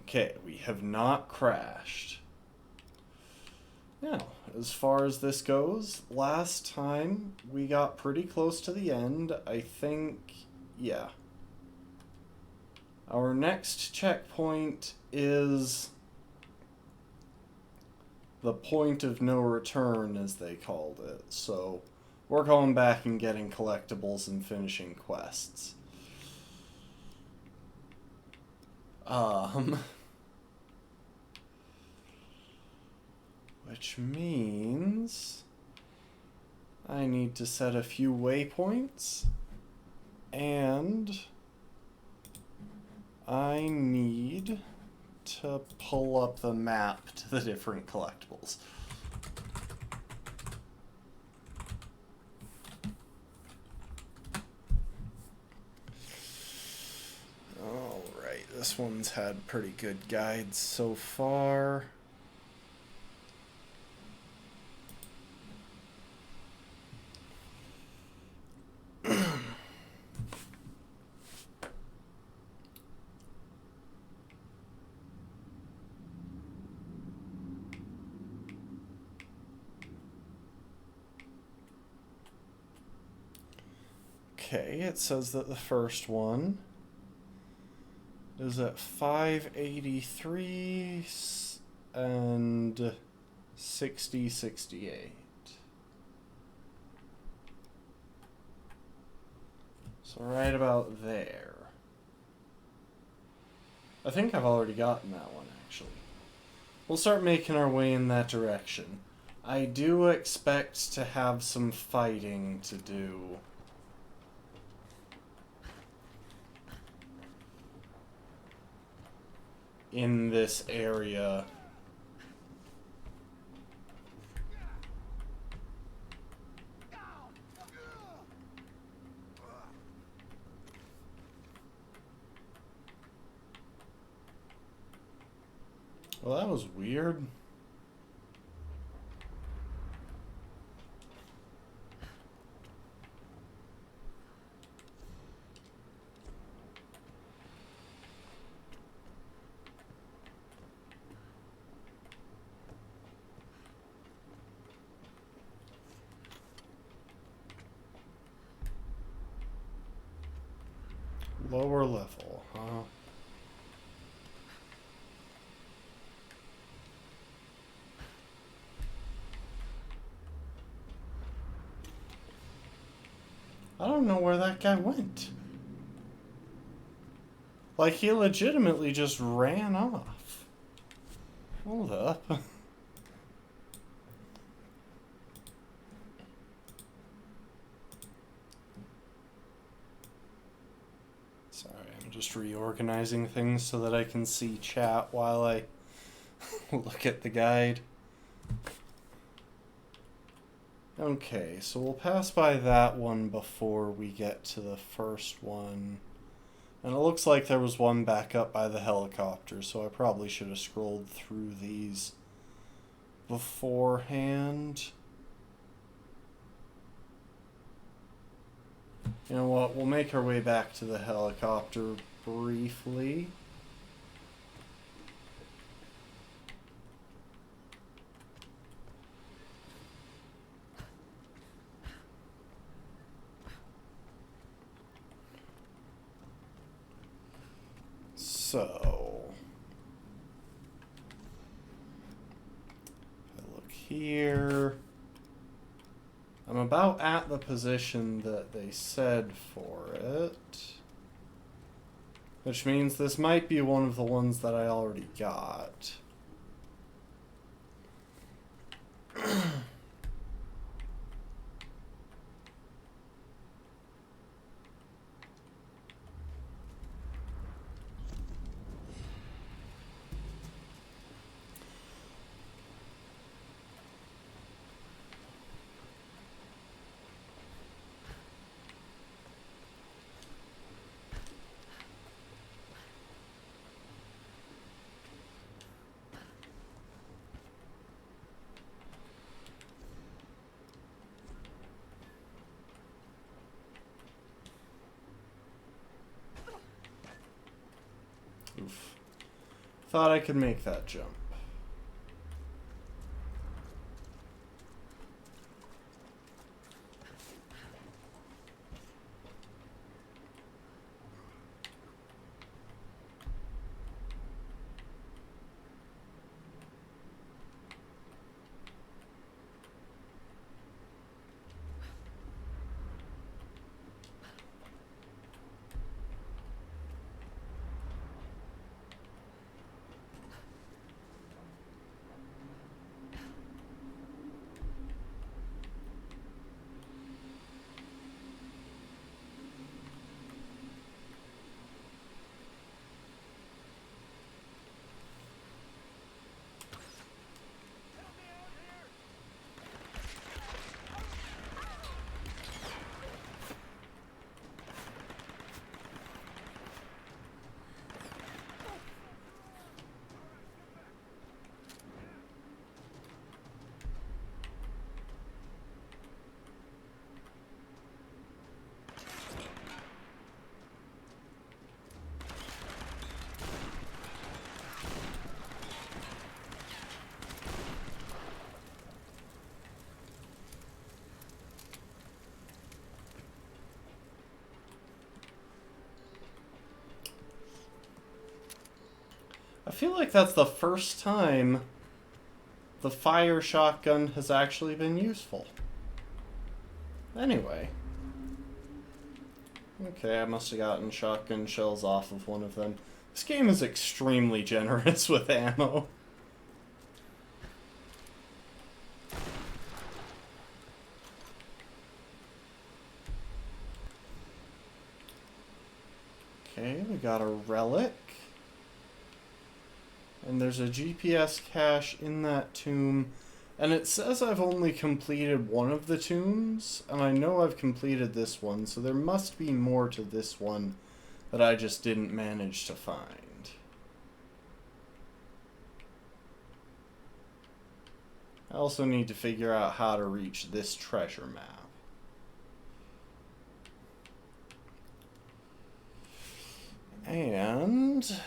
Okay, we have not crashed. Now, as far as this goes, last time we got pretty close to the end. I think, yeah. Our next checkpoint is the point of no return, as they called it. So we're going back and getting collectibles and finishing quests. Which means I need to set a few waypoints, and I need to pull up the map to the different collectibles. Alright, this one's had pretty good guides so far. Okay, it says that the first one is at 583 and 6068. So right about there. I think I've already gotten that one, actually. We'll start making our way in that direction. I do expect to have some fighting to do. In this area. Well, that was weird. Lower level, huh? I don't know where that guy went. Like, he legitimately just ran off. Hold up. Sorry, I'm just reorganizing things so that I can see chat while I look at the guide. Okay, so we'll pass by that one before we get to the first one. And it looks like there was one back up by the helicopter, so I probably should have scrolled through these beforehand. You know what, we'll make our way back to the helicopter briefly. So, if I look here, I'm about at the position that they said for it, which means this might be one of the ones that I already got. Oof. Thought I could make that jump. I feel like that's the first time the fire shotgun has actually been useful. Anyway. Okay, I must have gotten shotgun shells off of one of them. This game is extremely generous with ammo. Okay, we got a relic. And there's a GPS cache in that tomb. And it says I've only completed one of the tombs. And I know I've completed this one, so there must be more to this one that I just didn't manage to find. I also need to figure out how to reach this treasure map. And...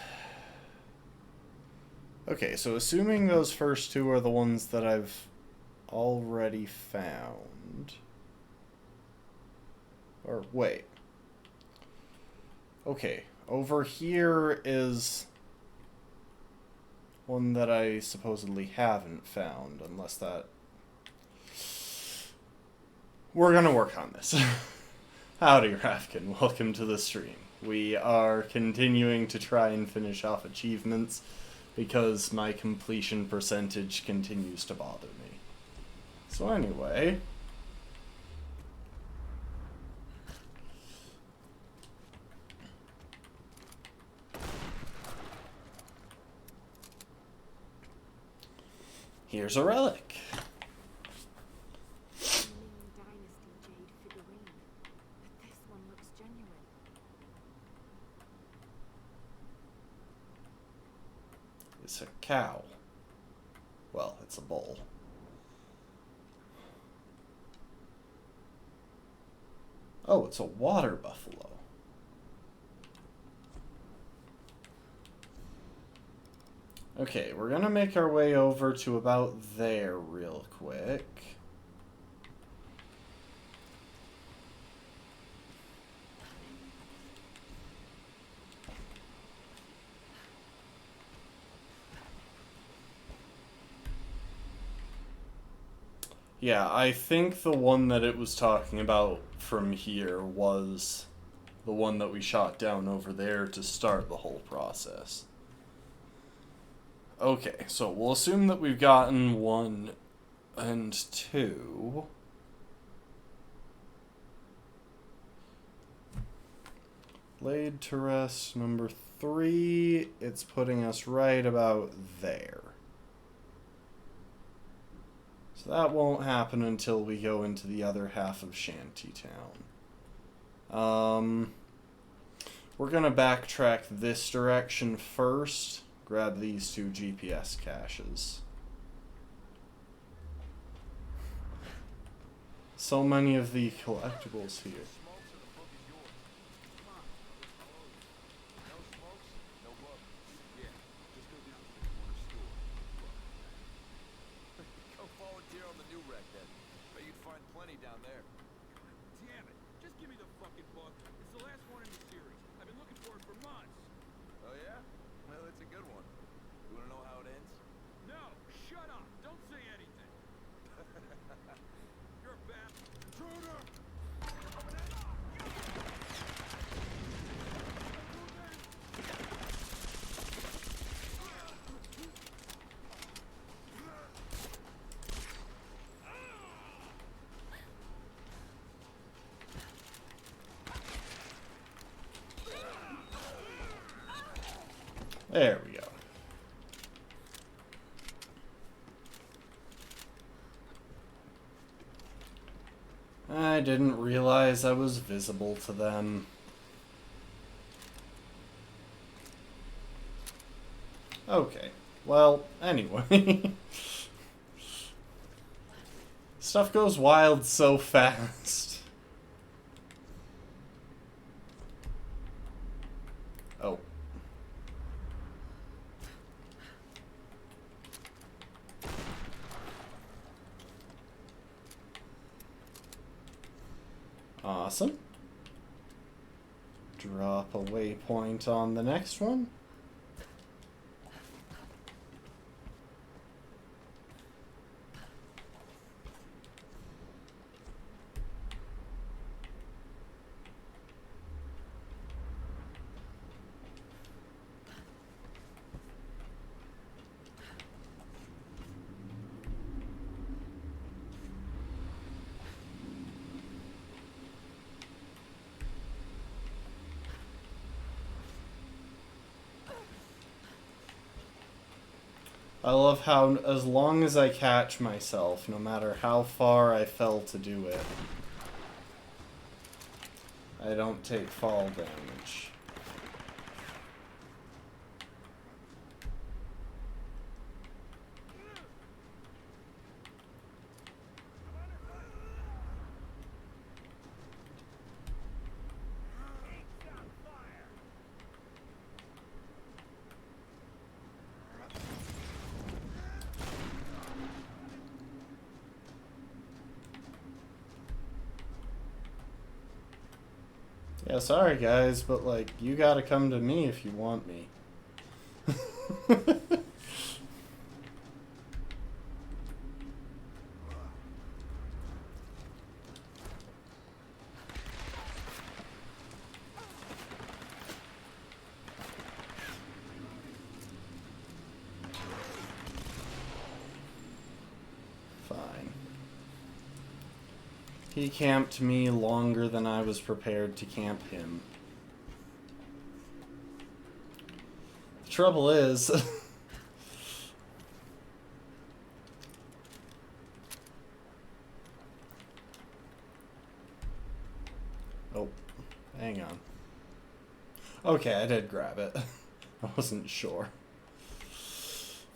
okay, so assuming those first two are the ones that I've already found. Or, wait. Okay, over here is one that I supposedly haven't found, unless that... we're gonna work on this. Howdy, Rafkin. Welcome to the stream. We are continuing to try and finish off achievements because my completion percentage continues to bother me. So anyway... here's a relic. It's a cow. Well, it's a bull. Oh, it's a water buffalo. Okay, we're gonna make our way over to about there real quick. Yeah, I think the one that it was talking about from here was the one that we shot down over there to start the whole process. Okay, so we'll assume that we've gotten 1 and 2. Laid to rest number 3. It's putting us right about there. So that won't happen until we go into the other half of Shantytown. We're gonna backtrack this direction first. Grab these 2 GPS caches. So many of the collectibles here. There we go. I didn't realize I was visible to them. Okay. Well, anyway. Stuff goes wild so fast. Oh. Awesome. Drop a waypoint on the next one. I love how, as long as I catch myself, no matter how far I fell to do it, I don't take fall damage. Yeah, sorry guys, but like, you gotta come to me if you want me. Fine. He camped me longer than I was prepared to camp him. The trouble is... Oh, hang on. Okay, I did grab it. I wasn't sure.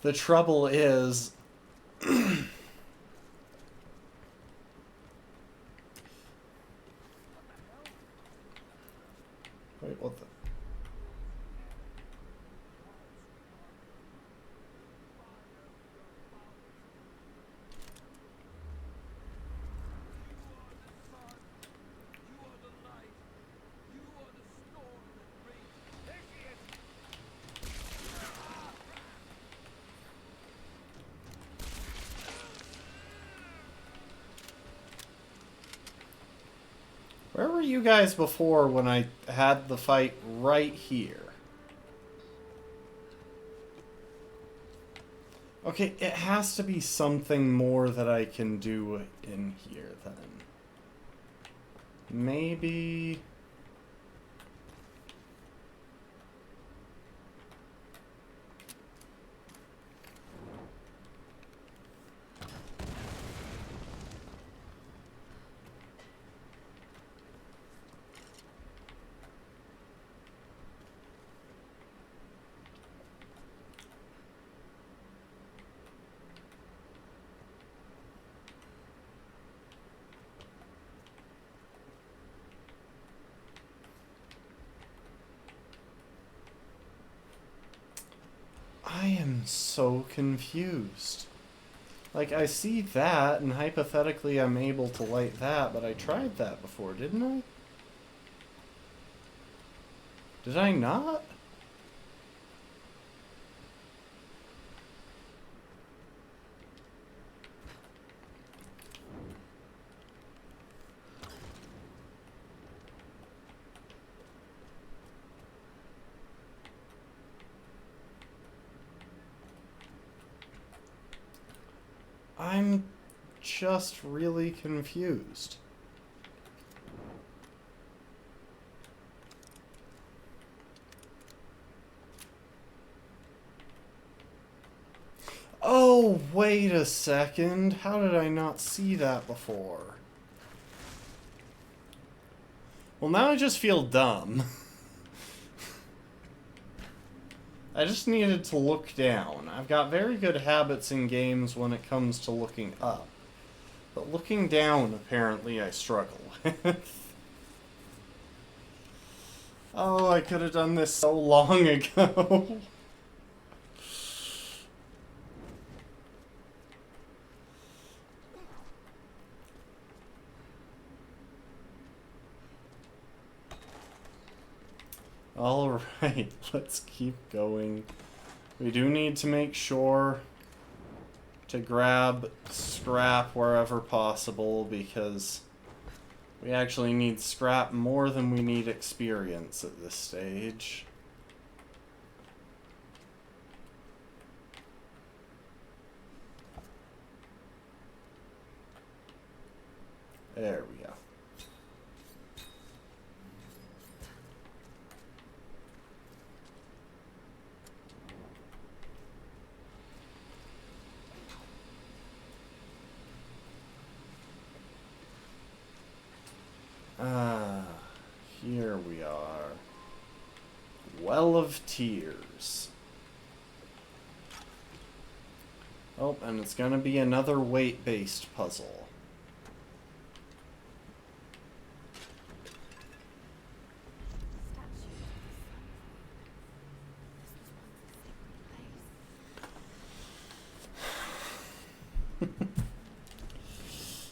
The trouble is... Wait, what the... Where were you guys before when I had the fight right here? Okay, it has to be something more that I can do in here then. Maybe... I am so confused. Like, I see that, and hypothetically I'm able to light that, but I tried that before, didn't I? Did I not? I'm just really confused. Oh, wait a second. How did I not see that before? Well, now I just feel dumb. I just needed to look down. I've got very good habits in games when it comes to looking up. But looking down, apparently, I struggle with. Oh, I could have done this so long ago. Alright, let's keep going. We do need to make sure to grab scrap wherever possible, because we actually need scrap more than we need experience at this stage. There we go. Here we are. Well of Tears. Oh, and it's gonna be another weight-based puzzle.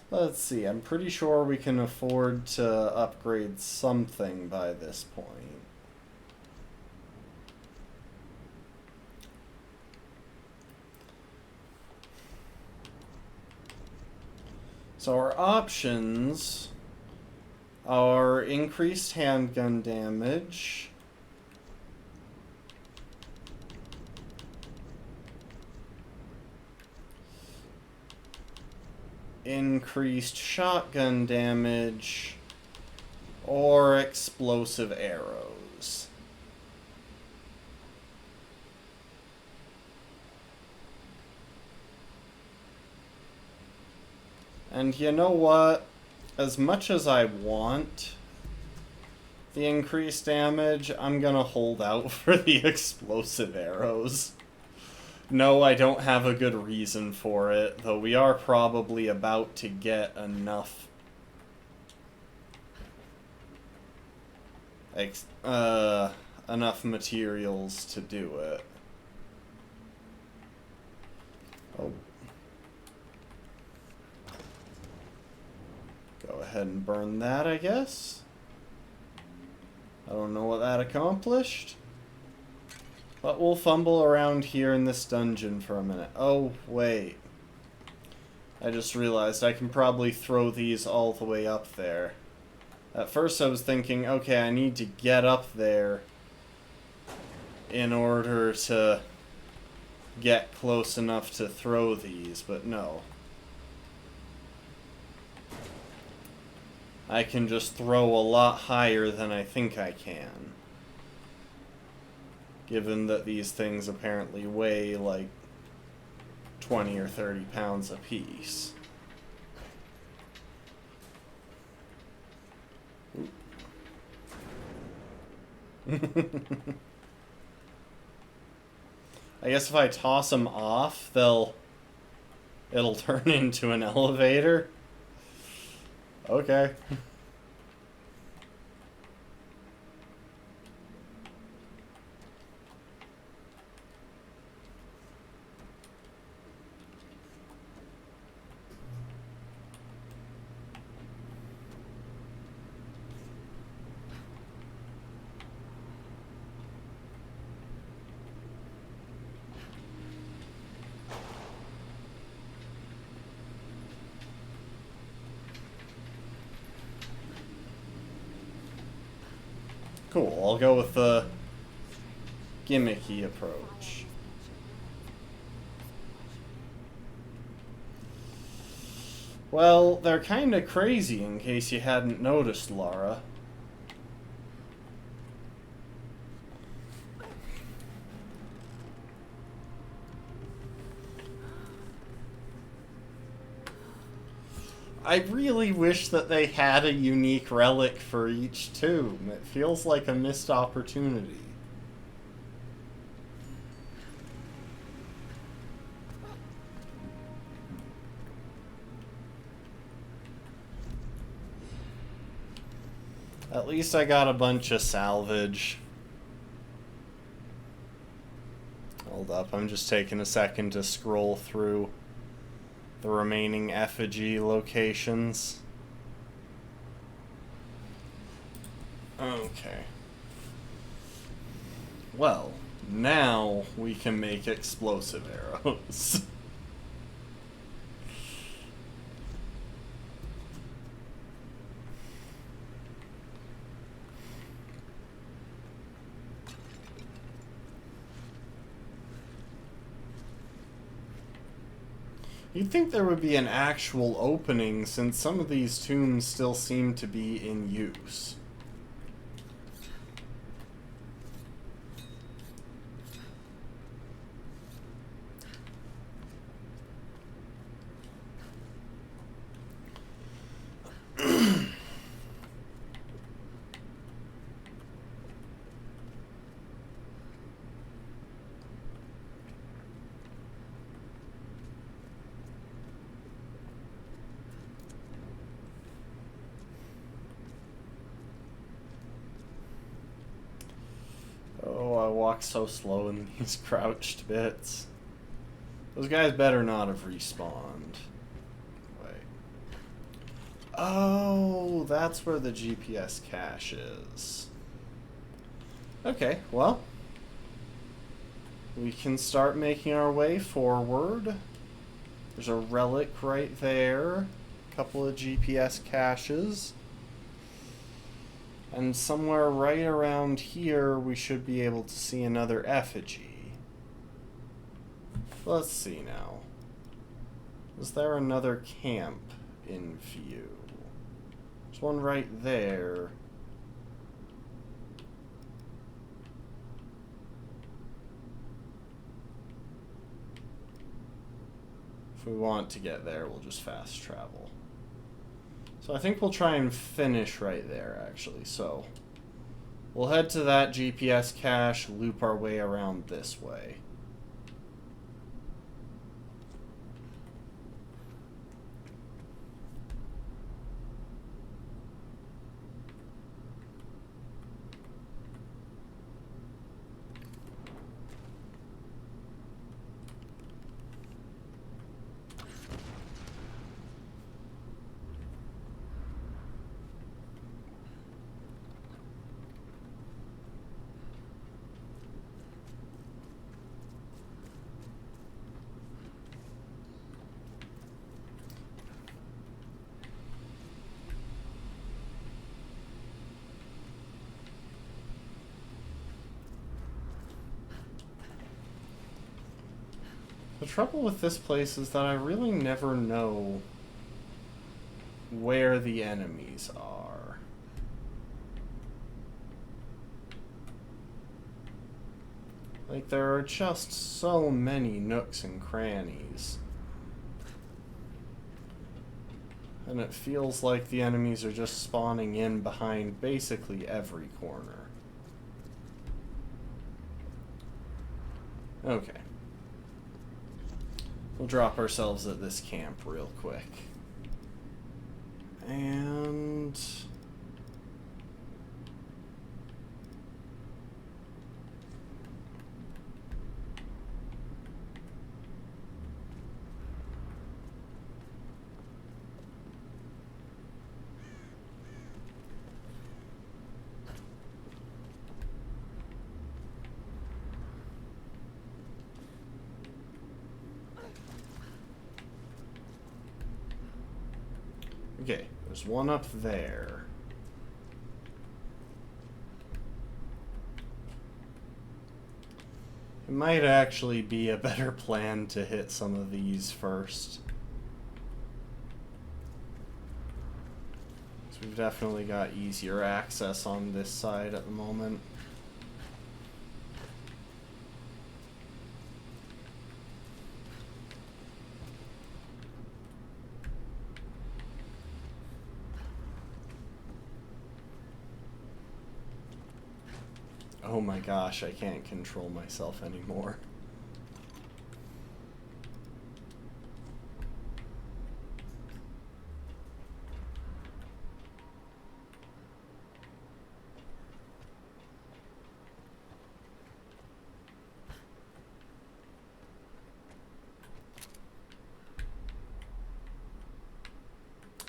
Let's see, I'm pretty sure we can afford to upgrade something by this point. So our options are increased handgun damage, increased shotgun damage, or explosive arrows. And you know what? As much as I want the increased damage, I'm gonna hold out for the explosive arrows. No, I don't have a good reason for it, though we are probably about to get enough enough materials to do it. Oh. Go ahead and burn that, I guess. I don't know what that accomplished. But we'll fumble around here in this dungeon for a minute. Oh, wait. I just realized I can probably throw these all the way up there. At first I was thinking, okay, I need to get up there in order to get close enough to throw these, but no. I can just throw a lot higher than I think I can. Given that these things apparently weigh like 20 or 30 pounds apiece. I guess if I toss them off, it'll turn into an elevator. Okay. Cool, I'll go with the gimmicky approach. Well, they're kinda crazy in case you hadn't noticed, Laura. I really wish that they had a unique relic for each tomb. It feels like a missed opportunity. At least I got a bunch of salvage. Hold up, I'm just taking a second to scroll through the remaining effigy locations. Okay. Well, now we can make explosive arrows. You'd think there would be an actual opening, since some of these tombs still seem to be in use. Oh, I walk so slow in these crouched bits. Those guys better not have respawned. Wait. Oh, that's where the GPS cache is. Okay, well, we can start making our way forward. There's a relic right there. A couple of GPS caches. And somewhere right around here, we should be able to see another effigy. Let's see now. Is there another camp in view? There's one right there. If we want to get there, we'll just fast travel. So I think we'll try and finish right there, actually. So we'll head to that GPS cache, loop our way around this way. The trouble with this place is that I really never know where the enemies are. Like, there are just so many nooks and crannies. And it feels like the enemies are just spawning in behind basically every corner. Okay. We'll drop ourselves at this camp real quick. And... okay, there's one up there. It might actually be a better plan to hit some of these first. So we've definitely got easier access on this side at the moment. Oh my gosh, I can't control myself anymore.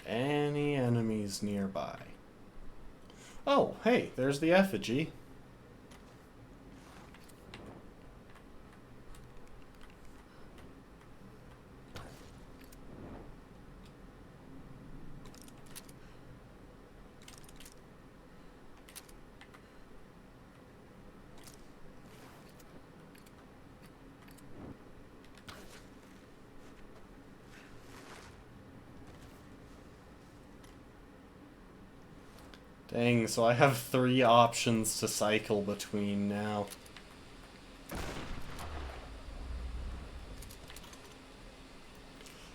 Any enemies nearby? Oh, hey, there's the effigy. Dang, so I have 3 options to cycle between now.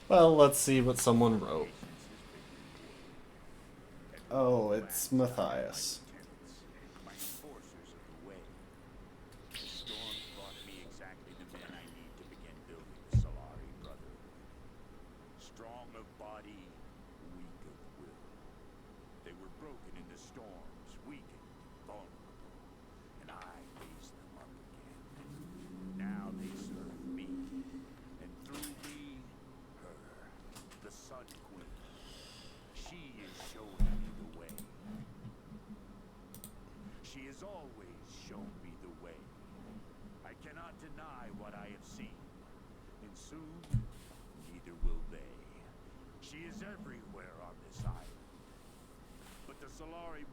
Well, let's see what someone wrote. Oh, it's Matthias.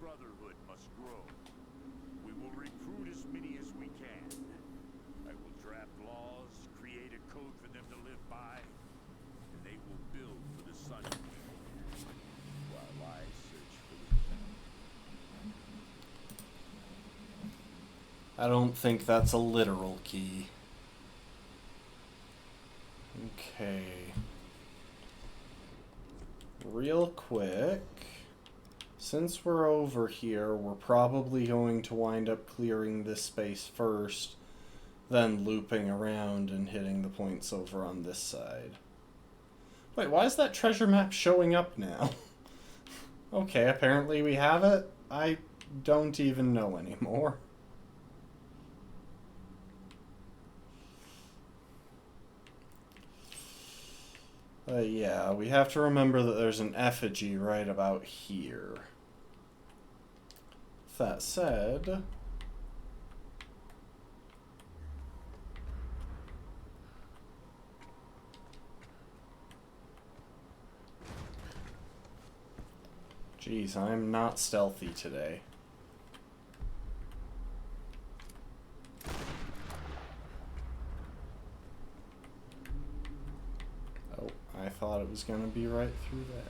Brotherhood must grow. We will recruit as many as we can. I will draft laws, create a code for them to live by, and they will build for the Sun Queen, while I search for the key. I don't think that's a literal key. Okay. Real quick. Since we're over here, we're probably going to wind up clearing this space first, then looping around and hitting the points over on this side. Wait, why is that treasure map showing up now? Okay, apparently we have it. I don't even know anymore. Yeah, we have to remember that there's an effigy right about here. That said, geez, I'm not stealthy today. Oh, I thought it was going to be right through there.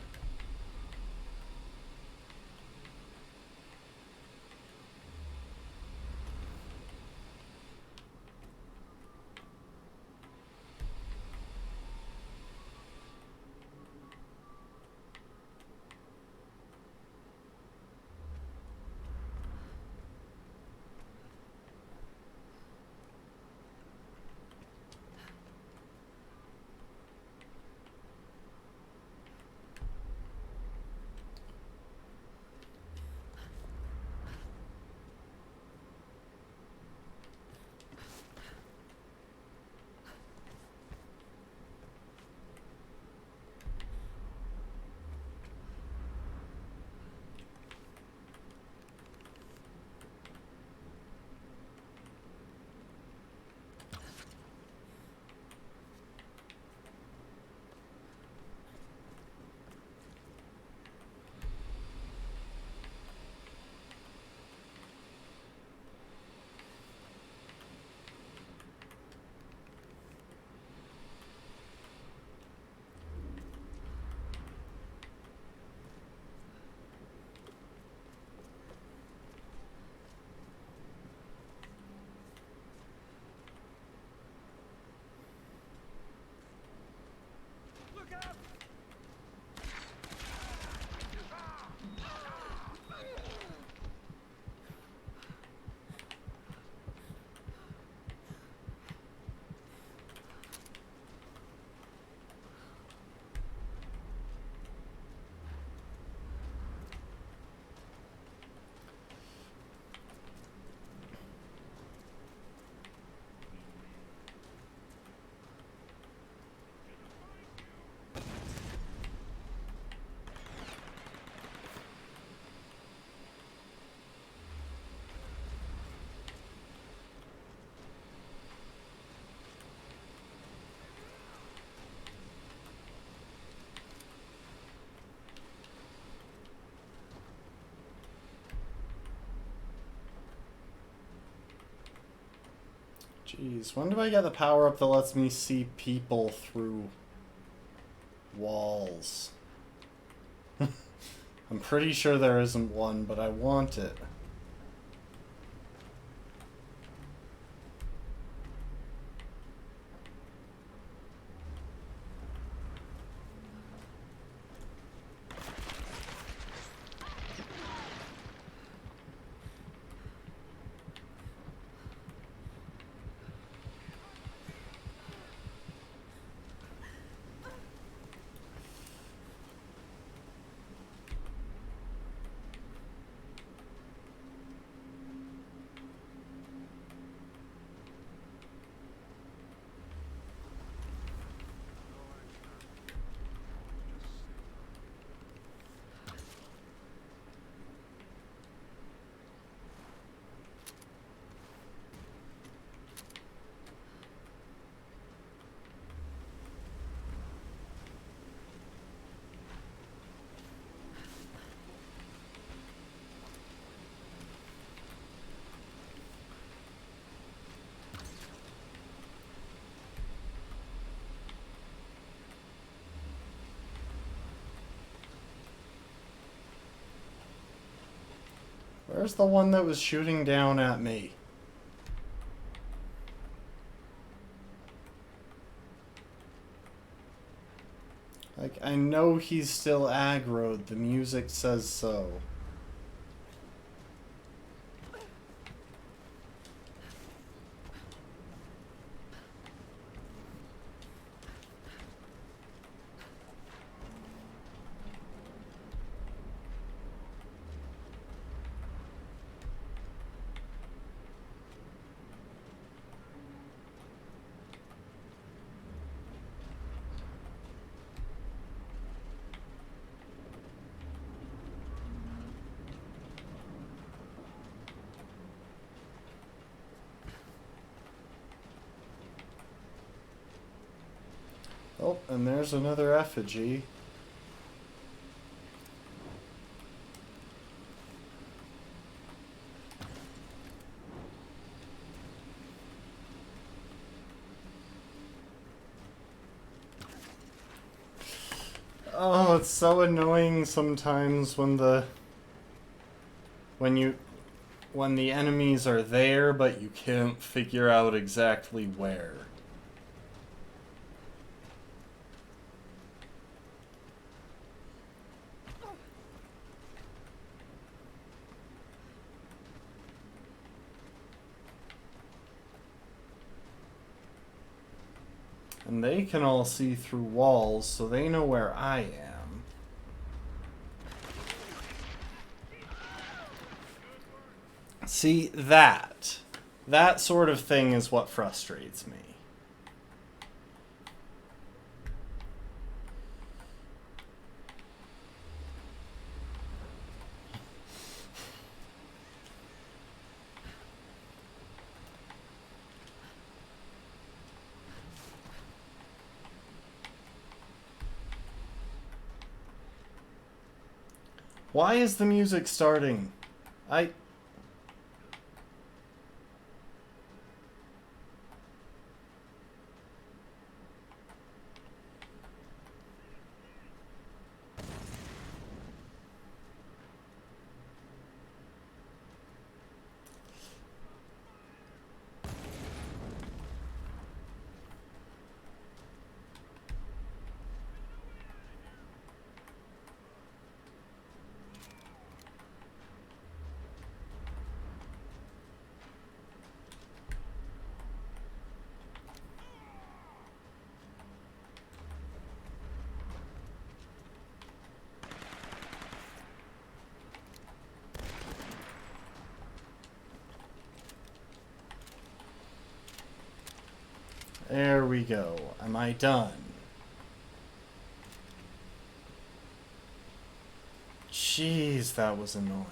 Jeez, when do I get the power up that lets me see people through walls? I'm pretty sure there isn't one, but I want it. Where's the one that was shooting down at me? Like, I know he's still aggroed. The music says so. Oh, and there's another effigy. Oh, it's so annoying sometimes when when the enemies are there but you can't figure out exactly where. And they can all see through walls, so they know where I am. See, that sort of thing is what frustrates me. Why is the music starting? There we go. Am I done? Jeez, that was annoying.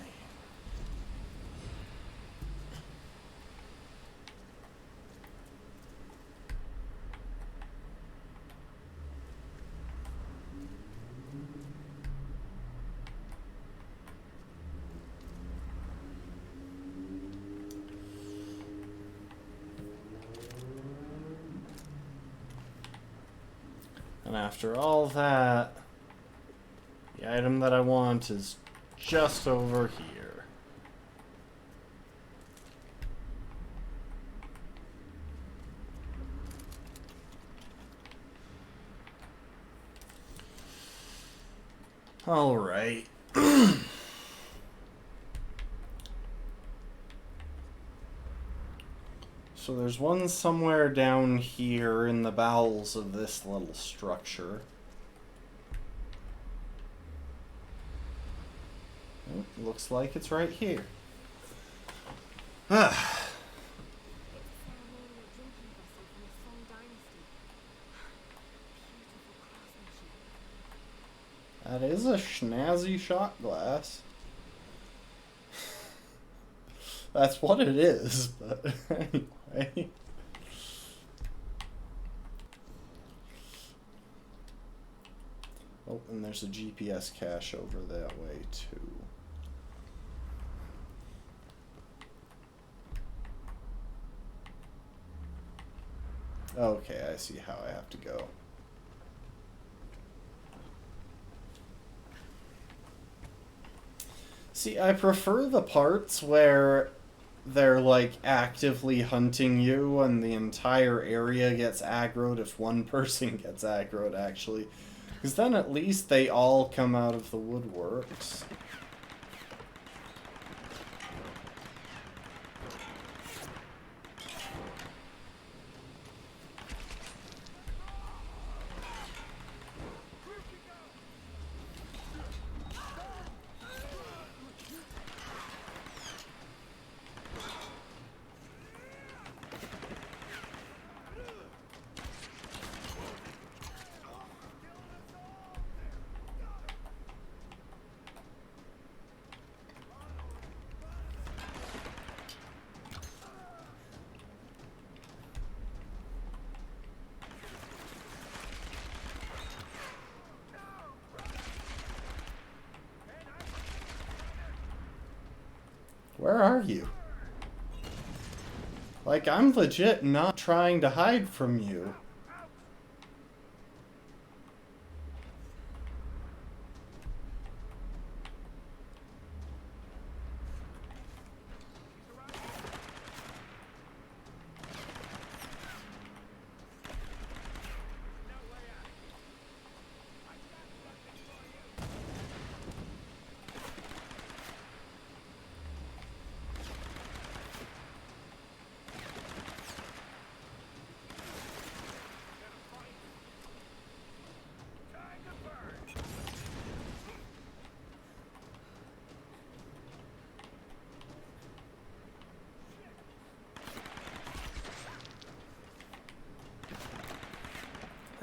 And after all that, the item that I want is just over here. All right. So there's one somewhere down here in the bowels of this little structure. Oh, looks like it's right here. Ah. That is a snazzy shot glass. That's what it is, but anyway. Oh, and there's a GPS cache over that way, too. Okay, I see how I have to go. See, I prefer the parts where they're like actively hunting you and the entire area gets aggroed if one person gets aggroed, actually. Because then at least they all come out of the woodworks. Where are you? Like, I'm legit not trying to hide from you.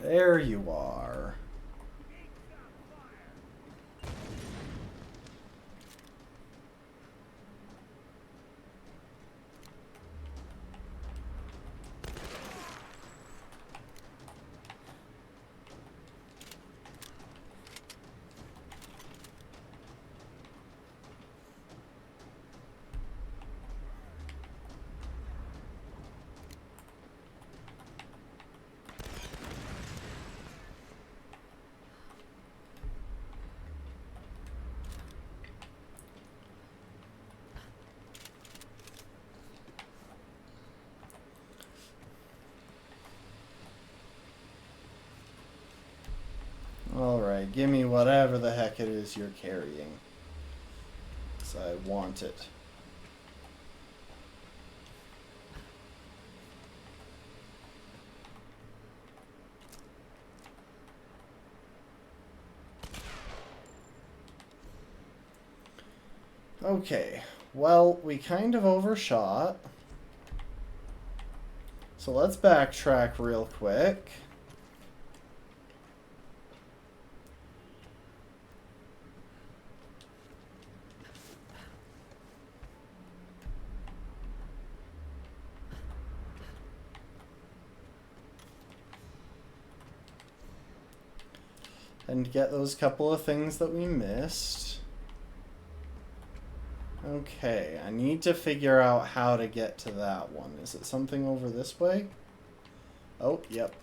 There you are. Alright, give me whatever the heck it is you're carrying. 'Cause I want it. Okay, well, we kind of overshot. So let's backtrack real quick. And get those couple of things that we missed. Okay, I need to figure out how to get to that one. Is it something over this way? Oh, yep.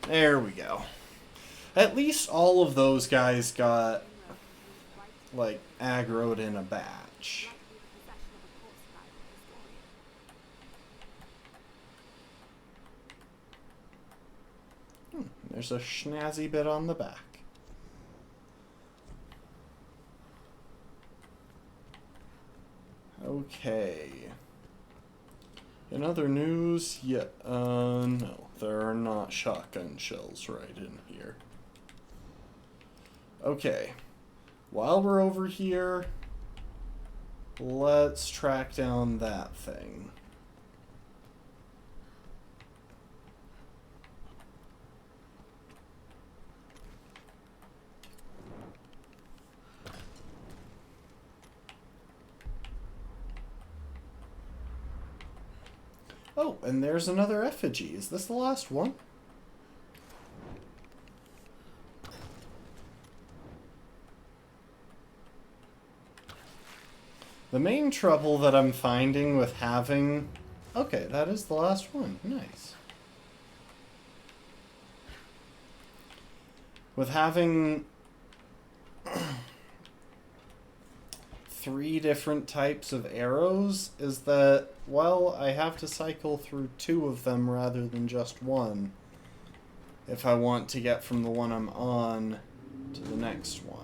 There we go. At least all of those guys got, like, aggroed in a batch. There's a snazzy bit on the back. Okay. In other news, no, there are not shotgun shells right in here. Okay. While we're over here, let's track down that thing. Oh, and there's another effigy. Is this the last one? The main trouble that I'm finding with having... Okay, that is the last one. Nice. With having 3 different types of arrows is that, well, I have to cycle through 2 of them rather than just 1 if I want to get from the one I'm on to the next one.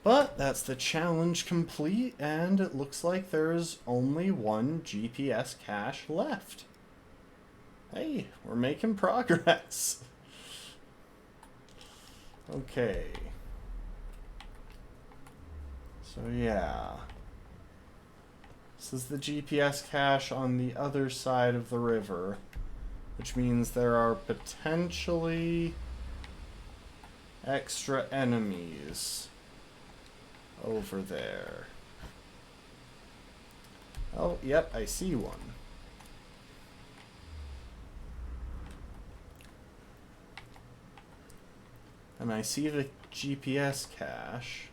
But that's the challenge complete, and it looks like there's only 1 GPS cache left. Hey, we're making progress. Okay. So yeah. This is the GPS cache on the other side of the river, which means there are potentially extra enemies over there. Oh, yep, I see one. And I see the GPS cache.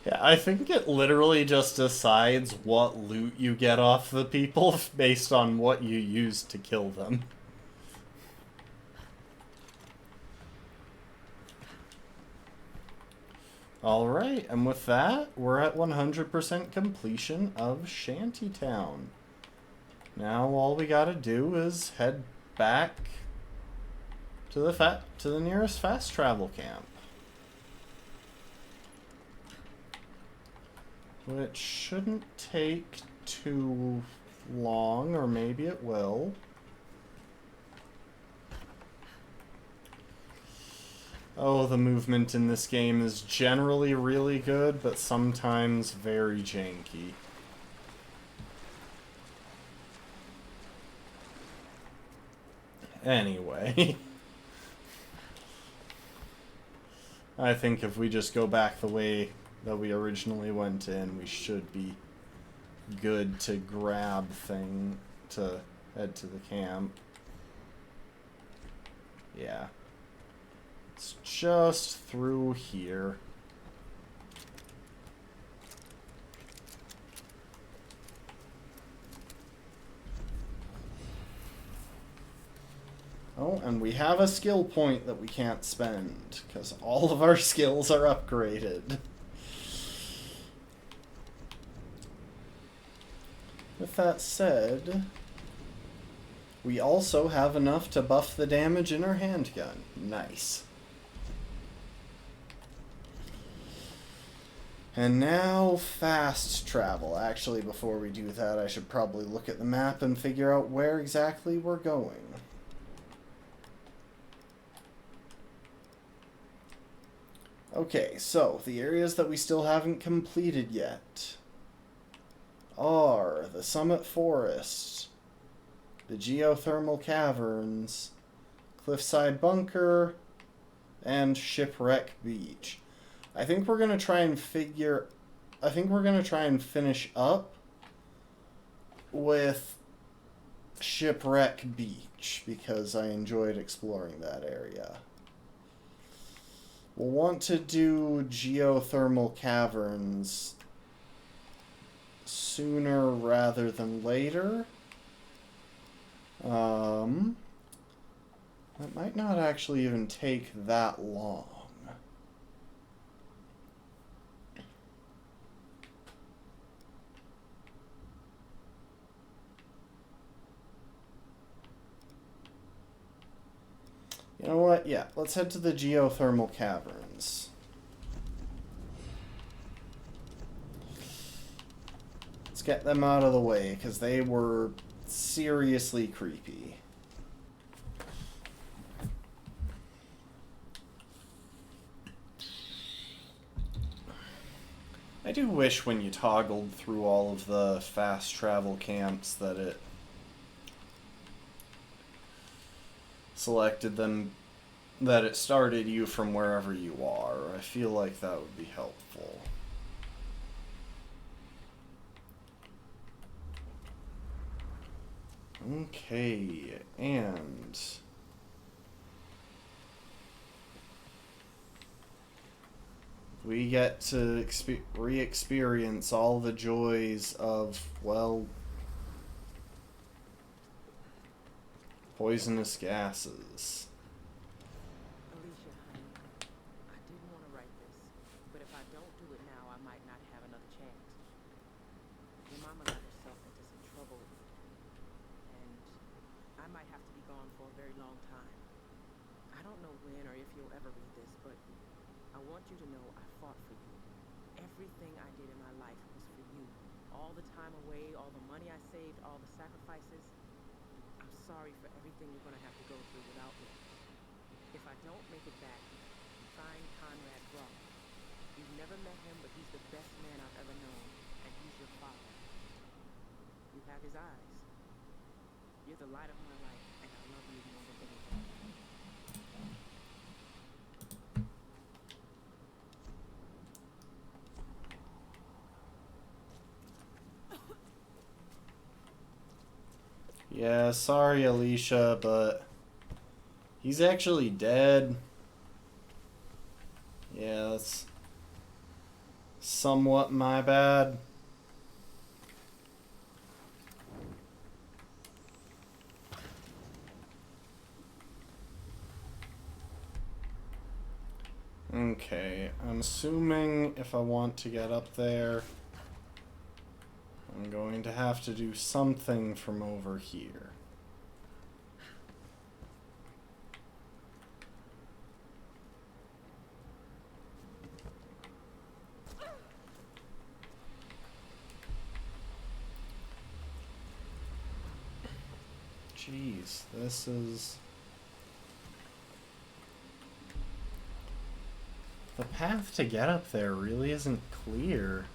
Yeah, I think it literally just decides what loot you get off the people based on what you use to kill them. Alright, and with that, we're at 100% completion of Shantytown. Now all we gotta do is head back to the nearest fast travel camp. Which shouldn't take too long, or maybe it will. Oh, the movement in this game is generally really good, but sometimes very janky. Anyway. I think if we just go back the way that we originally went in, we should be good to grab thing to head to the camp. Yeah. It's just through here. Oh, and we have a skill point that we can't spend, because all of our skills are upgraded. With that said, we also have enough to buff the damage in our handgun. Nice. And now, fast travel. Actually, before we do that, I should probably look at the map and figure out where exactly we're going. Okay, so the areas that we still haven't completed yet are the Summit Forest, the Geothermal Caverns, Cliffside Bunker, and Shipwreck Beach. I think we're gonna try and finish up with Shipwreck Beach because I enjoyed exploring that area. We'll want to do Geothermal Caverns sooner rather than later. That might not actually even take that long. You know what? Yeah, let's head to the Geothermal Caverns. Let's get them out of the way, because they were seriously creepy. I do wish when you toggled through all of the fast travel camps that it selected them, that it started you from wherever you are. I feel like that would be helpful. Okay, and we get to re-experience all the joys of, well, poisonous gases. Alicia, honey, I didn't want to write this, but if I don't do it now, I might not have another chance. Your mama got herself into some trouble, and I might have to be gone for a very long time. I don't know when or if you'll ever read this, but I want you to know I fought for you. Everything I did in my life was for you. All the time away, all the money I saved, all the sacrifices. I'm sorry for everything you're going to have to go through without me. If I don't make it back, find Conrad Rock. You've never met him, but he's the best man I've ever known, and he's your father. You have his eyes. You're the light of my life, and I love you more than anything. Yeah, sorry, Alicia, but he's actually dead. Yeah, that's somewhat my bad. Okay, I'm assuming if I want to get up there, I'm going to have to do something from over here. Jeez, this is... The path to get up there really isn't clear.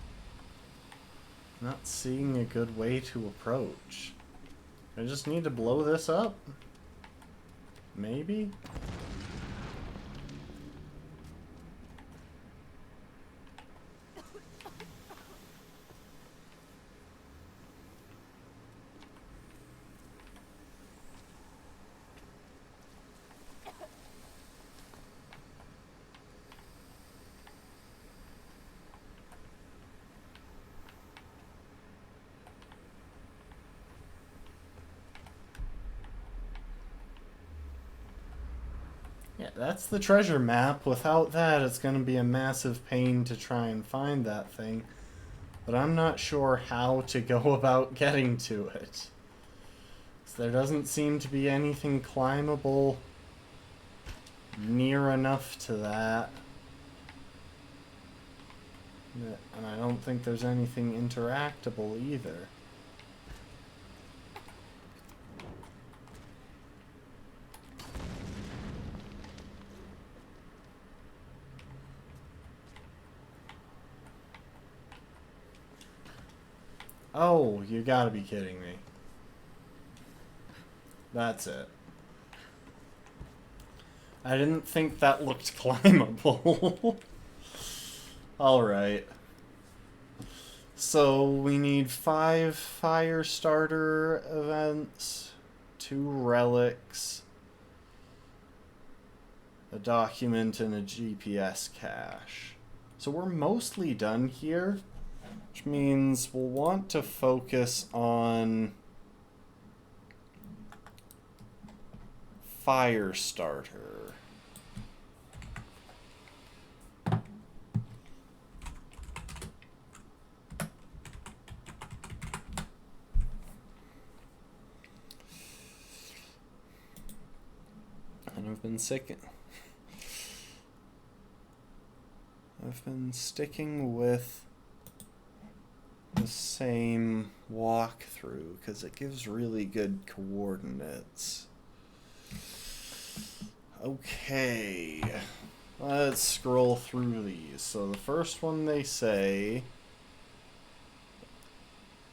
Not seeing a good way to approach. I just need to blow this up? Maybe? that's the treasure map. Without that, it's going to be a massive pain to try and find that thing. But I'm not sure how to go about getting to it. So there doesn't seem to be anything climbable near enough to that. And I don't think there's anything interactable either. Oh, you gotta be kidding me. That's it. I didn't think that looked climbable. Alright. So we need 5 fire starter events, 2 relics, a document, and a GPS cache. So we're mostly done here, which means we'll want to focus on fire starter. And I've been sticking with the same walkthrough because it gives really good coordinates. Okay, let's scroll through these. So the first one they say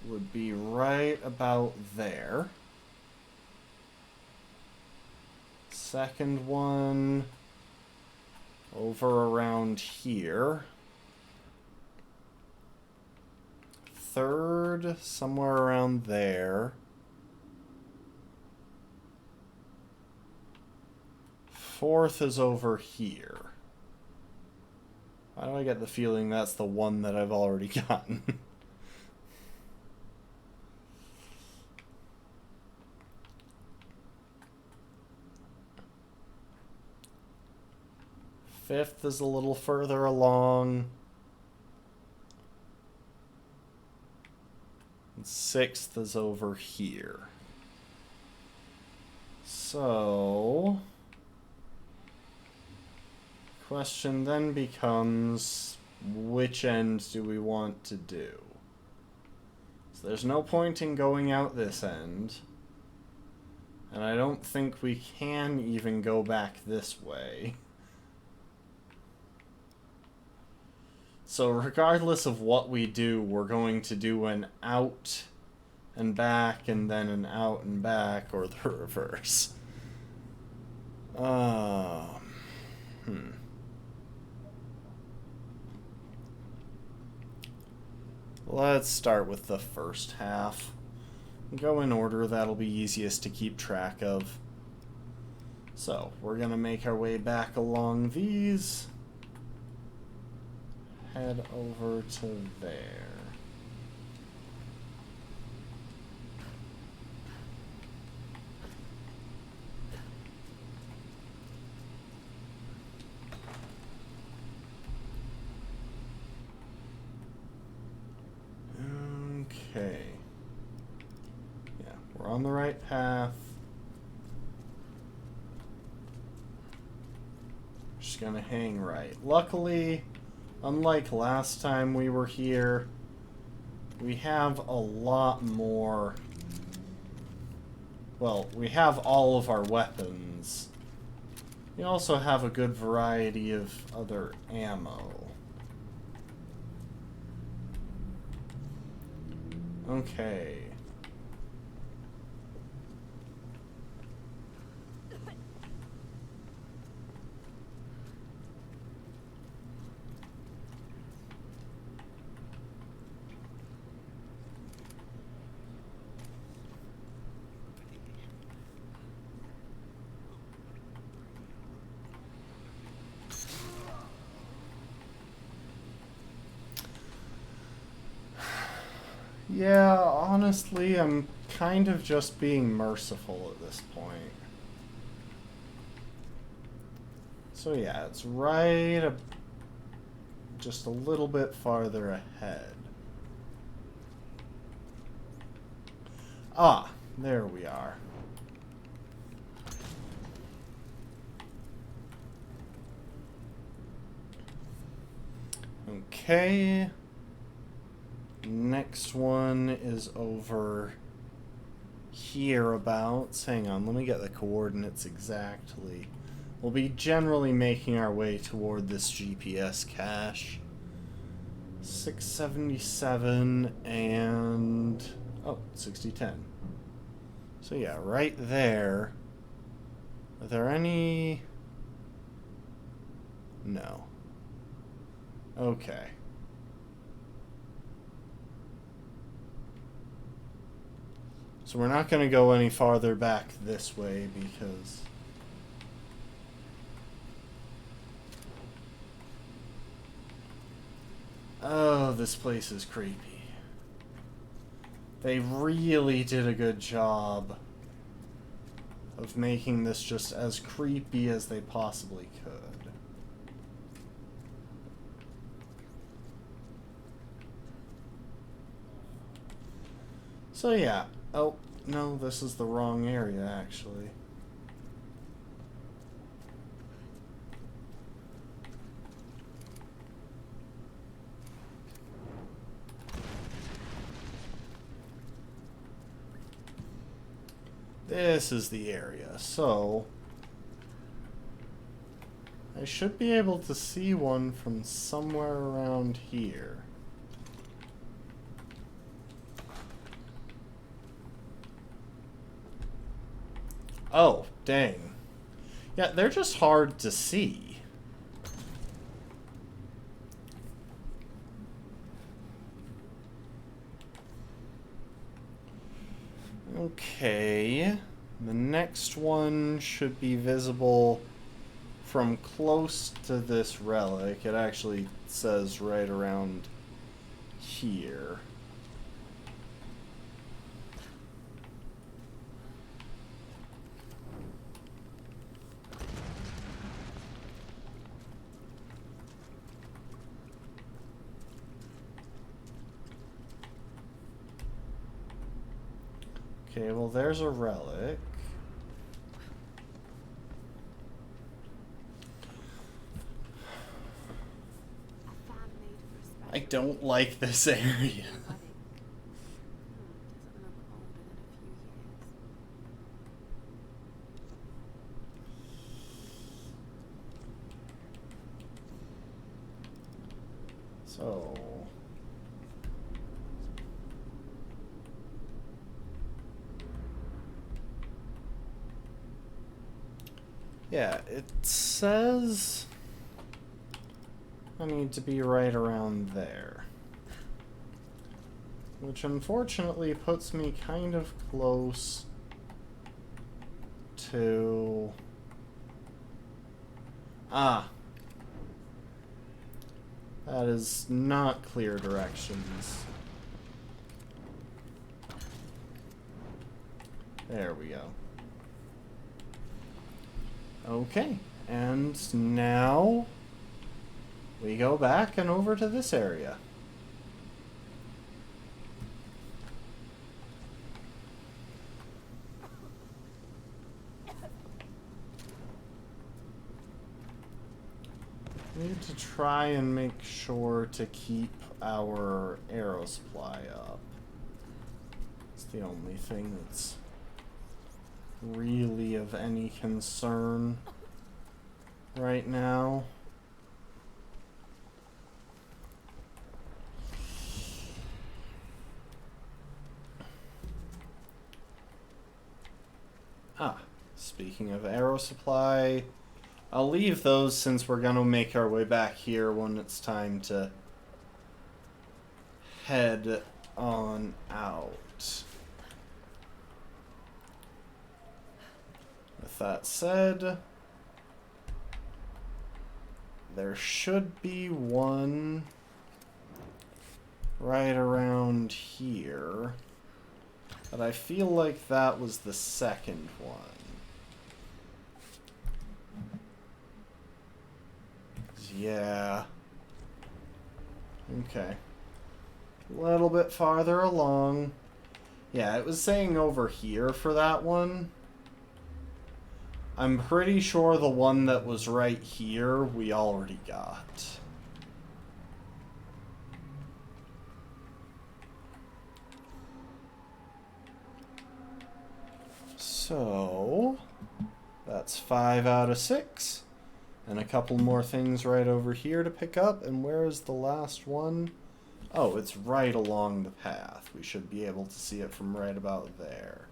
would be right about there. Second one over around here. Third somewhere around there. Fourth is over here. Why do I get the feeling that's the one that I've already gotten? Fifth is a little further along. And sixth is over here. So, question then becomes, which end do we want to do? So there's no point in going out this end. And I don't think we can even go back this way. So regardless of what we do, we're going to do an out and back and then an out and back, or the reverse. Let's start with the first half. Go in order, that'll be easiest to keep track of. So, we're gonna make our way back along these. Head over to there. Okay. Yeah, we're on the right path. Just gonna hang right. Luckily, unlike last time we were here, we have a lot more... Well, we have all of our weapons. We also have a good variety of other ammo. Okay. Yeah, honestly, I'm kind of just being merciful at this point. So yeah, it's right just a little bit farther ahead. Ah, there we are. Okay. Next one is over hereabouts. Hang on, let me get the coordinates exactly. We'll be generally making our way toward this GPS cache. 677 and... oh, 6010. So yeah, right there. Are there any... no. Okay. So we're not going to go any farther back this way because... oh, this place is creepy. They really did a good job of making this just as creepy as they possibly could. So yeah. Oh, no, this is the wrong area, actually. This is the area, so I should be able to see one from somewhere around here. Oh, dang. Yeah, they're just hard to see. Okay. The next one should be visible from close to this relic. It actually says right around here. Okay, well there's a relic. I don't like this area. So... yeah, it says I need to be right around there. Which unfortunately puts me kind of close to... ah. That is not clear directions. There we go. Okay, and now we go back and over to this area. We need to try and make sure to keep our arrow supply up. It's the only thing that's really of any concern right now. Ah, speaking of arrow supply, I'll leave those since we're gonna make our way back here when it's time to head on out. With that said, there should be one right around here, but I feel like that was the second one. Yeah. Okay. A little bit farther along. Yeah, it was saying over here for that one. I'm pretty sure the one that was right here we already got. So, that's 5 out of 6. And a couple more things right over here to pick up. And where is the last one? Oh, it's right along the path. We should be able to see it from right about there.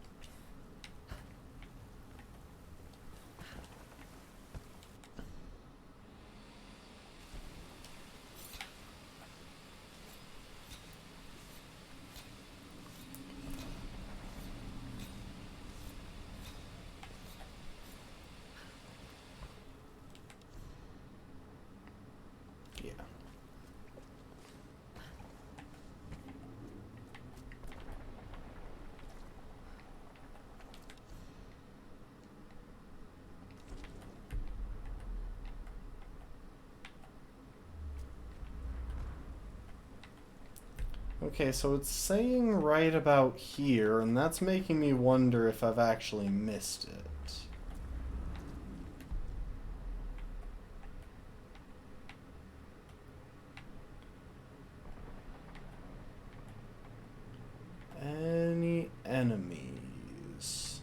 Yeah. Okay, so it's saying right about here, and that's making me wonder if I've actually missed it. Any enemies?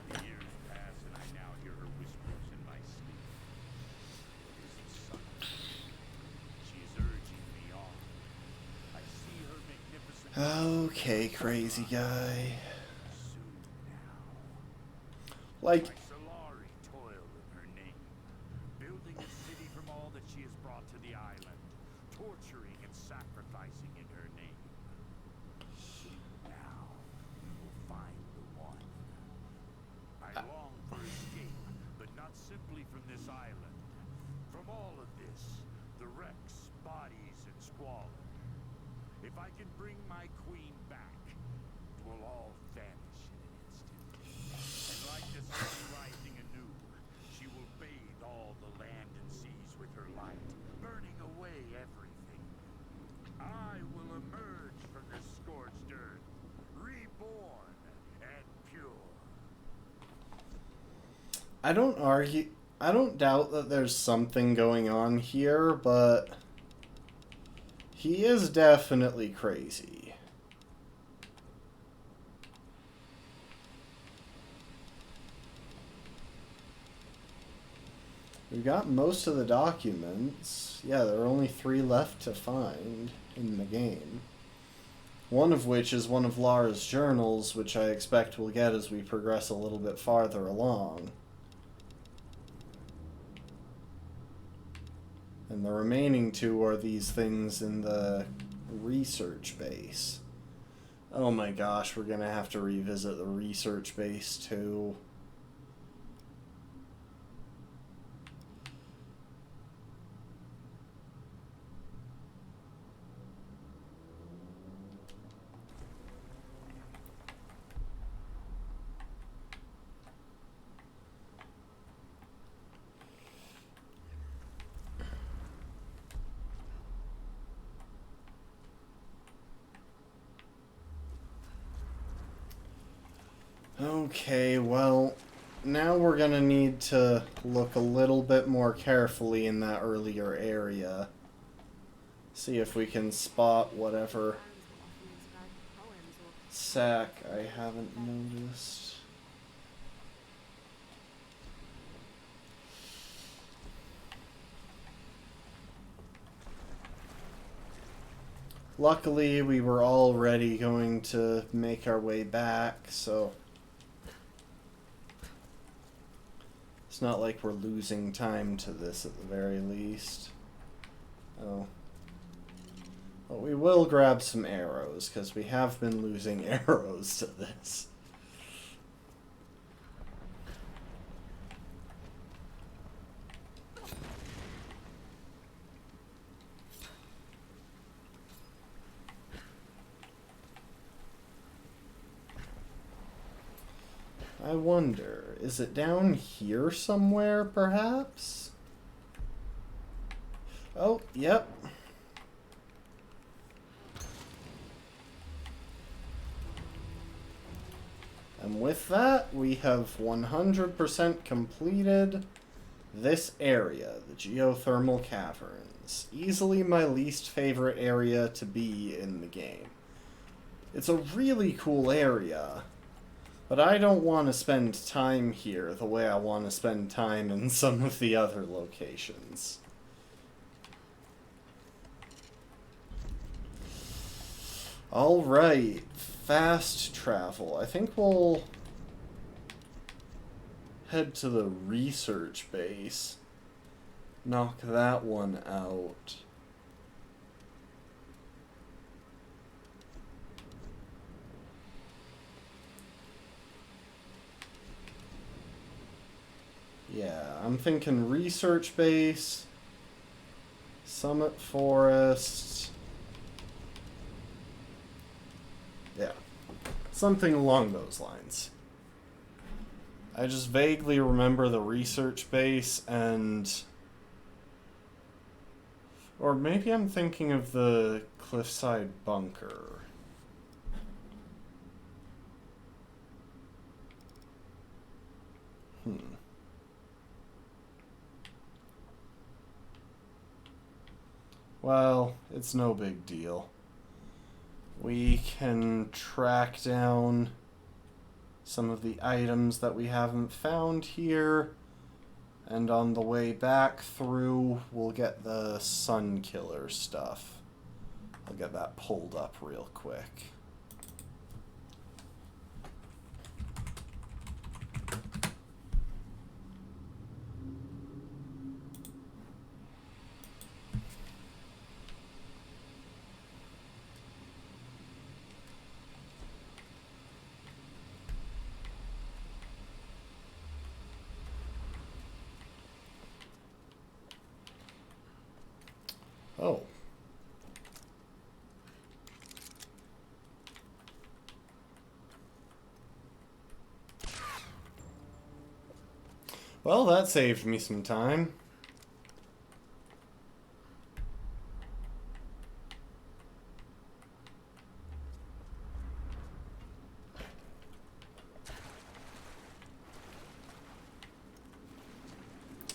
The years pass and I now hear her whispers in my sleep. It isn't subtle. She is urging me on. I see her magnificent Okay, crazy guy. soon now. Like, My Solari toil in her name, building a city from all that she has brought to the island, torturing and sacrificing in her name. Soon now, we will find the one. I long for escape, but not simply from this island. From all of this, the wrecks, bodies, and squalor. If I can bring my queen back, it will all vanish in an instant. And like the sun rising anew, she will bathe all the land and seas with her light, burning away everything. I will emerge from this scorched earth, reborn and pure. I don't argue. I don't doubt that there's something going on here, but he is definitely crazy. We've got most of the documents. Yeah, there are only 3 left to find in the game. One of which is one of Lara's journals, which I expect we'll get as we progress a little bit farther along. And the remaining 2 are these things in the research base. Oh my gosh, we're gonna have to revisit the research base too. Okay, well, now we're gonna need to look a little bit more carefully in that earlier area. See if we can spot whatever sack I haven't noticed. Luckily, we were already going to make our way back, so it's not like we're losing time to this at the very least. Oh. But we will grab some arrows, because we have been losing arrows to this. I wonder, is it down here somewhere, perhaps? Oh, yep. And with that, we have 100% completed this area, the geothermal caverns. Easily my least favorite area to be in the game. It's a really cool area, but I don't want to spend time here the way I want to spend time in some of the other locations. Alright, fast travel. I think we'll head to the research base. Knock that one out. Yeah, I'm thinking research base, Summit Forest. Yeah, something along those lines. I just vaguely remember the research base and... Or maybe I'm thinking of the cliffside bunker. Well, it's no big deal. We can track down some of the items that we haven't found here, and on the way back through, we'll get the sun killer stuff. I'll get that pulled up real quick. Oh. Well, that saved me some time.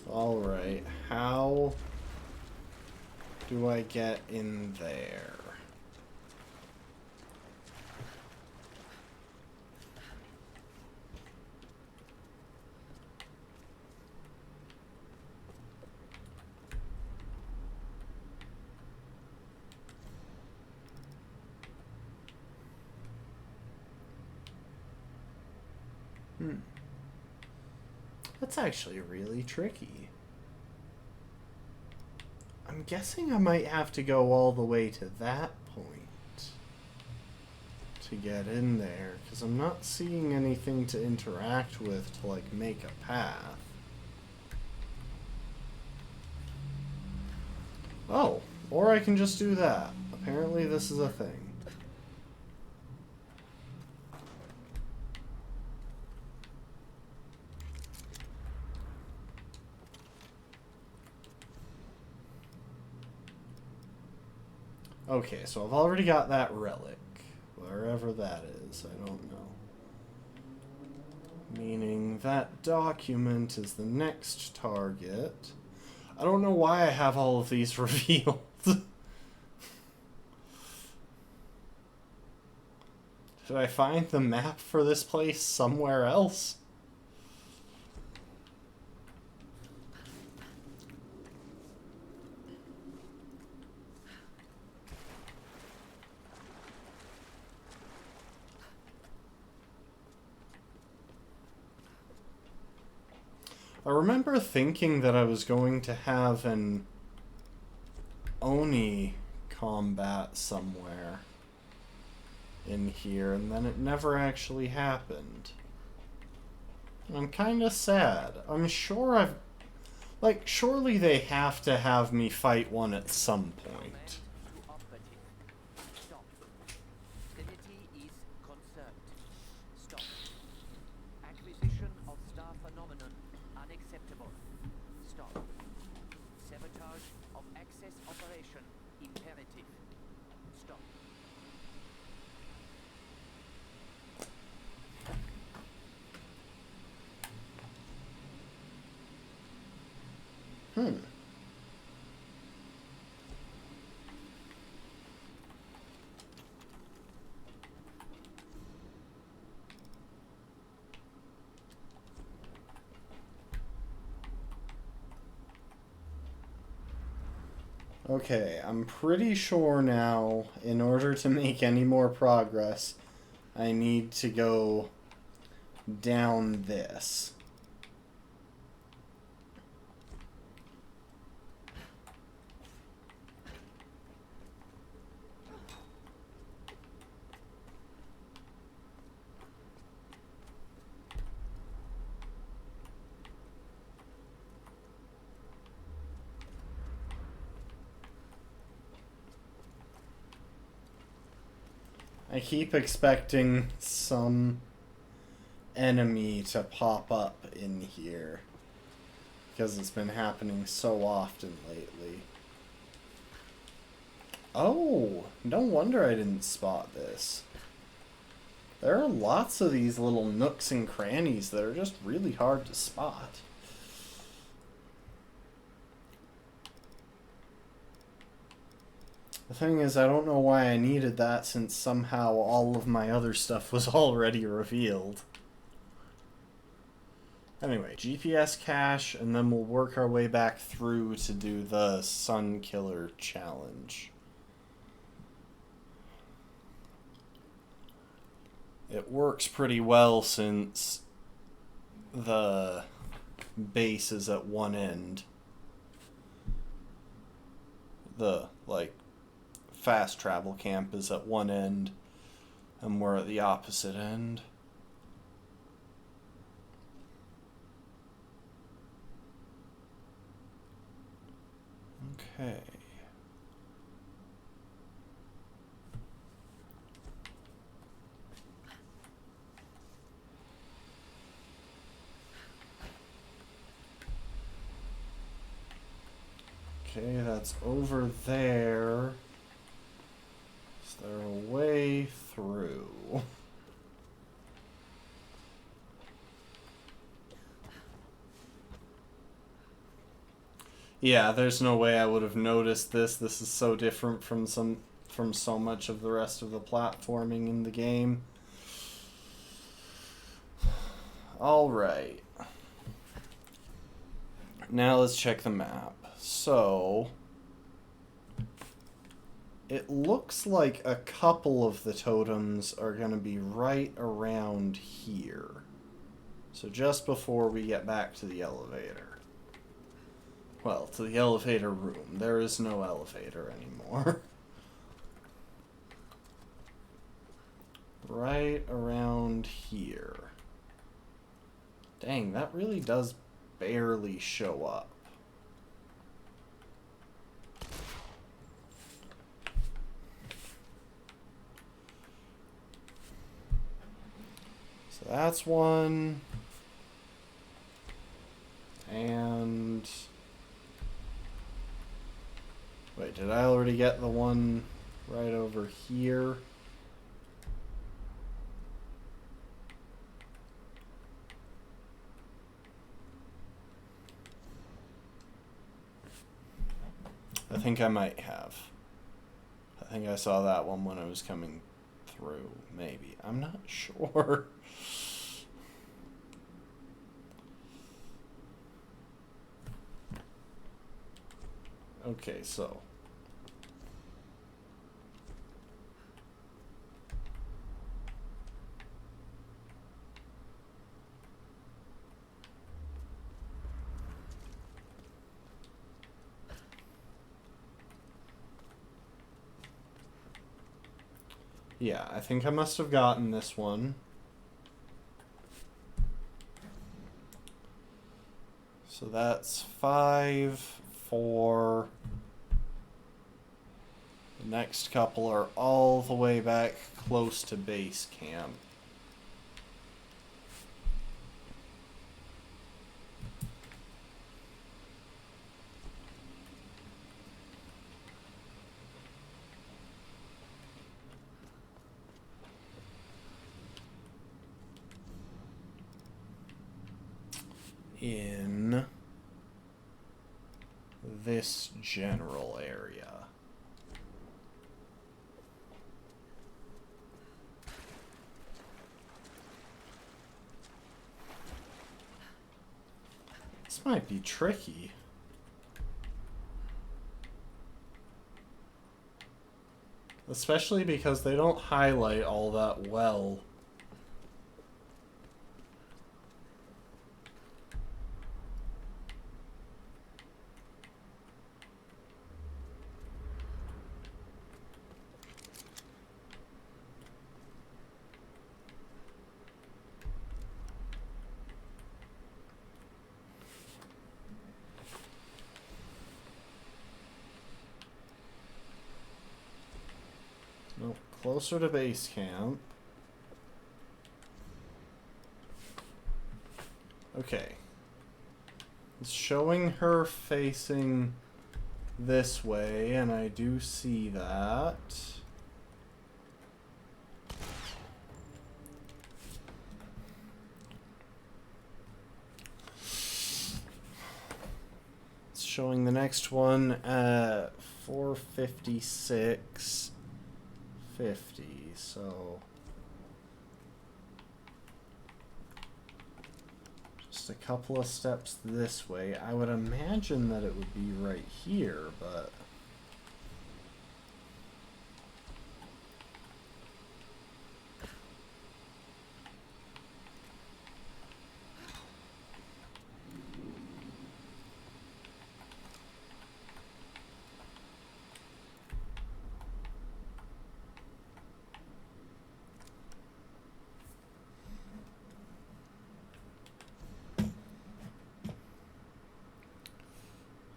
Alright, how do I get in there? That's actually really tricky. I'm guessing I might have to go all the way to that point to get in there, because I'm not seeing anything to interact with to, like, make a path. Oh, or I can just do that. Apparently this is a thing. Okay, so I've already got that relic, wherever that is, I don't know. Meaning that document is the next target. I don't know why I have all of these revealed. Should I find the map for this place somewhere else? I remember thinking that I was going to have an Oni combat somewhere in here, and then it never actually happened. And I'm kind of sad. I'm sure I've... Like, surely they have to have me fight one at some point. Okay, I'm pretty sure now, in order to make any more progress, I need to go down this. I keep expecting some enemy to pop up in here because it's been happening so often lately. Oh, no wonder I didn't spot this. There are lots of these little nooks and crannies that are just really hard to spot. The thing is, I don't know why I needed that since somehow all of my other stuff was already revealed. Anyway, GPS cache, and then we'll work our way back through to do the Sun Killer challenge. It works pretty well since the base is at one end. The, like, fast travel camp is at one end, and we're at the opposite end. Okay. Okay, that's over there. Is there a way through? Yeah, there's no way I would have noticed this. This is so different from so much of the rest of the platforming in the game. All right. Now let's check the map. So it looks like a couple of the totems are going to be right around here. So just before we get back to the elevator. Well, to the elevator room. There is no elevator anymore. Right around here. Dang, that really does barely show up. So that's one. And... wait, did I already get the one right over here? I think I might have. I think I saw that one when I was coming through, maybe. I'm not sure. Okay, so. Yeah, I think I must have gotten this one. So that's 5, 4. The next couple are all the way back close to base camp. In this general area. This might be tricky. Especially because they don't highlight all that well. Nope, closer to base camp. Okay. It's showing her facing this way, and I do see that. It's showing the next one at 456.50, so just a couple of steps this way. I would imagine that it would be right here, but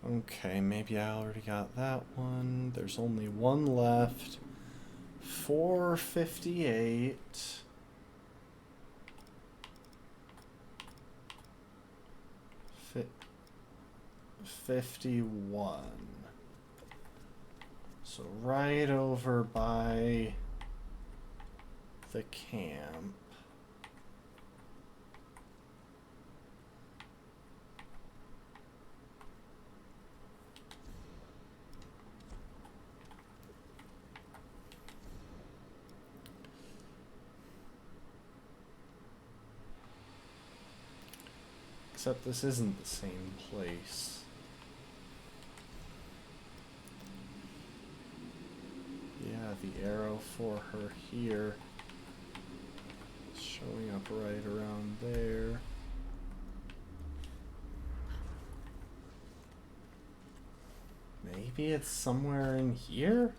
okay, maybe I already got that one. There's only one left. 458. 51. So right over by the camp. Except this isn't the same place. Yeah, the arrow for her here is showing up right around there. Maybe it's somewhere in here?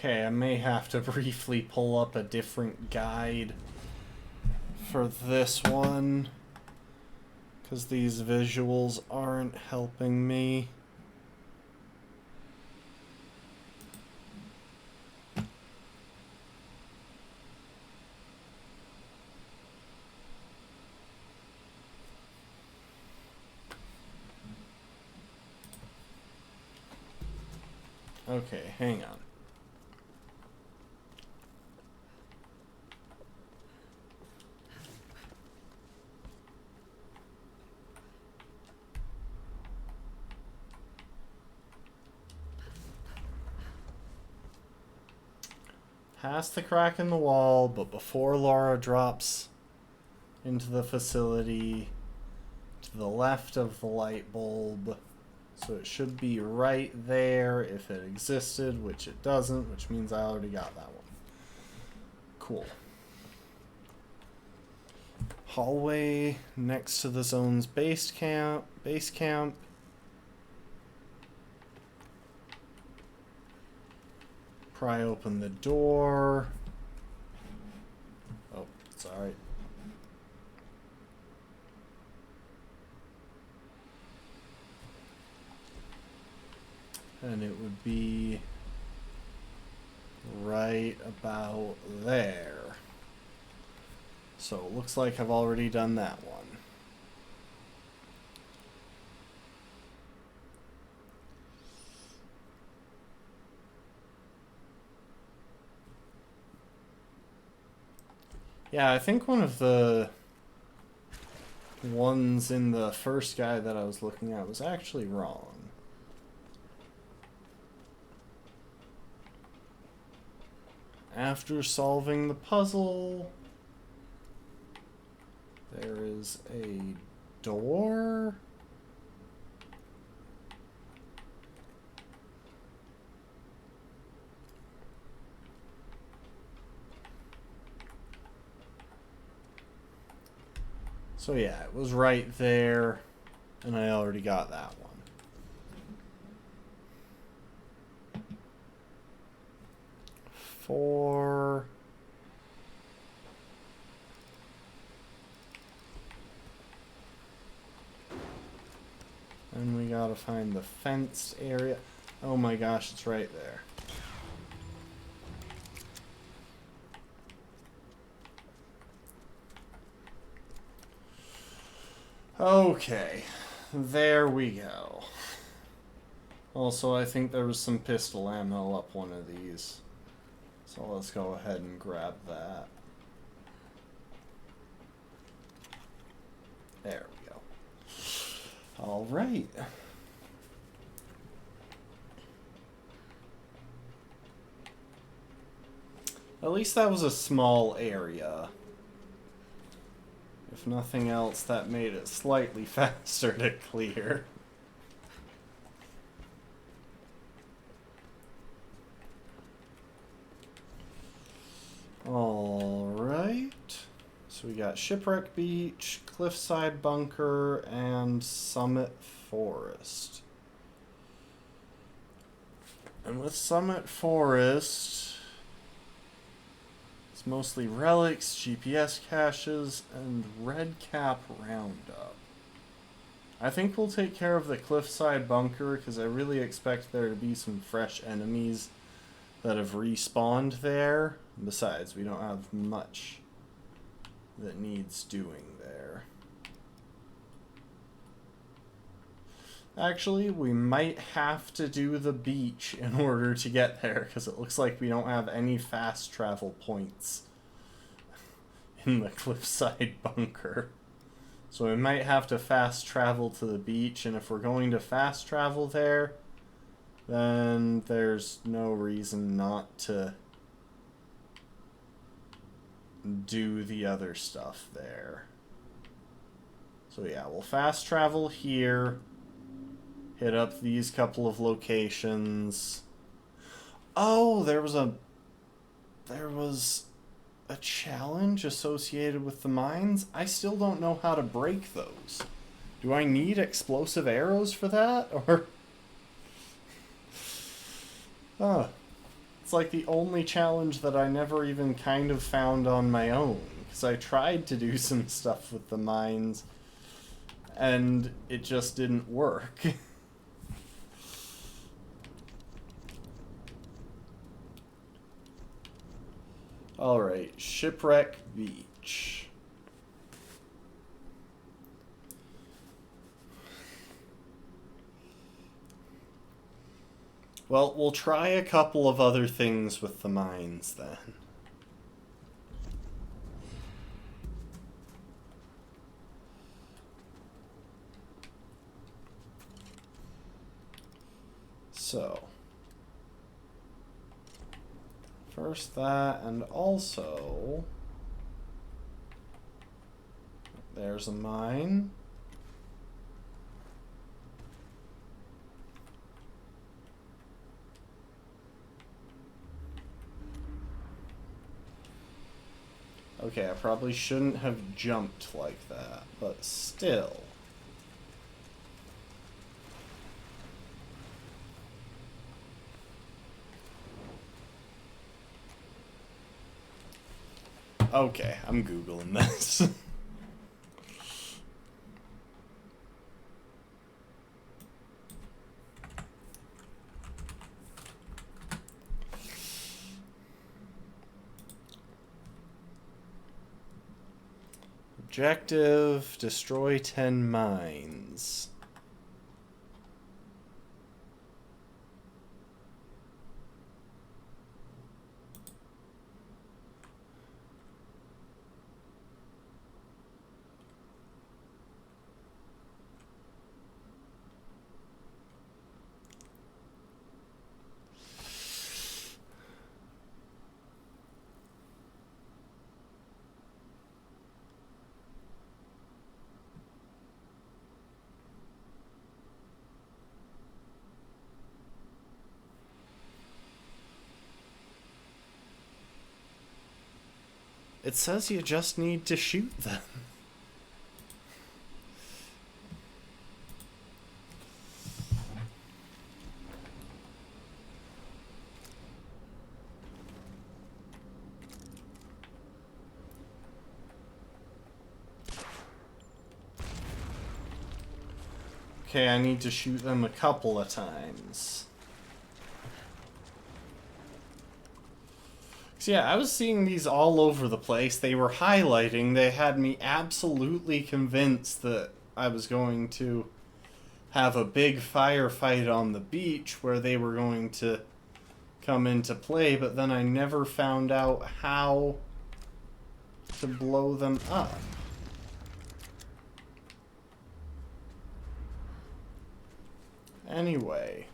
Okay, I may have to briefly pull up a different guide for this one, because these visuals aren't helping me. Okay, hang on. Past the crack in the wall, but before Laura drops into the facility, to the left of the light bulb. So it should be right there if it existed, which it doesn't, which means I already got that one. Cool. Hallway next to the zone's base camp. Pry open the door. Oh, sorry. And it would be right about there. So it looks like I've already done that one. Yeah, I think one of the ones in the first guide that I was looking at was actually wrong. After solving the puzzle, there is a door. So yeah, it was right there, and I already got that one. Four. And we gotta find the fenced area. Oh my gosh, it's right there. Okay, there we go. Also, I think there was some pistol ammo up one of these. So let's go ahead and grab that. There we go. All right. At least that was a small area. If nothing else, that made it slightly faster to clear. Alright. So we got Shipwreck Beach, Cliffside Bunker, and Summit Forest. And with Summit Forest, it's mostly relics, GPS caches, and Red Cap Roundup. I think we'll take care of the Cliffside Bunker because I really expect there to be some fresh enemies that have respawned there. Besides, we don't have much that needs doing there. Actually, we might have to do the beach in order to get there, because it looks like we don't have any fast travel points in the Cliffside Bunker. So we might have to fast travel to the beach, and if we're going to fast travel there, then there's no reason not to do the other stuff there. So yeah, we'll fast travel here, hit up these couple of locations. Oh, there was a challenge associated with the mines. I still don't know how to break those. Do I need explosive arrows for that, or? Oh, it's like the only challenge that I never even kind of found on my own, because I tried to do some stuff with the mines, and it just didn't work. Alright, Shipwreck Beach. Well, we'll try a couple of other things with the mines then. So, first that, and also, there's a mine. Okay, I probably shouldn't have jumped like that, but still. Okay, I'm Googling this. Objective, destroy 10 mines. It says you just need to shoot them. Okay, I need to shoot them a couple of times. So yeah, I was seeing these all over the place. They were highlighting. They had me absolutely convinced that I was going to have a big firefight on the beach where they were going to come into play, but then I never found out how to blow them up. Anyway.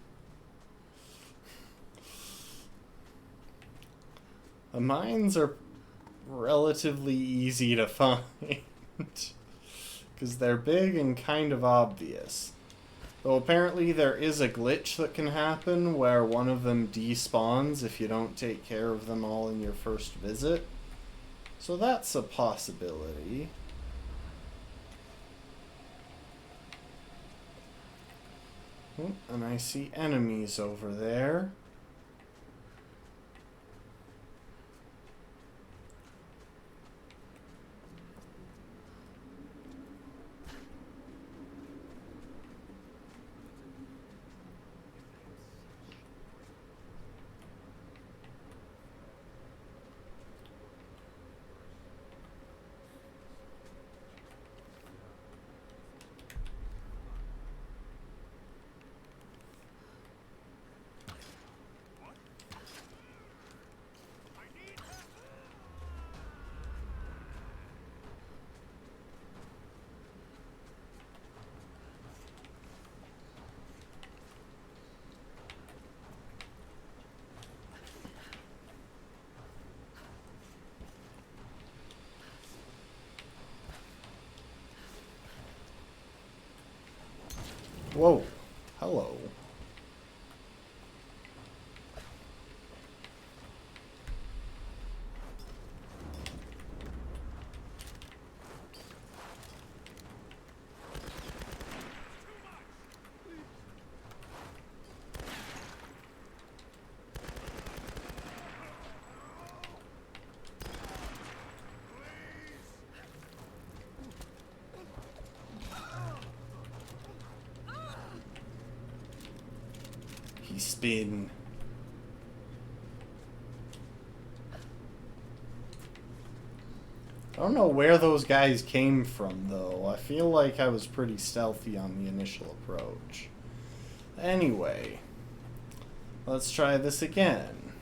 The mines are relatively easy to find. Because they're big and kind of obvious. Though apparently there is a glitch that can happen where one of them despawns if you don't take care of them all in your first visit. So that's a possibility. Oh, and I see enemies over there. Whoa. Hello. Spin. I don't know where those guys came from, though. I feel like I was pretty stealthy on the initial approach. Anyway, let's try this again.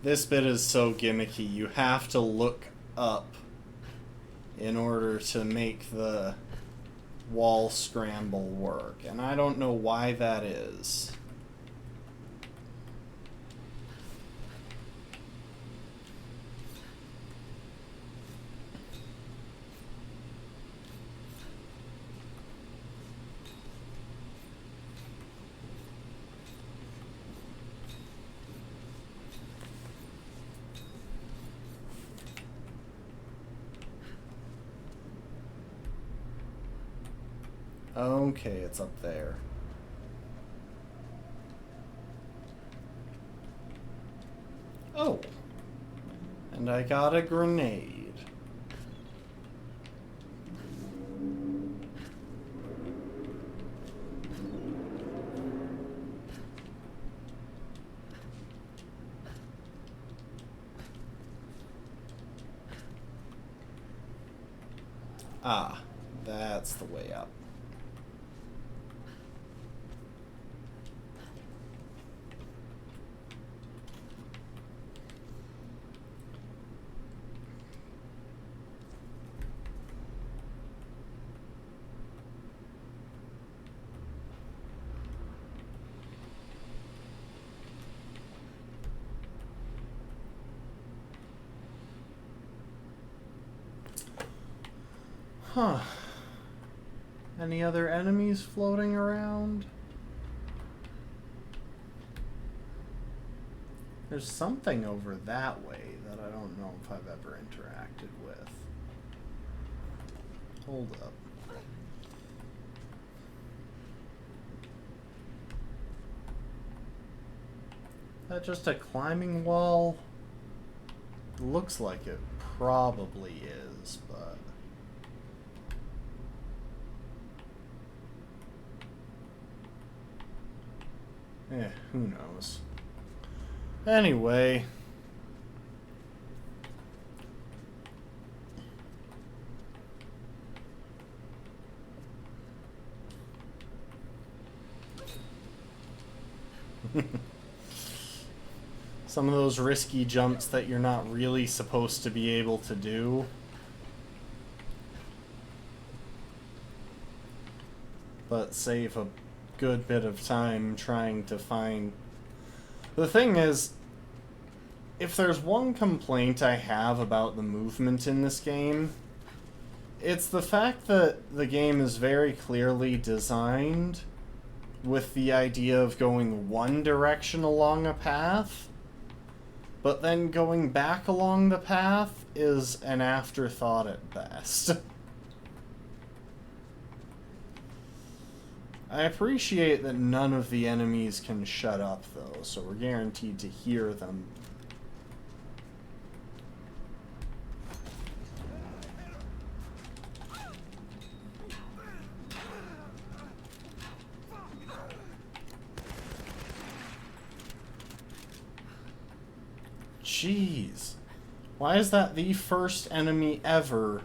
This bit is so gimmicky. You have to look up in order to make the wall scramble work, and I don't know why that is. Okay, it's up there. Oh. And I got a grenade. Ah, that's the way up. Huh. Any other enemies floating around? There's something over that way that I don't know if I've ever interacted with. Hold up. Is that just a climbing wall? Looks like it probably is, but... who knows. Anyway. Some of those risky jumps that you're not really supposed to be able to do. But save a good bit of time trying to find... The thing is, if there's one complaint I have about the movement in this game, it's the fact that the game is very clearly designed with the idea of going one direction along a path, but then going back along the path is an afterthought at best. I appreciate that none of the enemies can shut up, though, so we're guaranteed to hear them. Jeez. Why is that the first enemy ever?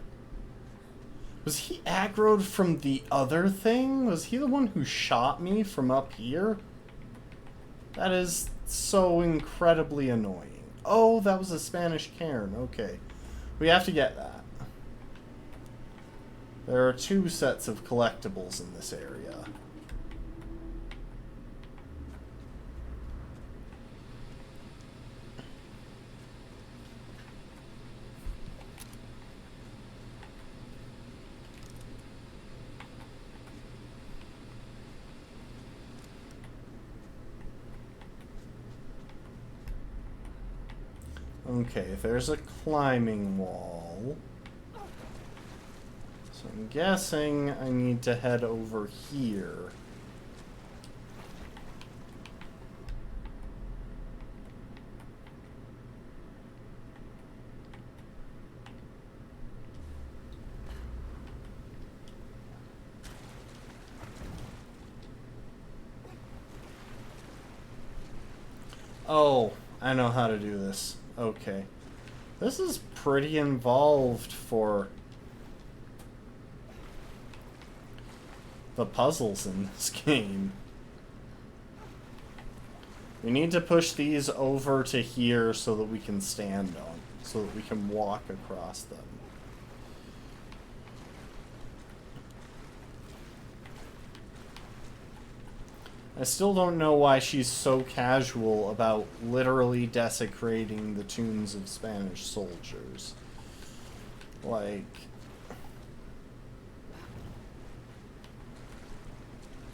Was he aggroed from the other thing? Was he the one who shot me from up here? That is so incredibly annoying. Oh, that was a Spanish cairn. Okay. We have to get that. There are 2 sets of collectibles in this area. Okay, there's a climbing wall. So I'm guessing I need to head over here. Oh, I know how to do this. Okay. This is pretty involved for the puzzles in this game. We need to push these over to here so that we can stand on, so that we can walk across them. I still don't know why she's so casual about literally desecrating the tombs of Spanish soldiers. Like...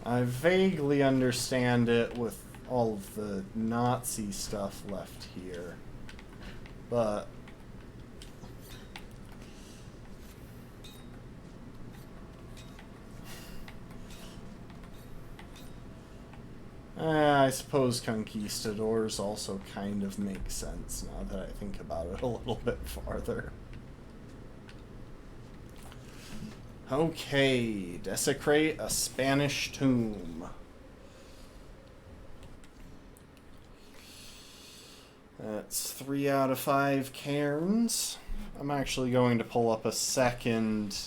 I vaguely understand it with all of the Nazi stuff left here, but... I suppose conquistadors also kind of make sense now that I think about it a little bit farther. Okay, desecrate a Spanish tomb. That's 3 out of 5 cairns. I'm actually going to pull up a second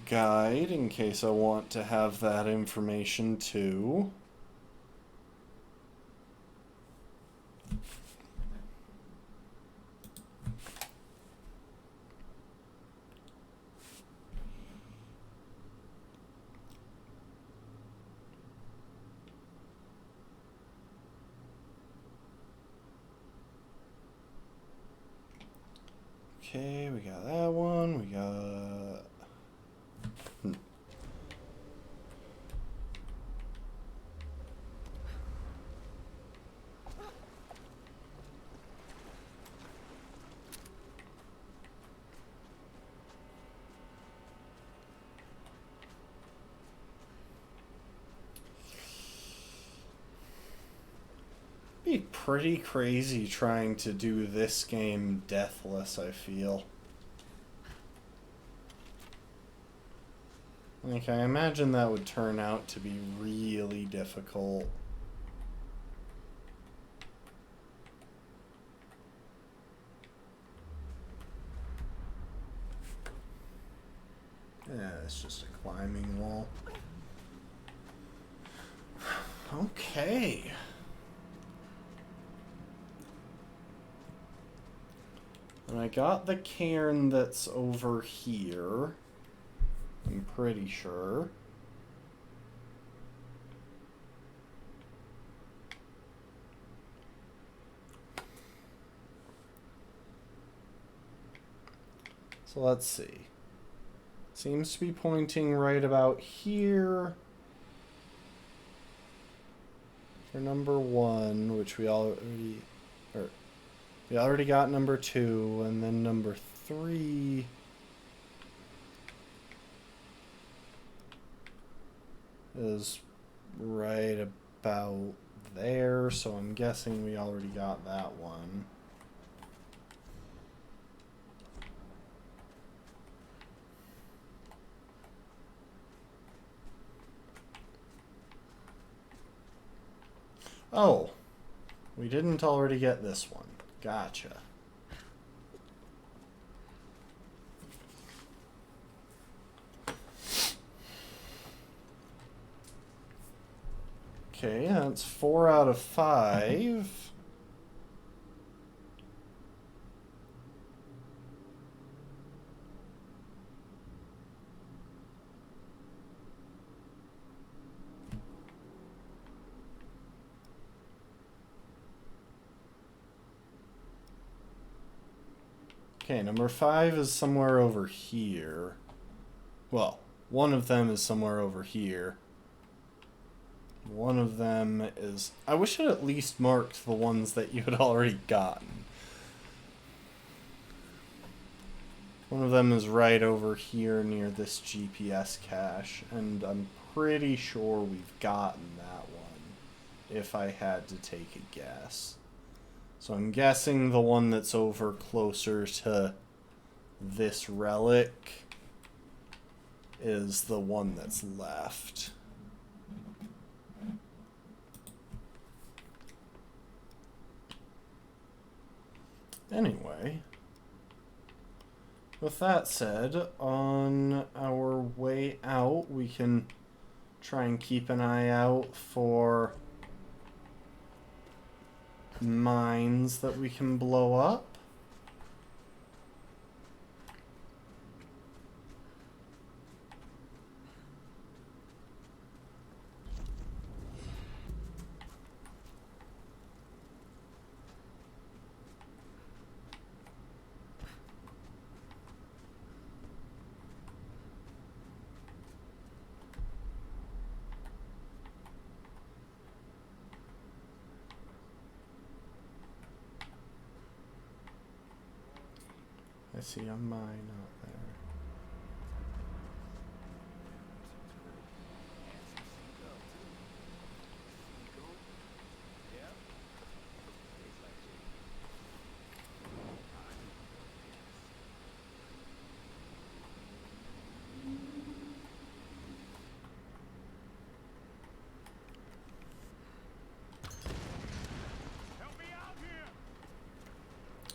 guide in case I want to have that information too. Okay, we got that one. We got... Be pretty crazy trying to do this game deathless, I feel. Like, I imagine that would turn out to be really difficult. Yeah, it's just a climbing wall. Okay. And I got the cairn that's over here. I'm pretty sure. So let's see. Seems to be pointing right about here for number 1, which we already got number 2, and then number 3 is right about there, so I'm guessing we already got that one. Oh, we didn't already get this one. Gotcha. Okay, that's 4 out of 5. Okay, number 5 is somewhere over here. Well, one of them is somewhere over here. One of them is... I wish it at least marked the ones that you had already gotten. One of them is right over here near this GPS cache, and I'm pretty sure we've gotten that one, if I had to take a guess. So I'm guessing the one that's over closer to this relic is the one that's left. Anyway, with that said, on our way out, we can try and keep an eye out for mines that we can blow up. I see a mine out there.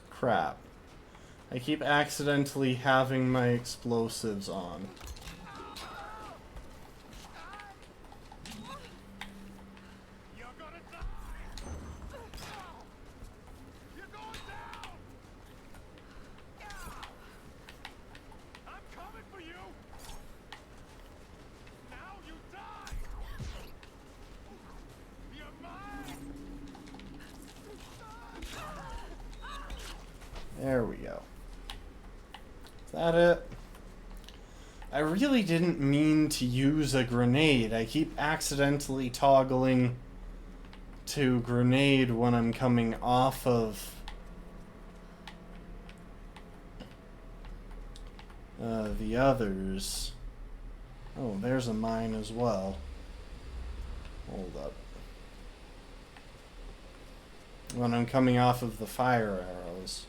Crap. I keep accidentally having my explosives on. that it? I really didn't mean to use a grenade. I keep accidentally toggling to grenade when I'm coming off of the others. Oh, there's a mine as well. Hold up. When I'm coming off of the fire arrows.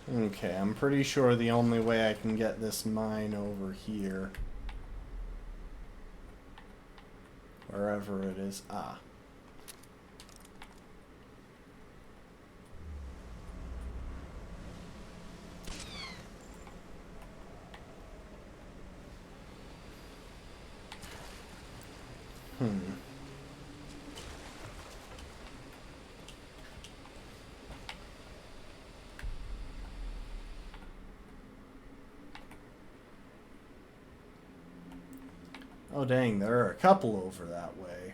Okay, I'm pretty sure the only way I can get this mine over here, wherever it is. Ah. Oh dang, there are a couple over that way.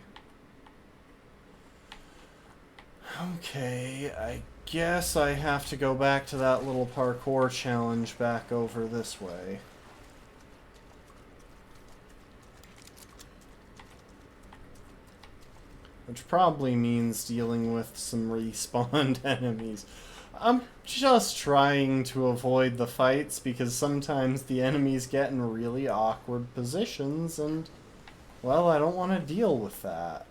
Okay, I guess I have to go back to that little parkour challenge back over this way. Which probably means dealing with some respawned enemies. I'm just trying to avoid the fights because sometimes the enemies get in really awkward positions and, well, I don't want to deal with that.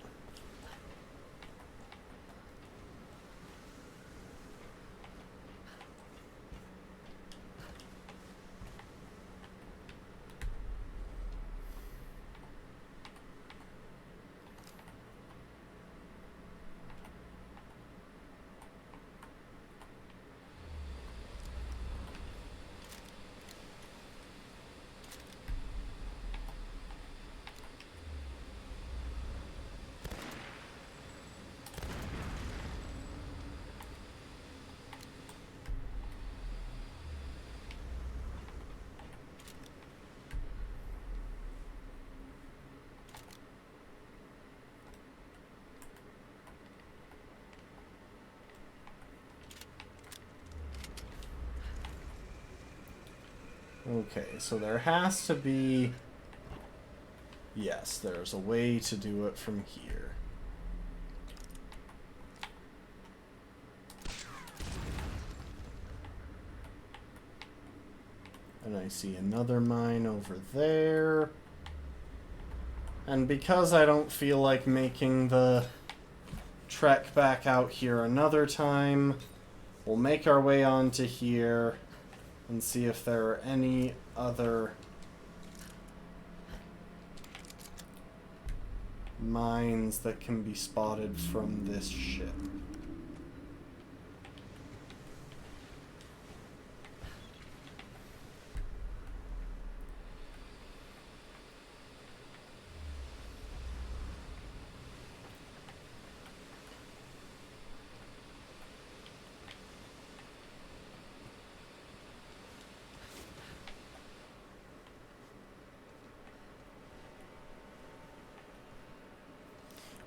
Okay, so there has to be... Yes, there's a way to do it from here. And I see another mine over there. And because I don't feel like making the trek back out here another time, we'll make our way onto here and see if there are any other mines that can be spotted from this ship.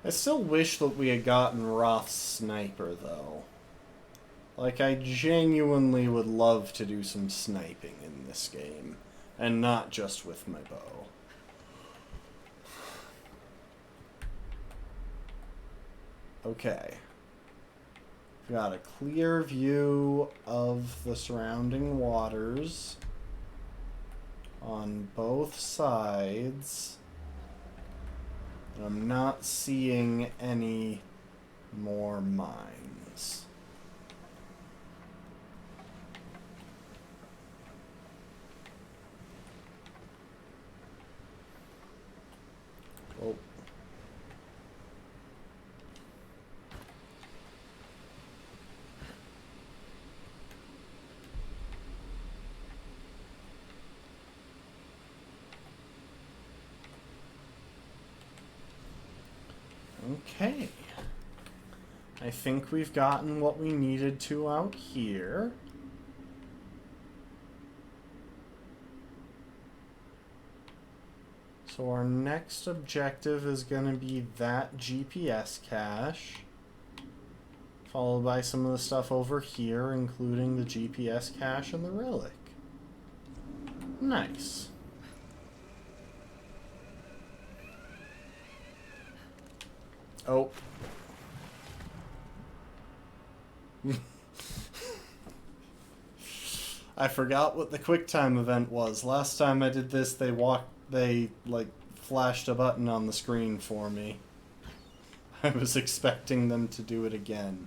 I still wish that we had gotten Roth's sniper, though. Like, I genuinely would love to do some sniping in this game, and not just with my bow. Okay. Got a clear view of the surrounding waters on both sides. I'm not seeing any more mines. Oh. Okay. I think we've gotten what we needed to out here. So our next objective is going to be that GPS cache, followed by some of the stuff over here, including the GPS cache and the relic. Nice. Oh. I forgot what the QuickTime event was. Last time I did this, they like flashed a button on the screen for me. I was expecting them to do it again.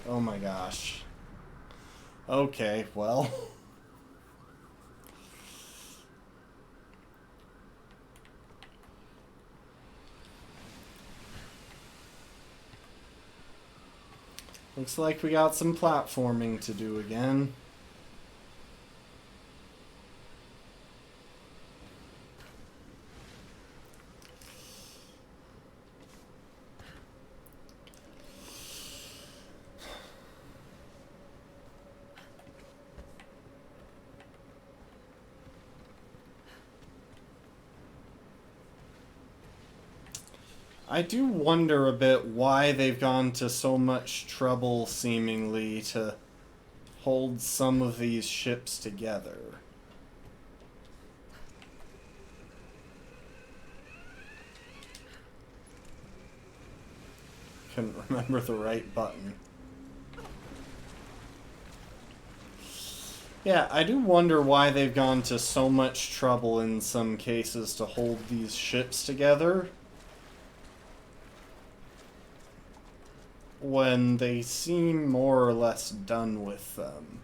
Oh my gosh. Okay, well. Looks like we got some platforming to do again. I do wonder a bit why they've gone to so much trouble, seemingly, to hold some of these ships together. Couldn't remember the right button. Yeah, I do wonder why they've gone to so much trouble in some cases to hold these ships together, when they seem more or less done with them.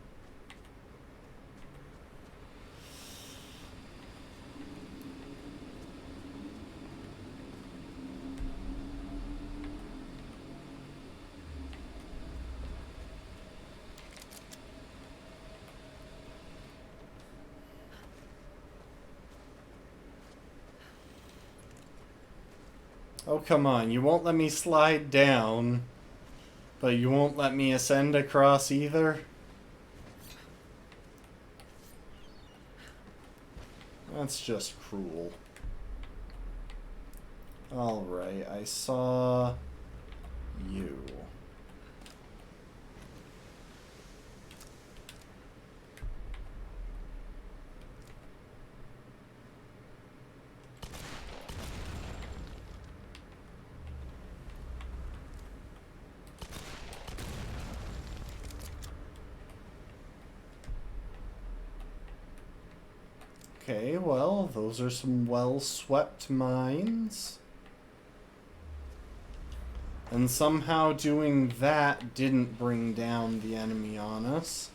Oh, come on, you won't let me slide down, but you won't let me ascend across either? That's just cruel. Alright, I saw you. Okay, well, those are some well-swept mines. And somehow doing that didn't bring down the enemy on us.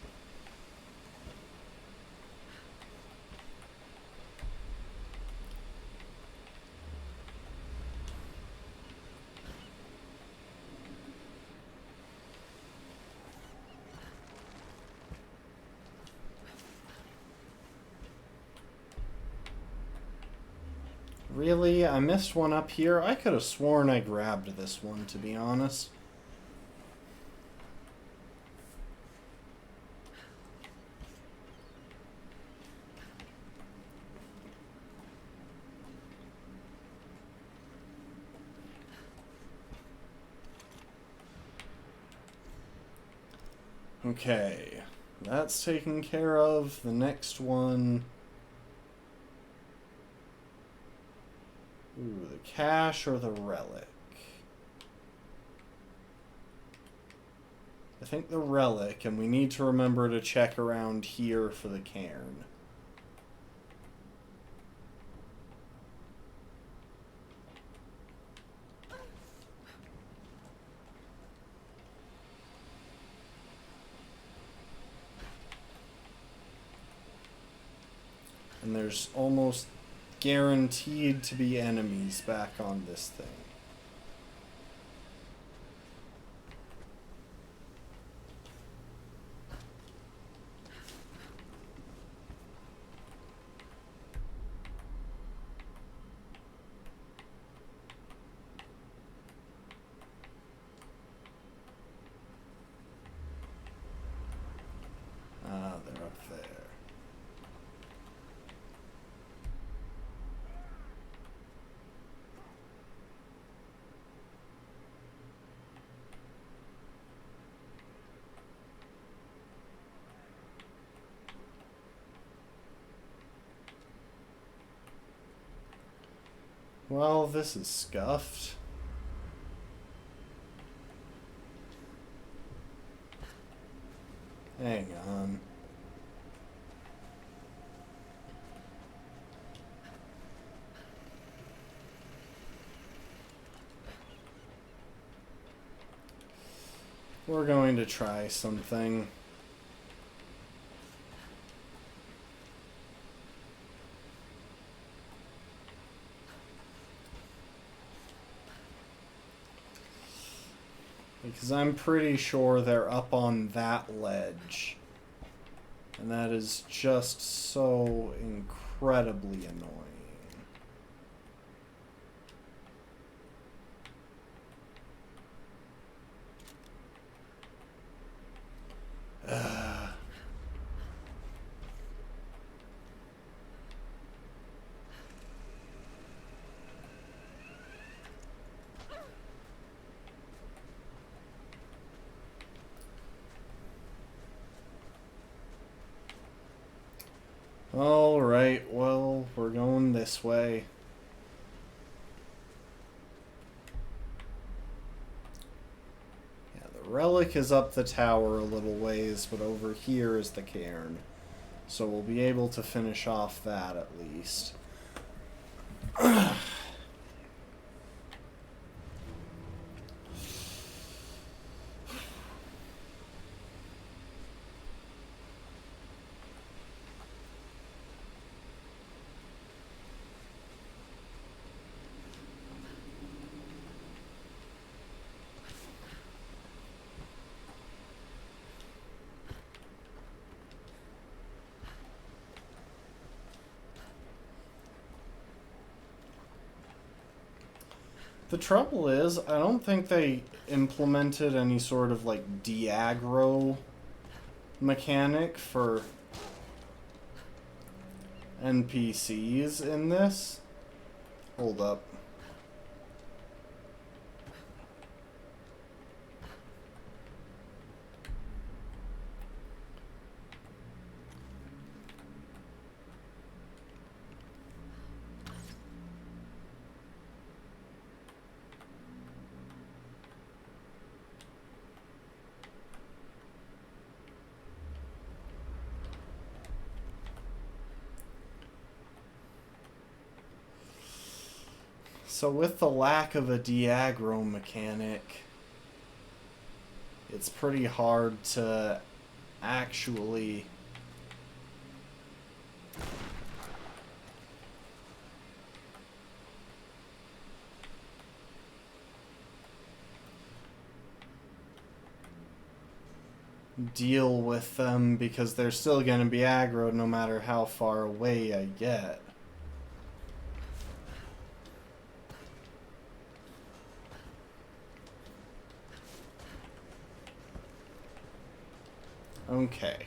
Really? I missed one up here? I could have sworn I grabbed this one, to be honest. Okay, that's taken care of. The next one... Ooh, the cache or the relic? I think the relic, and we need to remember to check around here for the cairn. And there's almost guaranteed to be enemies back on this thing. Well, this is scuffed. Hang on. We're going to try something. Because I'm pretty sure they're up on that ledge. And that is just so incredibly annoying. Alright, well, we're going this way. Yeah, the relic is up the tower a little ways, but over here is the cairn. So we'll be able to finish off that at least. The trouble is, I don't think they implemented any sort of like de-aggro mechanic for NPCs in this. Hold up. So with the lack of a de-aggro mechanic, it's pretty hard to actually deal with them because they're still going to be aggroed no matter how far away I get. Okay.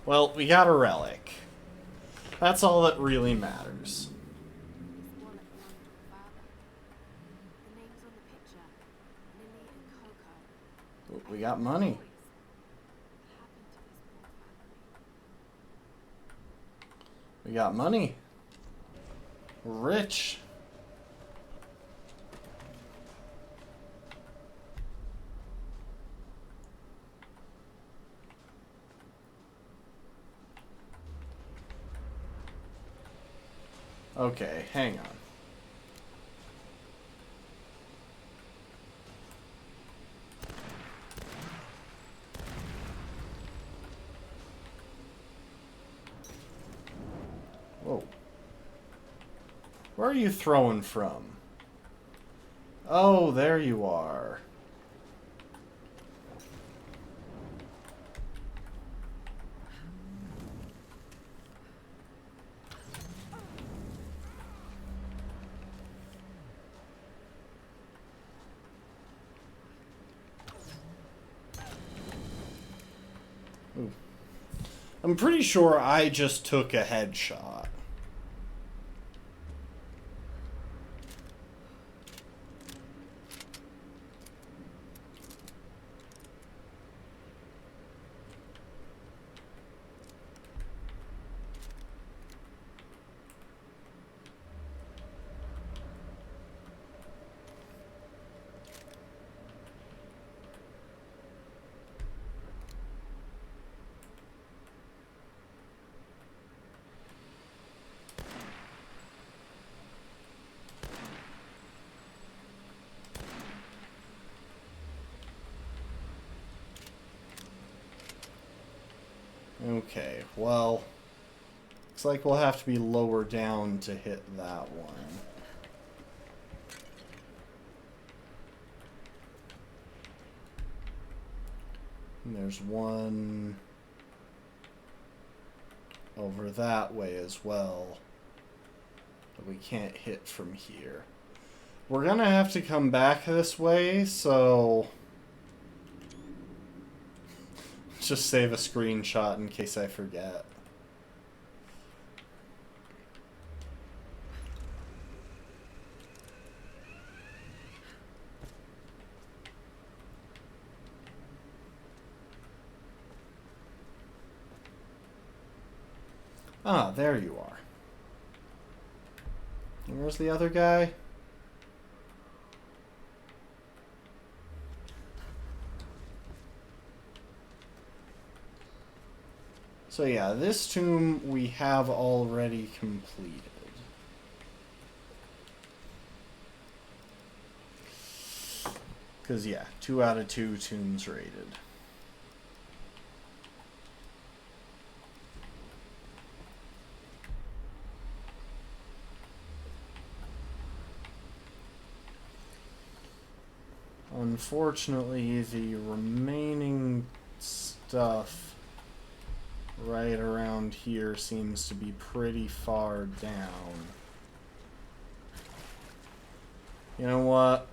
Well, we got a relic. That's all that really matters. This wallet belonged to her father. The names on the picture, Lily and Coco. We got money. What happened to this poor family? We got money. We're rich. Okay, hang on. Whoa. Where are you throwing from? Oh, there you are. Ooh. I'm pretty sure I just took a headshot. Okay, well, looks like we'll have to be lower down to hit that one. And there's one over that way as well that we can't hit from here. We're gonna have to come back this way, so just save a screenshot in case I forget. Ah, there you are. And where's the other guy? So yeah, this tomb we have already completed. Because yeah, 2 out of 2 tombs rated. Unfortunately, the remaining stuff right around here seems to be pretty far down. You know what?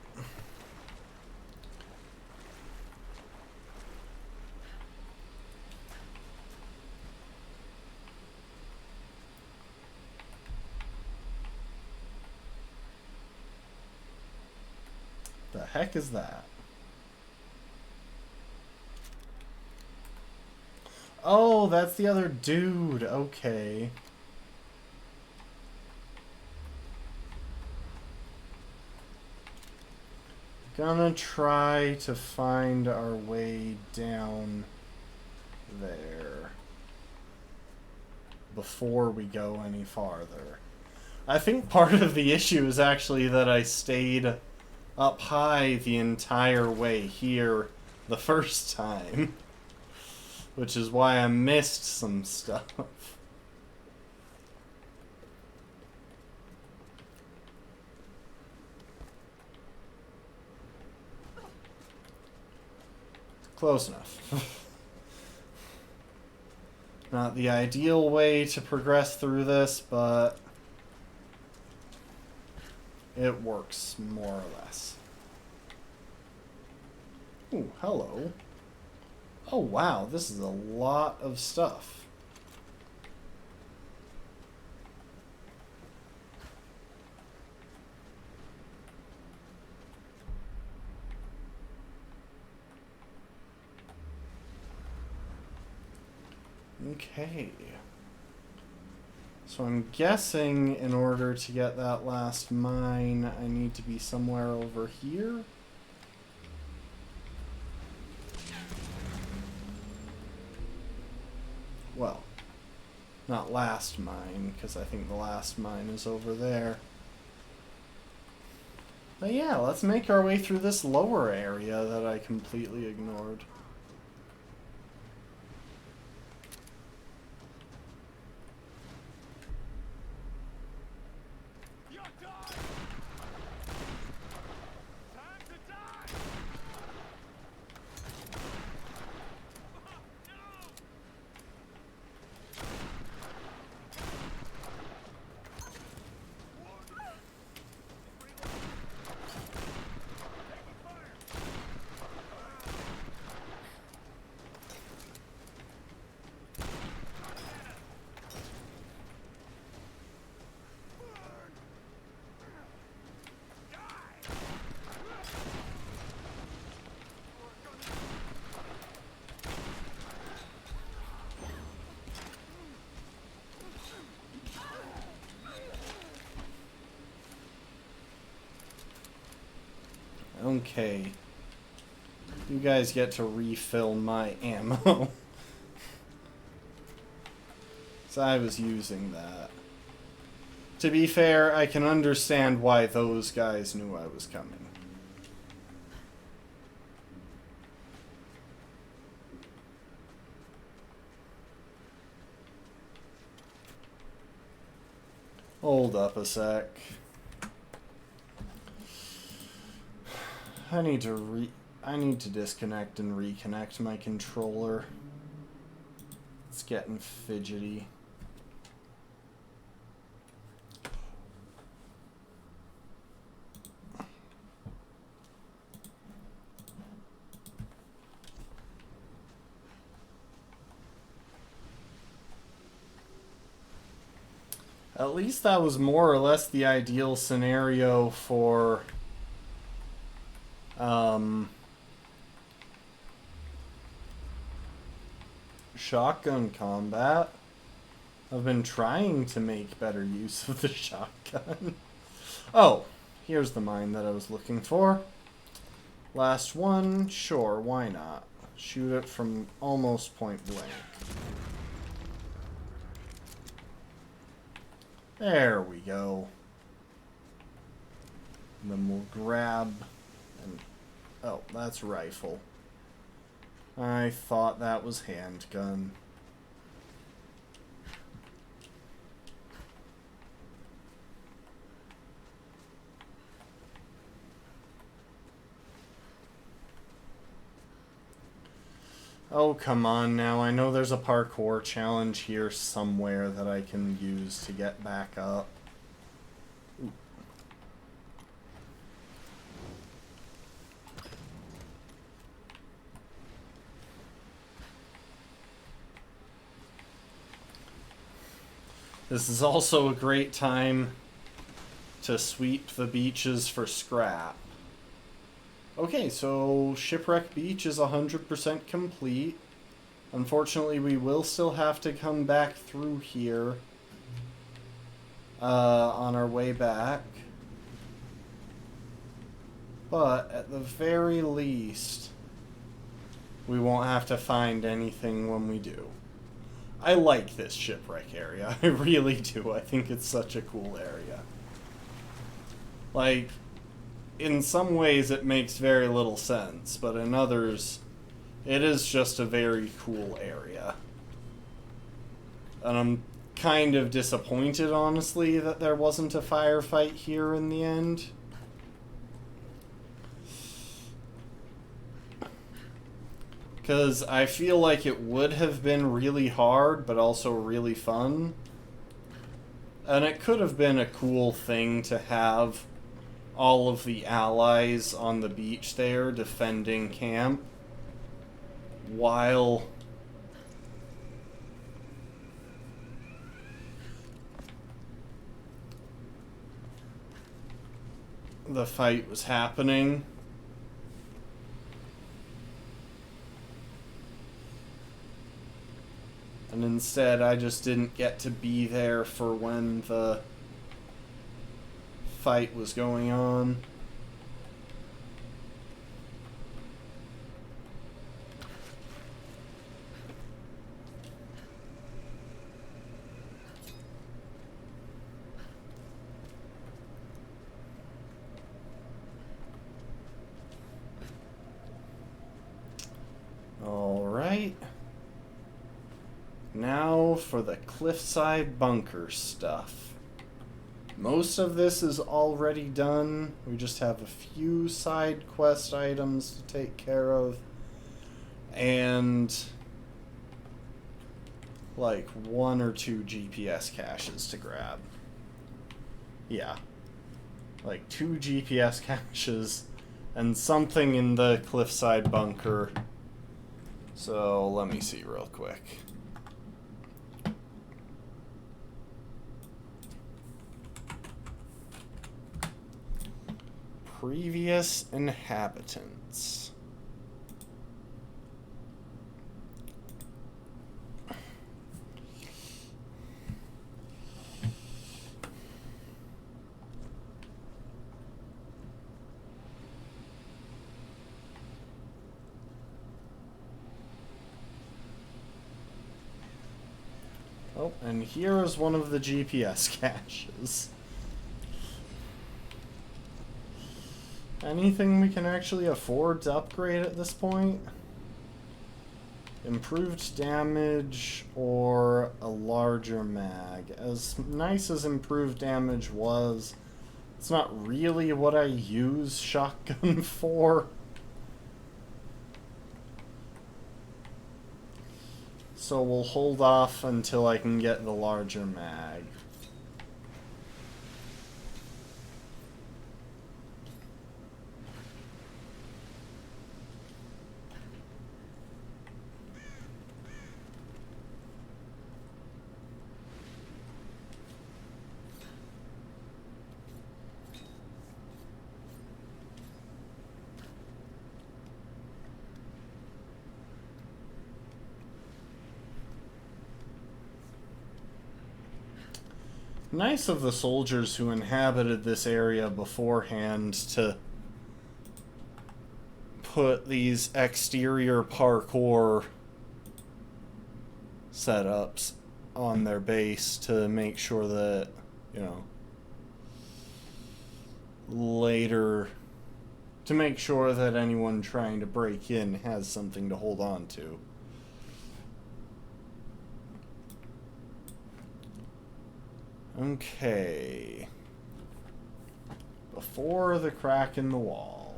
The heck is that? Oh, that's the other dude. Okay. Gonna try to find our way down there before we go any farther. I think part of the issue is actually that I stayed up high the entire way here the first time, which is why I missed some stuff. Close enough. Not the ideal way to progress through this, but it works more or less. Ooh, hello. Oh wow, this is a lot of stuff. Okay. So I'm guessing in order to get that last mine, I need to be somewhere over here. Well, not last mine, because I think the last mine is over there. But yeah, let's make our way through this lower area that I completely ignored. Okay. You guys get to refill my ammo. So I was using that. To be fair, I can understand why those guys knew I was coming. Hold up a sec. I need to disconnect and reconnect my controller. It's getting fidgety. At least that was more or less the ideal scenario for shotgun combat. I've been trying to make better use of the shotgun. Oh, here's the mine that I was looking for. Last one, sure, why not? Shoot it from almost point blank. There we go. And then we'll grab and... Oh, that's rifle. I thought that was handgun. Oh, come on now. I know there's a parkour challenge here somewhere that I can use to get back up. Ooh. This is also a great time to sweep the beaches for scrap. Okay, so Shipwreck Beach is 100% complete. Unfortunately, we will still have to come back through here on our way back. But at the very least, we won't have to find anything when we do. I like this shipwreck area. I really do. I think it's such a cool area. Like, in some ways it makes very little sense, but in others, it is just a very cool area. And I'm kind of disappointed, honestly, that there wasn't a firefight here in the end. Because I feel like it would have been really hard, but also really fun. And it could have been a cool thing to have all of the allies on the beach there defending camp while the fight was happening. And instead, I just didn't get to be there for when the fight was going on. All right. Now for the cliffside bunker stuff. Most of this is already done. We just have a few side quest items to take care of. And like 1 or 2 GPS caches to grab. Yeah. Like 2 GPS caches and something in the cliffside bunker. So let me see real quick. Previous inhabitants. Oh, and here is one of the GPS caches. Anything we can actually afford to upgrade at this point? Improved damage or a larger mag. As nice as improved damage was, it's not really what I use shotgun for. So we'll hold off until I can get the larger mag. Nice of the soldiers who inhabited this area beforehand to put these exterior parkour setups on their base to make sure that, you know, later, to make sure that anyone trying to break in has something to hold on to. Okay. Before the crack in the wall.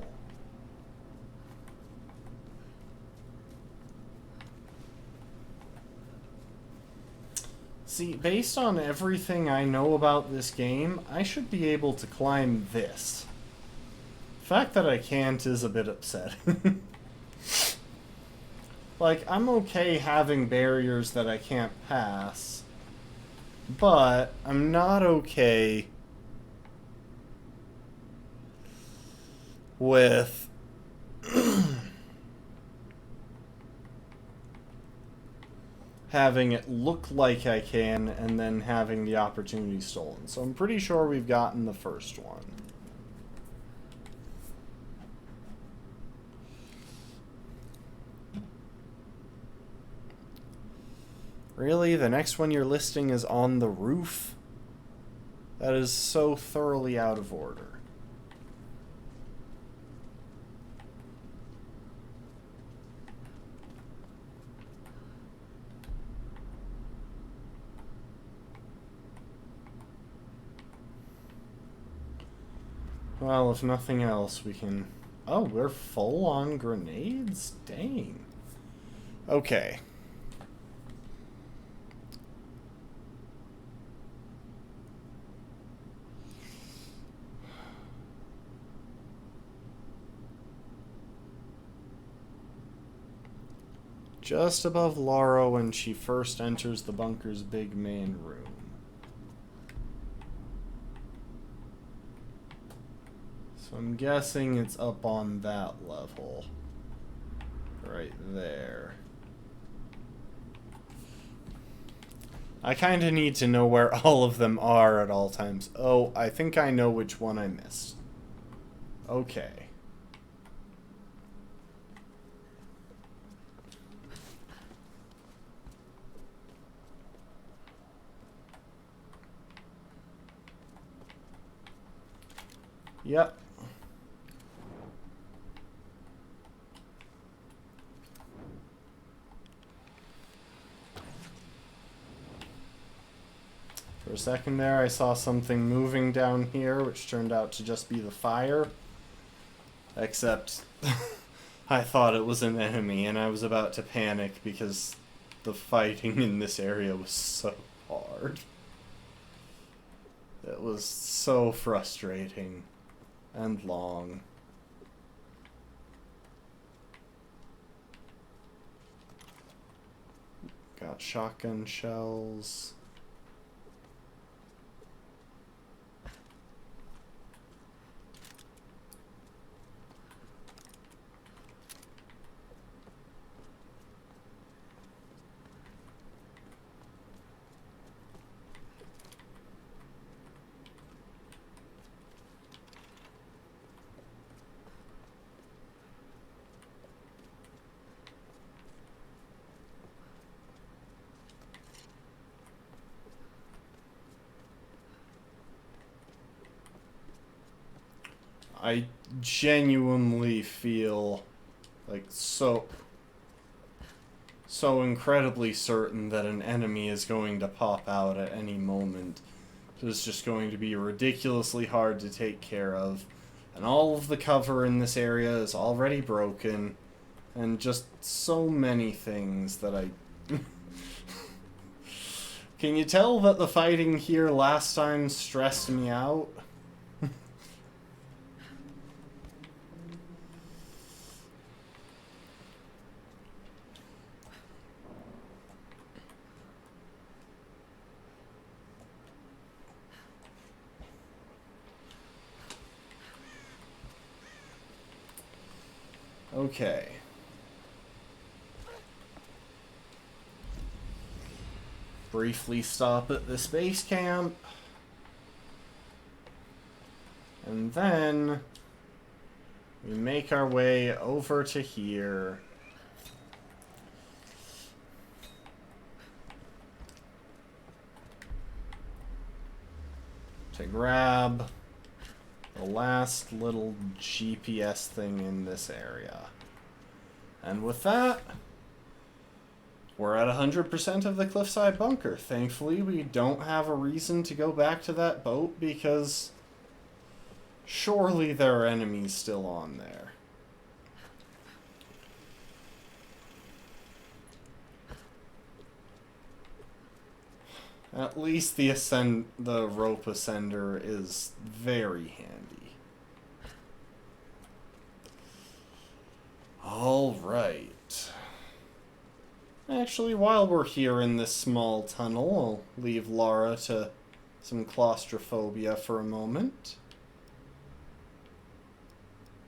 See, based on everything I know about this game, I should be able to climb this. The fact that I can't is a bit upsetting. Like, I'm okay having barriers that I can't pass. But I'm not okay with having it look like I can and then having the opportunity stolen. So I'm pretty sure we've gotten the first one. Really? The next one you're listing is on the roof? That is so thoroughly out of order. Well, if nothing else, we can... Oh, we're full on grenades? Dang. Okay. Just above Lara when she first enters the bunker's big main room. So I'm guessing it's up on that level. Right there. I kind of need to know where all of them are at all times. Oh, I think I know which one I missed. Okay. Yep. For a second there, I saw something moving down here, which turned out to just be the fire. Except, I thought it was an enemy, and I was about to panic because the fighting in this area was so hard. It was so frustrating and long. Got shotgun shells. I genuinely feel like so... so incredibly certain that an enemy is going to pop out at any moment. It's just going to be ridiculously hard to take care of. And all of the cover in this area is already broken. And just so many things that I... Can you tell that the fighting here last time stressed me out? Okay. Briefly stop at the space camp. And then we make our way over to here. To grab the last little GPS thing in this area. And with that, we're at 100% of the cliffside bunker. Thankfully, we don't have a reason to go back to that boat because surely there are enemies still on there. At least the rope ascender is very handy. All right. Actually, while we're here in this small tunnel, I'll leave Lara to some claustrophobia for a moment.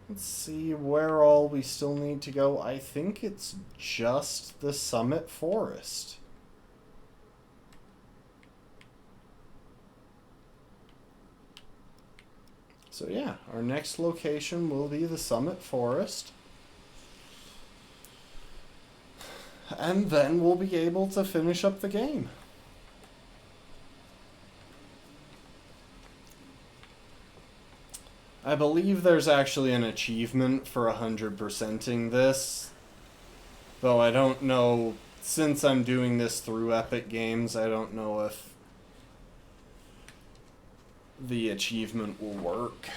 Let's see where all we still need to go. I think it's just the Summit Forest. So yeah, our next location will be the Summit Forest. And then we'll be able to finish up the game. I believe there's actually an achievement for 100%ing this. Though I don't know, since I'm doing this through Epic Games, I don't know if the achievement will work.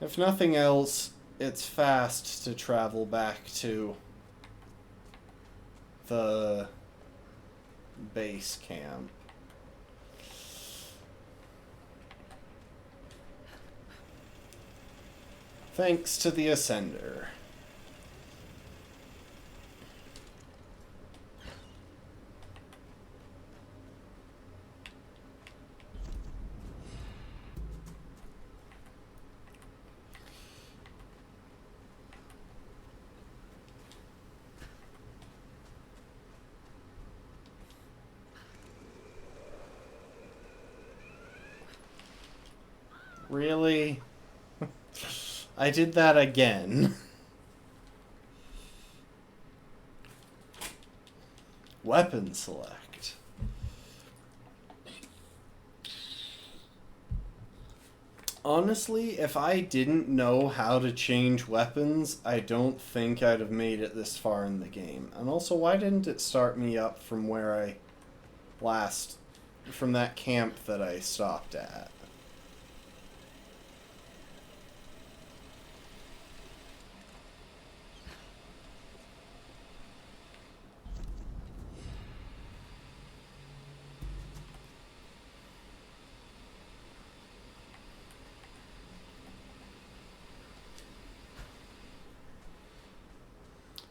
If nothing else, it's fast to travel back to the base camp. Thanks to the Ascender. Really? I did that again. Weapon select. Honestly, if I didn't know how to change weapons, I don't think I'd have made it this far in the game. And also, why didn't it start me up from where I from that camp that I stopped at?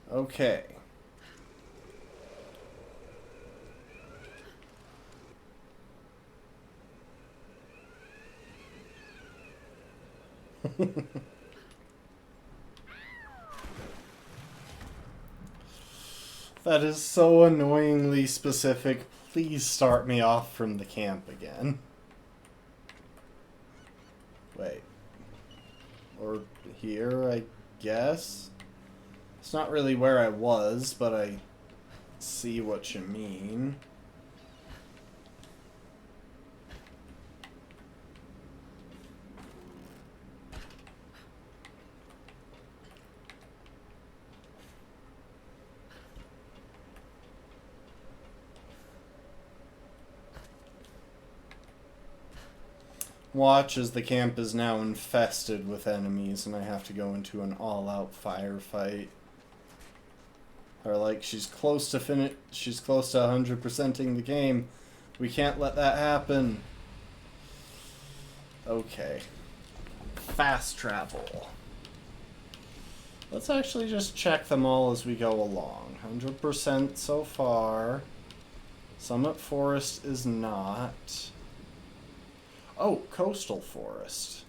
Okay. That is so annoyingly specific. Please start me off from the camp again. Wait. Or here, I guess? It's not really where I was, but I see what you mean. Watch as the camp is now infested with enemies and I have to go into an all-out firefight. Or like, she's close to 100%ing the game. We can't let that happen. Okay. Fast travel. Let's actually just check them all as we go along. 100% so far. Summit Forest is not. Oh, Coastal Forest.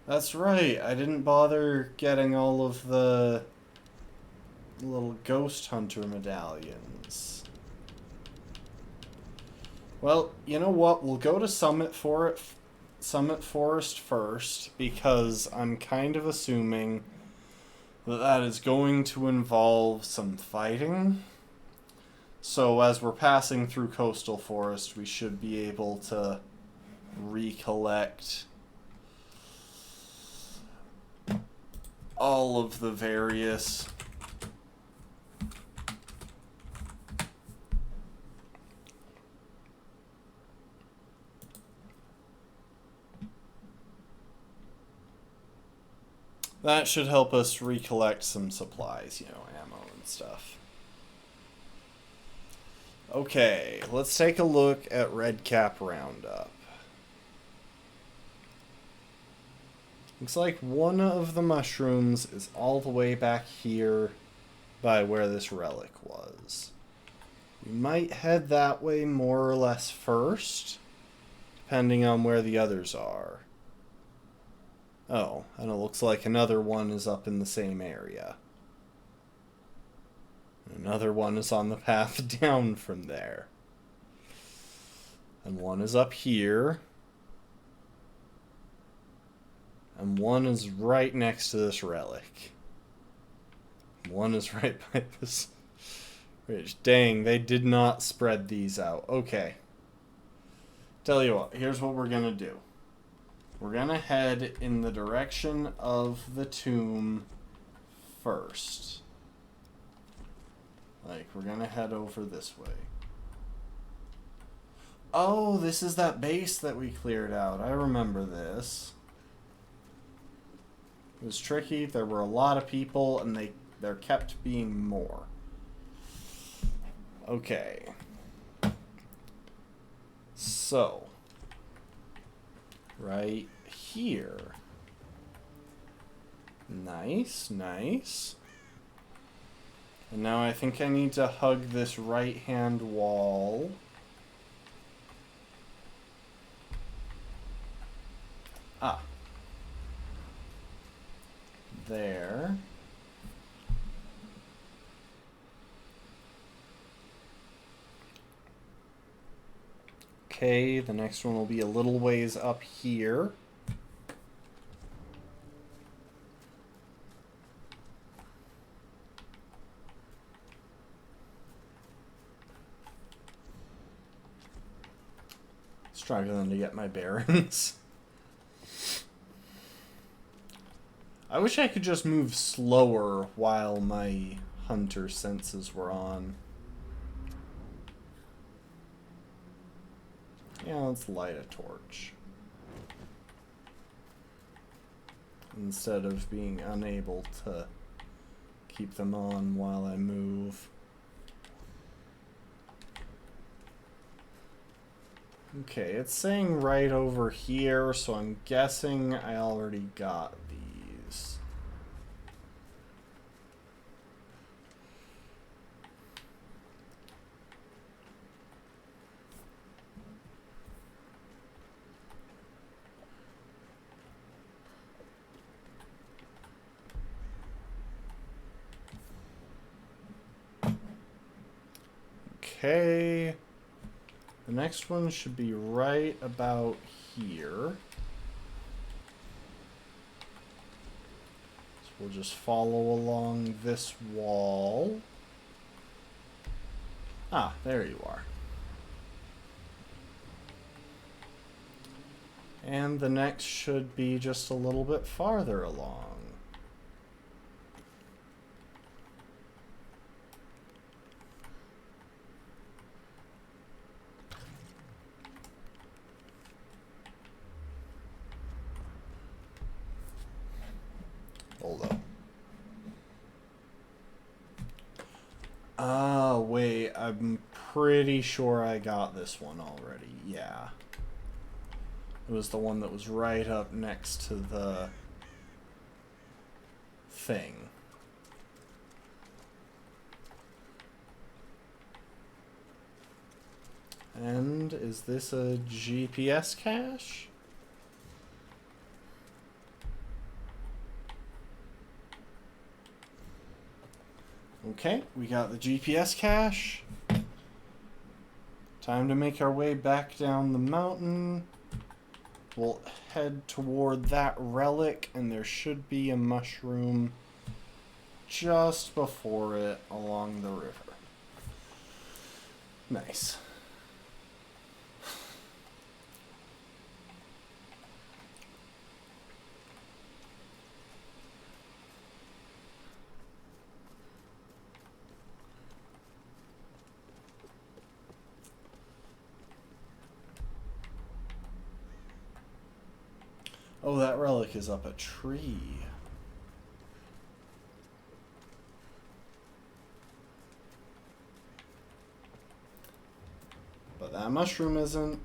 That's right, I didn't bother getting all of the little ghost hunter medallions. Well, you know what? We'll go to Summit Forest first, because I'm kind of assuming that that is going to involve some fighting. So as we're passing through Coastal Forest, we should be able to recollect all of the various that should help us recollect some supplies, you know, ammo and stuff. Okay, let's take a look at Redcap Roundup. Looks like one of the mushrooms is all the way back here by where this relic was. We might head that way more or less first, depending on where the others are. Oh, and it looks like another one is up in the same area. Another one is on the path down from there. And one is up here. And one is right next to this relic. One is right by this ridge. Dang, they did not spread these out. Okay. Tell you what, here's what we're gonna do. We're gonna head in the direction of the tomb first. Like, we're gonna head over this way. Oh, this is that base that we cleared out. I remember this. It was tricky. There were a lot of people, and there kept being more. Okay. So, right here. Nice, nice. And now I think I need to hug this right-hand wall. Ah. There. Okay, the next one will be a little ways up here. Struggling to get my bearings. I wish I could just move slower while my hunter senses were on. Yeah, let's light a torch. Instead of being unable to keep them on while I move. Okay, it's saying right over here, so I'm guessing I already got these. Okay. The next one should be right about here. So We'll just follow along this wall. Ah, there you are. And the next should be just a little bit farther along. Hold up. Ah, wait, I'm pretty sure I got this one already. Yeah. It was the one that was right up next to the thing. And is this a GPS cache? Okay, we got the GPS cache. Time to make our way back down the mountain. We'll head toward that relic, and there should be a mushroom just before it along the river. Nice. Oh, that relic is up a tree. But that mushroom isn't.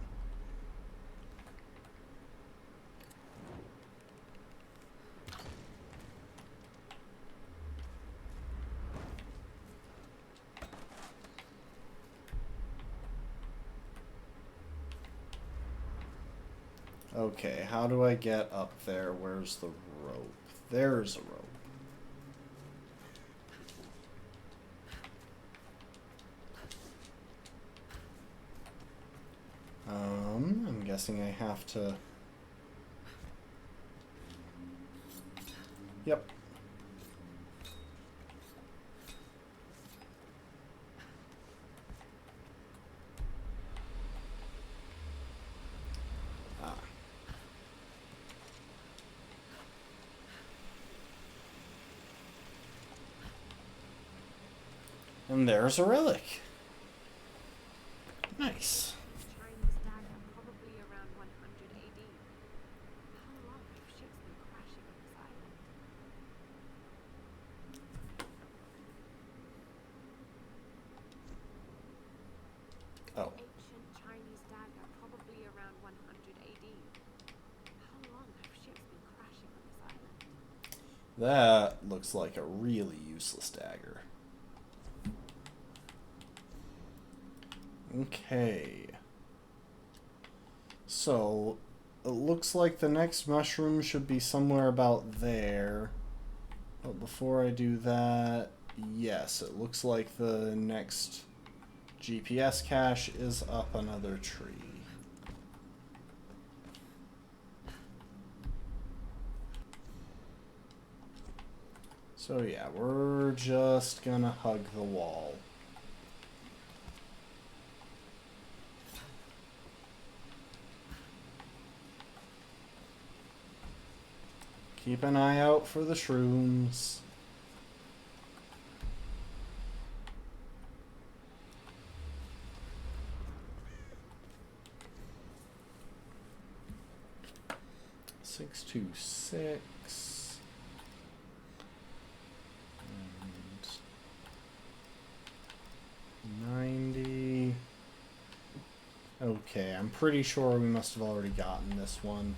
Okay, how do I get up there? Where's the rope? There's a rope. I'm guessing I have to... Yep. Ah. And there's a relic. Nice. Chinese dagger, probably around 100 AD. How long have ships been crashing on this island? Oh. Ancient Chinese dagger, probably around 100 AD. How long have ships been crashing on this island? That looks like a really useless dagger. Okay. So, it looks like the next mushroom should be somewhere about there. But before I do that, yes, it looks like the next GPS cache is up another tree. So yeah, we're just gonna hug the wall. Keep an eye out for the shrooms. Six, 2, 6. And 90. Okay, I'm pretty sure we must have already gotten this one.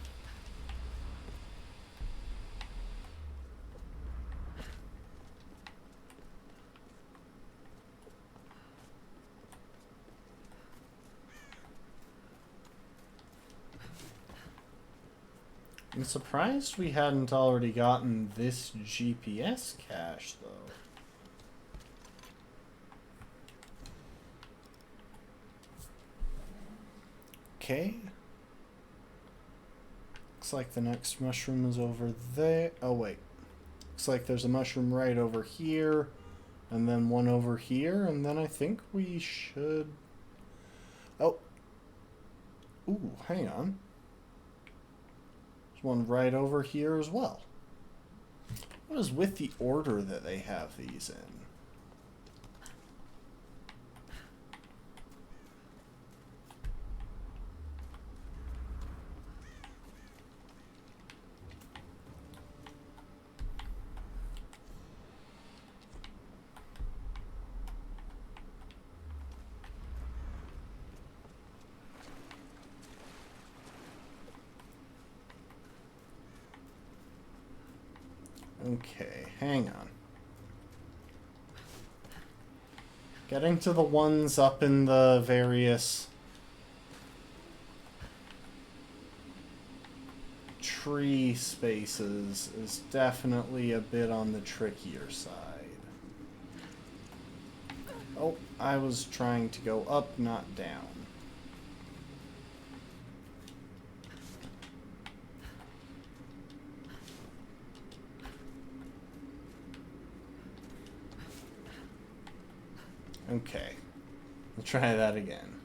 I'm surprised we hadn't already gotten this GPS cache, though. Okay. Looks like the next mushroom is over there. Oh, wait. looks like there's a mushroom right over here, and then one over here, and then I think we should... Oh. Ooh, hang on. There's one right over here as well. What is with the order that they have these in? Okay, hang on. Getting to the ones up in the various tree spaces is definitely a bit on the trickier side. Oh, I was trying to go up, not down. Okay, we'll try that again.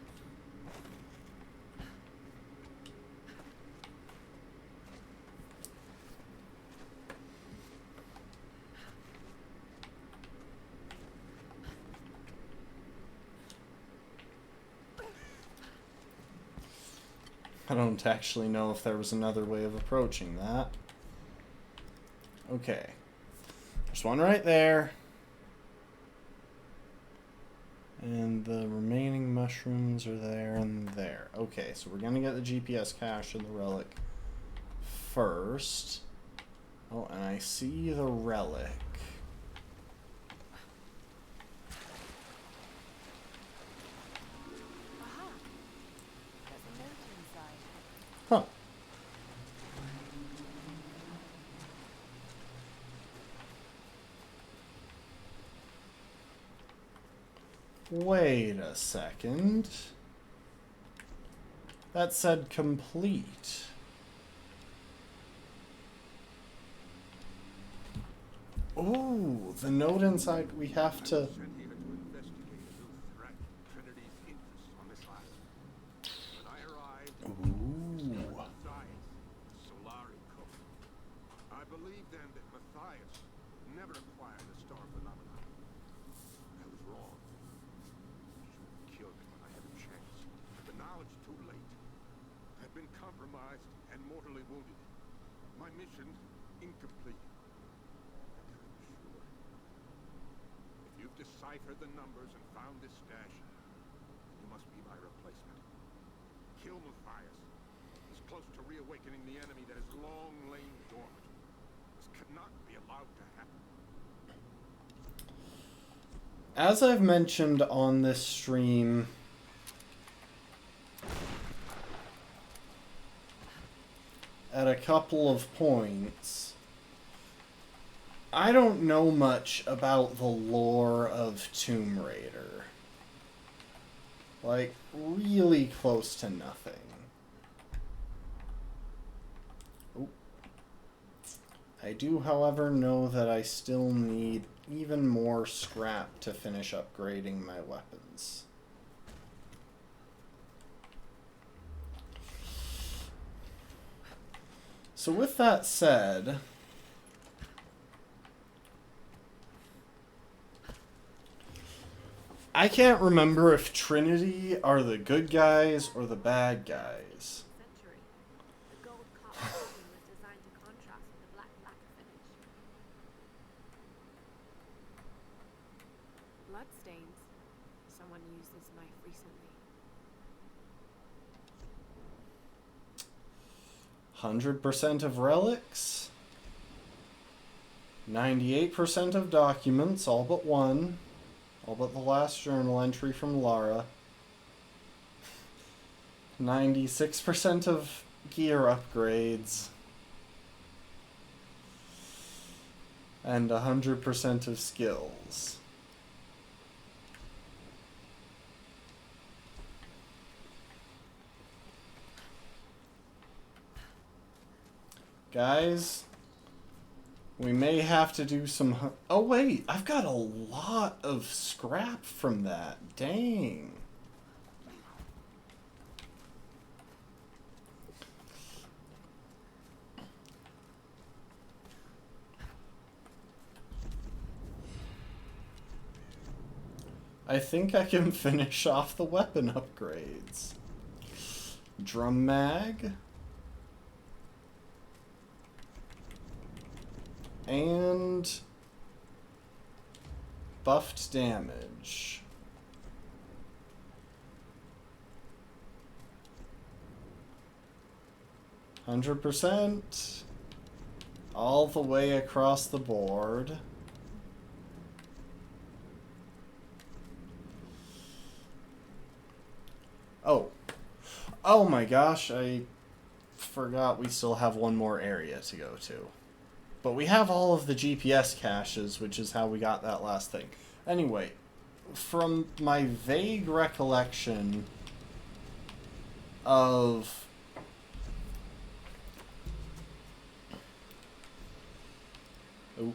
I don't actually know if there was another way of approaching that. Okay, there's one right there. And the remaining mushrooms are there and there. Okay, so we're gonna get the GPS cache and the relic first. Oh, and I see the relic. Aha! There's a note inside. Huh. Wait a second. That said complete. Oh, the note inside we have to... Sent here to investigate a new threat to Trinity's interests on this island. When I arrived, Ooh. Matthias, Solari cook. I believed then that Matthias never acquired the star phenomenon. I was wrong. Should have killed him when I had a chance. But now it's too late. I've been compromised and mortally wounded. My mission incomplete. If you've deciphered the numbers and found this stash, you must be my replacement. Kill Matthias. He's close to reawakening the enemy that has long lain dormant. This cannot be allowed to happen. As I've mentioned on this stream, at a couple of points, I don't know much about the lore of Tomb Raider. Like, really close to nothing. Oh. I do, however, know that I still need even more scrap to finish upgrading my weapons. So with that said, I can't remember if Trinity are the good guys or the bad guys. Century. The gold copper coating was designed to contrast with the black lacquer finish. Bloodstains. Someone used this knife recently. 100% of relics. 98% of documents, all but one. All but the last journal entry from Lara. 96% of gear upgrades. And 100% of skills. Guys, We may have to do some... Oh, wait. I've got a lot of scrap from that. Dang. I think I can finish off the weapon upgrades. Drum mag. And buffed damage. %. All the way across the board. Oh. Oh my gosh, I forgot we still have one more area to go to. But we have all of the GPS caches, which is how we got that last thing. Anyway, from my vague recollection of... Oh.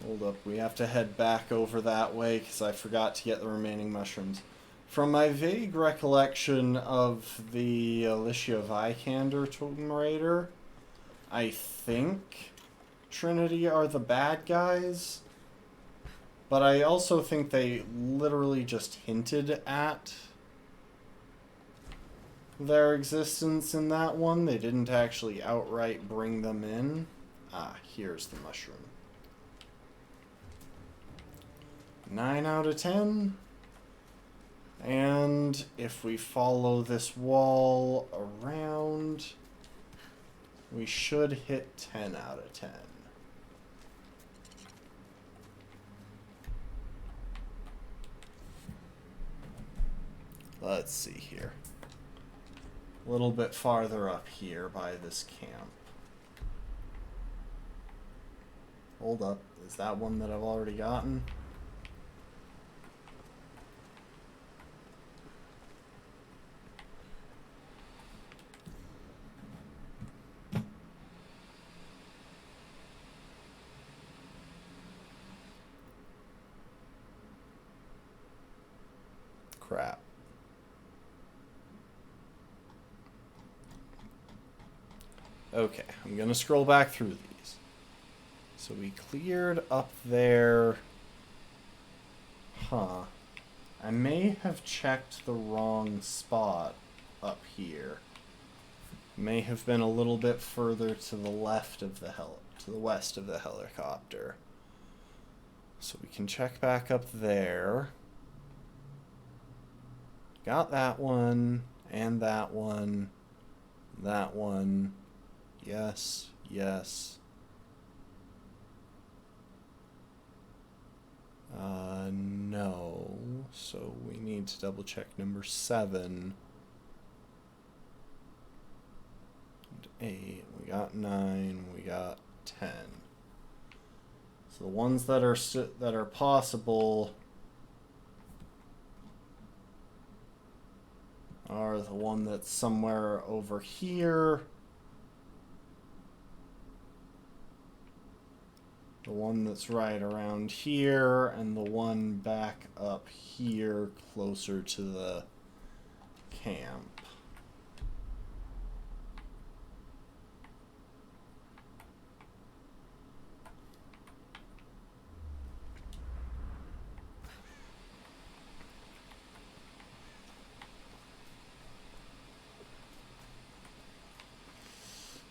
Hold up, we have to head back over that way because I forgot to get the remaining mushrooms. From my vague recollection of the Alicia Vikander Tomb Raider, I think Trinity are the bad guys, but I also think they literally just hinted at their existence in that one. They didn't actually outright bring them in. Ah, here's the mushroom. 9 out of 10. And if we follow this wall around, we should hit 10 out of 10. Let's see here. A little bit farther up here by this camp. Hold up. Is that one that I've already gotten? Crap. Okay, I'm gonna scroll back through these. So we cleared up there. Huh. I may have checked the wrong spot up here. May have been a little bit further to the left of the to the west of the helicopter. So we can check back up there. Got that one, and that one, that one. Yes, yes. No. So we need to double check number 7. And 8. We got 9. We got 10. So the ones that are possible are the one that's somewhere over here, the one that's right around here, and the one back up here closer to the camp.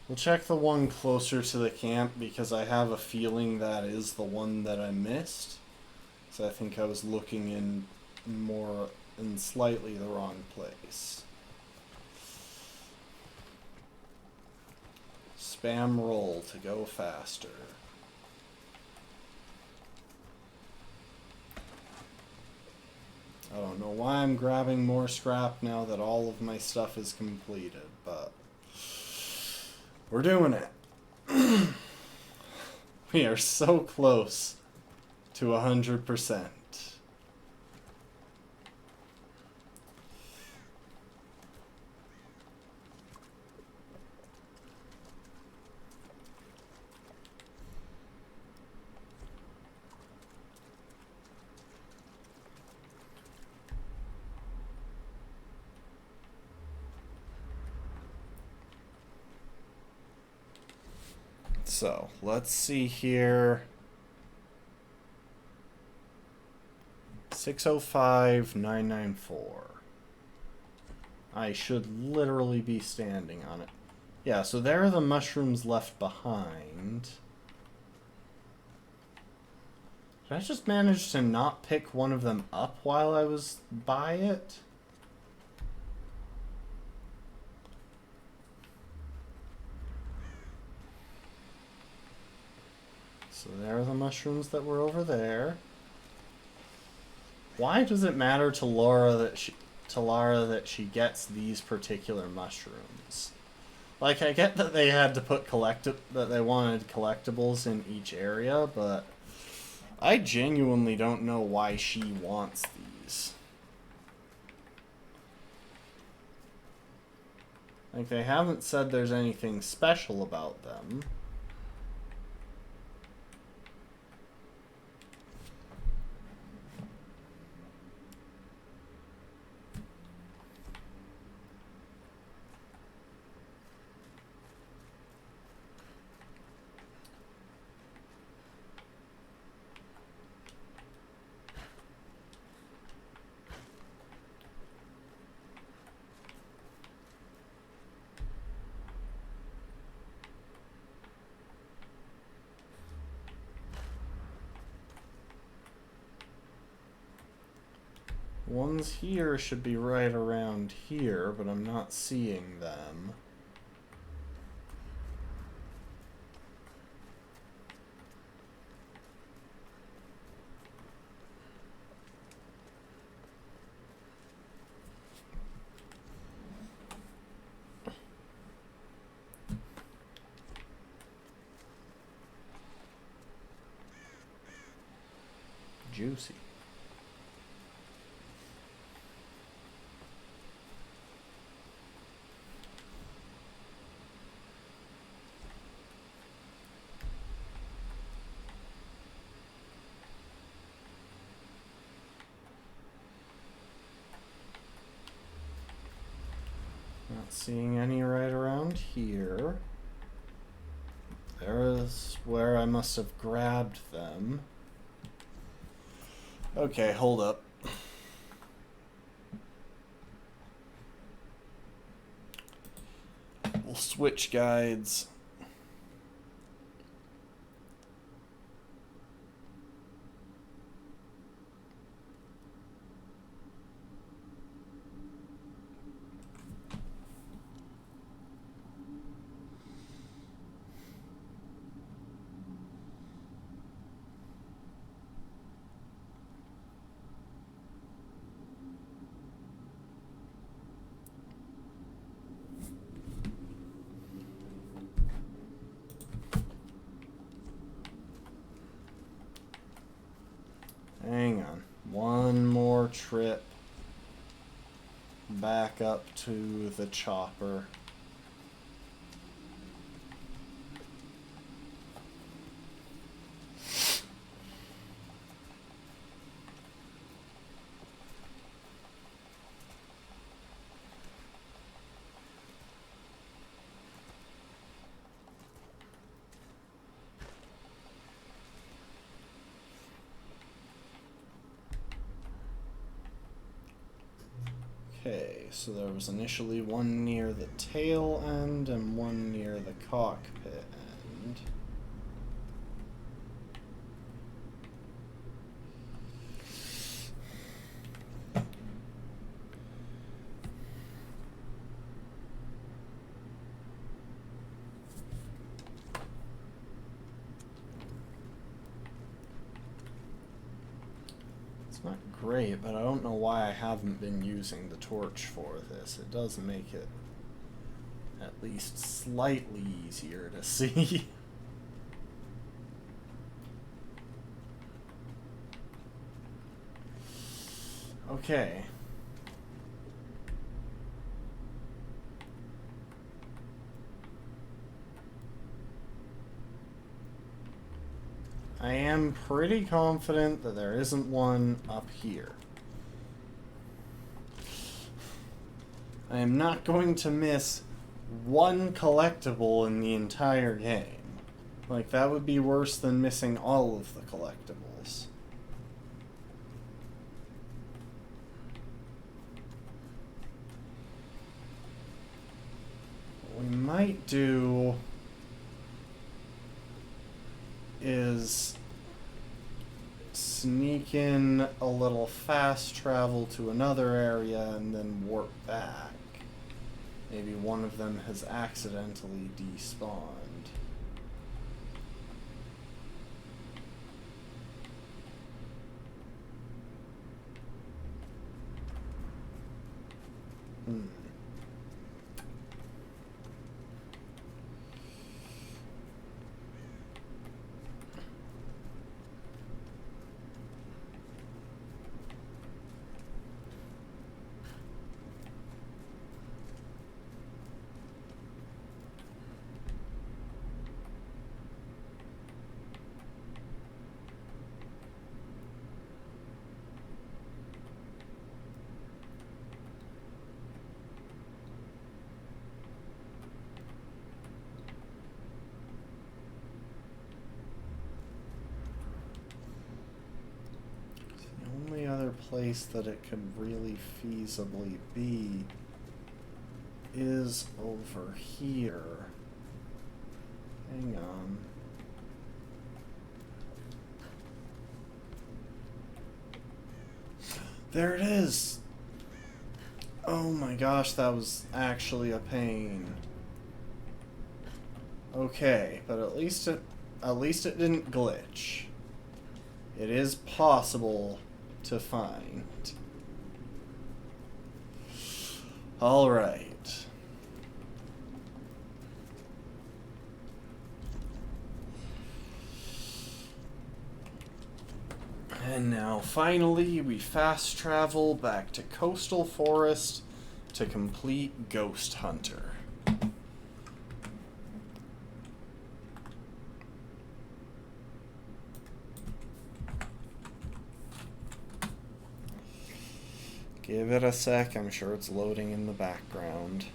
We'll check the one closer to the camp because I have a feeling that is the one that I missed. So I think I was looking in slightly the wrong place. Spam roll to go faster. I don't know why I'm grabbing more scrap now that all of my stuff is completed, but we're doing it. We are so close to 100%. So, let's see here. 605994. I should literally be standing on it. Yeah, so there are the mushrooms left behind. Did I just manage to not pick one of them up while I was by it? So there are the mushrooms that were over there. Why does it matter to Lara that she gets these particular mushrooms? Like, I get that they had to put that they wanted collectibles in each area, but I genuinely don't know why she wants these. Like, they haven't said there's anything special about them. Ones here should be right around here, but I'm not seeing them. Juicy. Not seeing any right around here. There is where I must have grabbed them. Okay, hold up. We'll switch guides. Hang on. One more trip back up to the chopper. Okay, so there was initially one near the tail end and one near the cockpit end. It's not great, but I don't know why I haven't been using the torch for this. It does make it at least slightly easier to see. Okay. I am pretty confident that there isn't one up here. I am not going to miss one collectible in the entire game. Like, that would be worse than missing all of the collectibles. What we might do is sneak in a little fast travel to another area and then warp back. Maybe one of them has accidentally despawned. The only other place that it could really feasibly be is over here. Hang on. There it is! Oh my gosh, that was actually a pain. Okay, but at least it didn't glitch. It is possible to find. All right. And now finally we fast travel back to Coastal Forest to complete Ghost Hunter. Give it a sec, I'm sure it's loading in the background.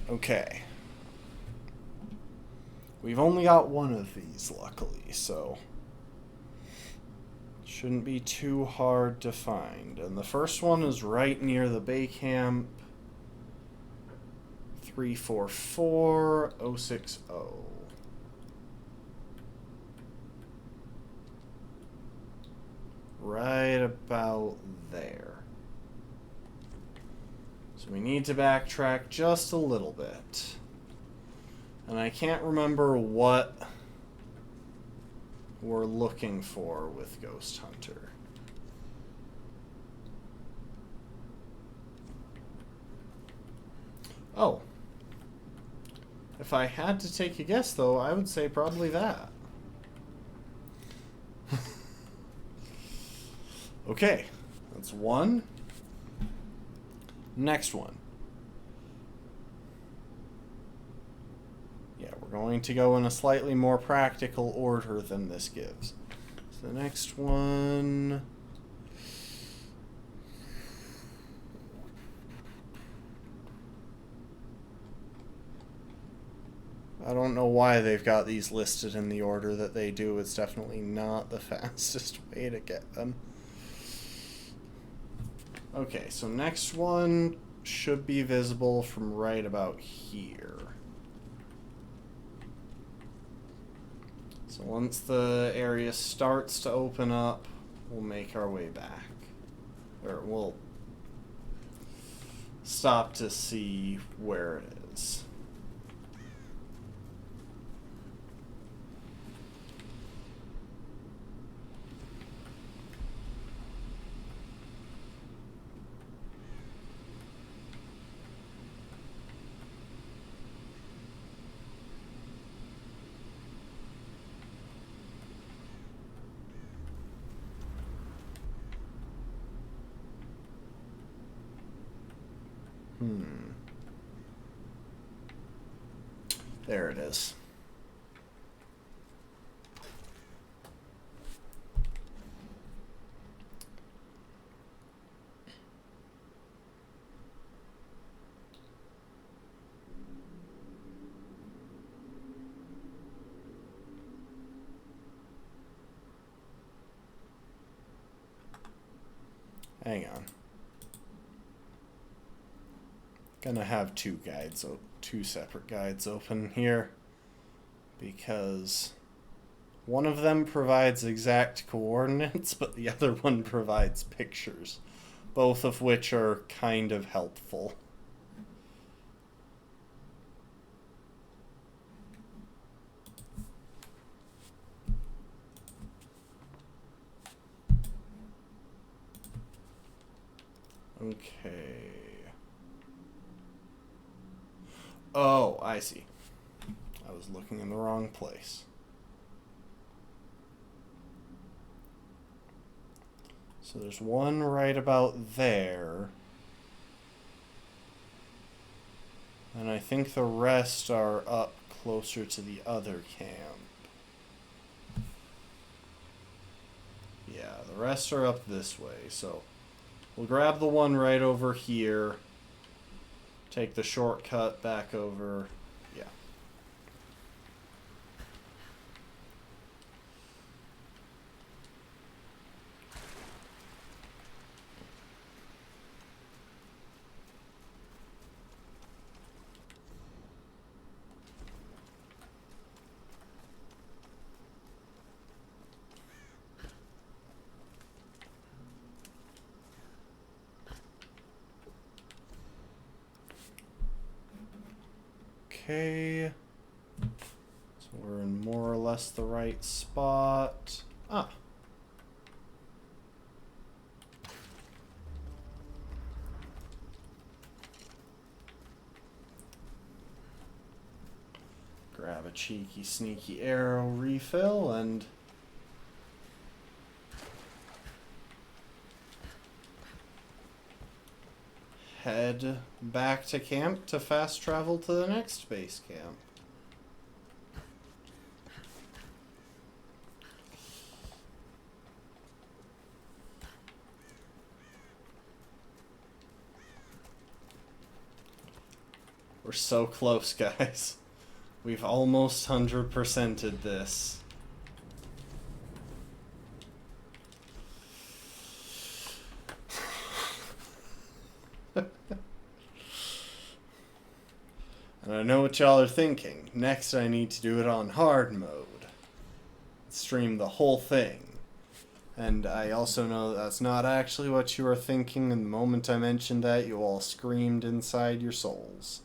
Okay. We've only got one of these, luckily, so it shouldn't be too hard to find. And the first one is right near the Bay Camp. 344060. Right about there. So we need to backtrack just a little bit. And I can't remember what we're looking for with Ghost Hunter. Oh. If I had to take a guess, though, I would say probably that. Okay, that's one. Next one. Yeah, we're going to go in a slightly more practical order than this gives. So the next one... I don't know why they've got these listed in the order that they do. It's definitely not the fastest way to get them. Okay, so next one should be visible from right about here. So once the area starts to open up, we'll make our way back. Or we'll stop to see where it is. There it is. Hang on. Gonna have two separate guides open here, because one of them provides exact coordinates, but the other one provides pictures, both of which are kind of helpful. Okay. Oh, I see. I was looking in the wrong place. So there's one right about there. And I think the rest are up closer to the other camp. Yeah, the rest are up this way, so we'll grab the one right over here, take the shortcut back over. Yeah. Okay. So we're in more or less the right spot. Ah. Grab a cheeky, sneaky arrow refill and head back to camp to fast travel to the next base camp. We're so close, guys. We've almost 100%ed this. And I know what y'all are thinking. Next I need to do it on hard mode. Stream the whole thing. And I also know that's not actually what you are thinking, and the moment I mentioned that, you all screamed inside your souls.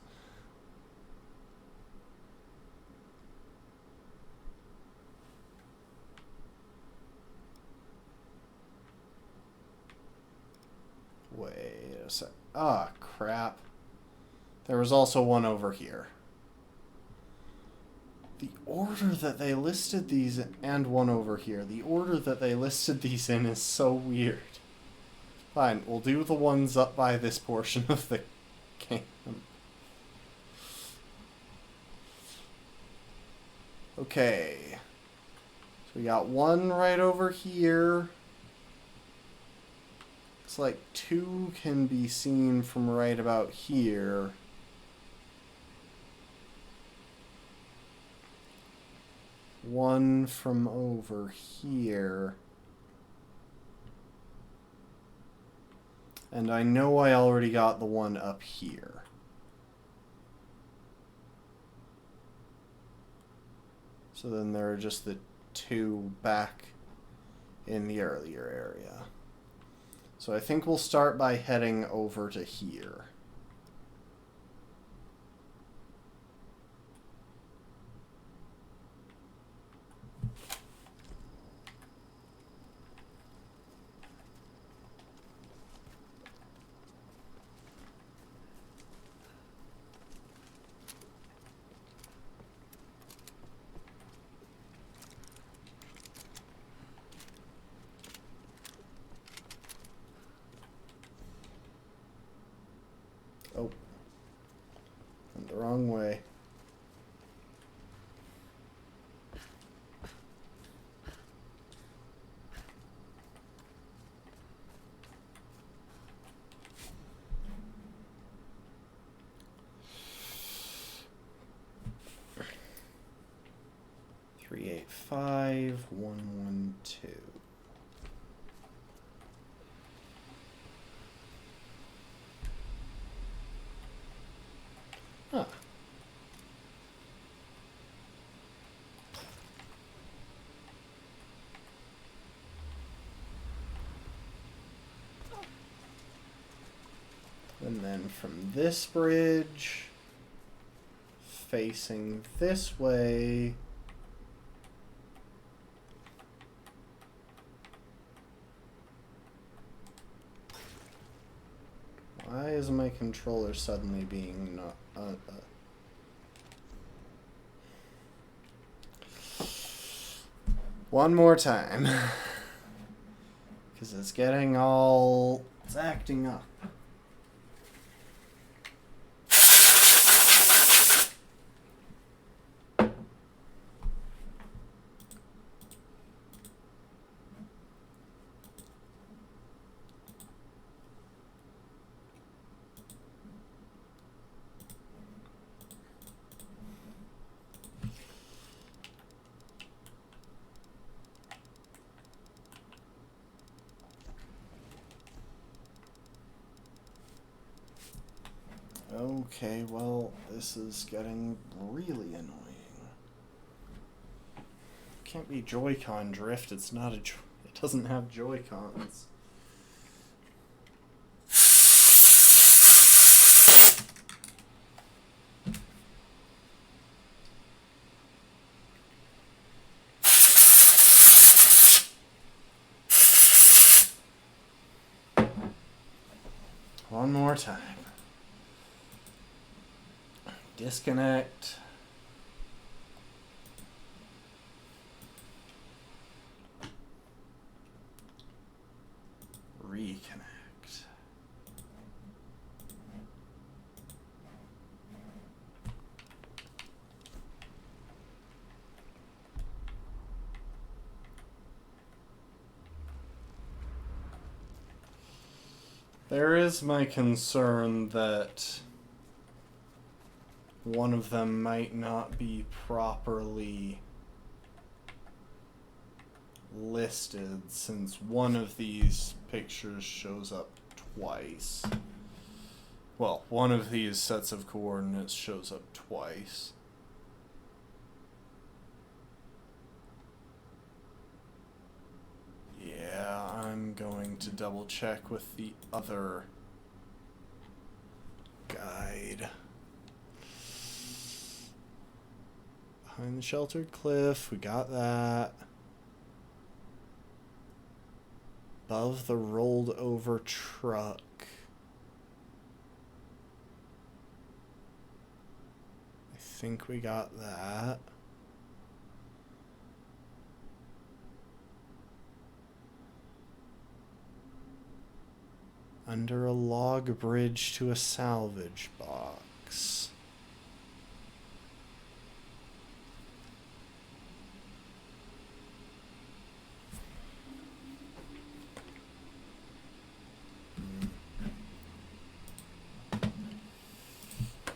Wait a sec. Ah, crap. There was also one over here. The order that they listed these in, and one over here. The order that they listed these in is so weird. Fine, we'll do the ones up by this portion of the camp. Okay. So we got one right over here. Looks like two can be seen from right about here. One from over here. And I know I already got the one up here. So then there are just the two back in the earlier area. So I think we'll start by heading over to here. Oh. Went the wrong way. Three, 8, 5, 1, 1, 2. then from this bridge, facing this way, why is my controller suddenly being not... One more time. Because it's getting all... It's acting up. Okay, well, this is getting really annoying. Can't be Joy-Con drift. It's not a. It doesn't have Joy-Cons. One more time. Disconnect. Reconnect. There is my concern that one of them might not be properly listed since one of these pictures shows up twice. Well, one of these sets of coordinates shows up twice. Yeah, I'm going to double check with the other guide. Behind the sheltered cliff, we got that. Above the rolled over truck. I think we got that. Under a log bridge to a salvage box.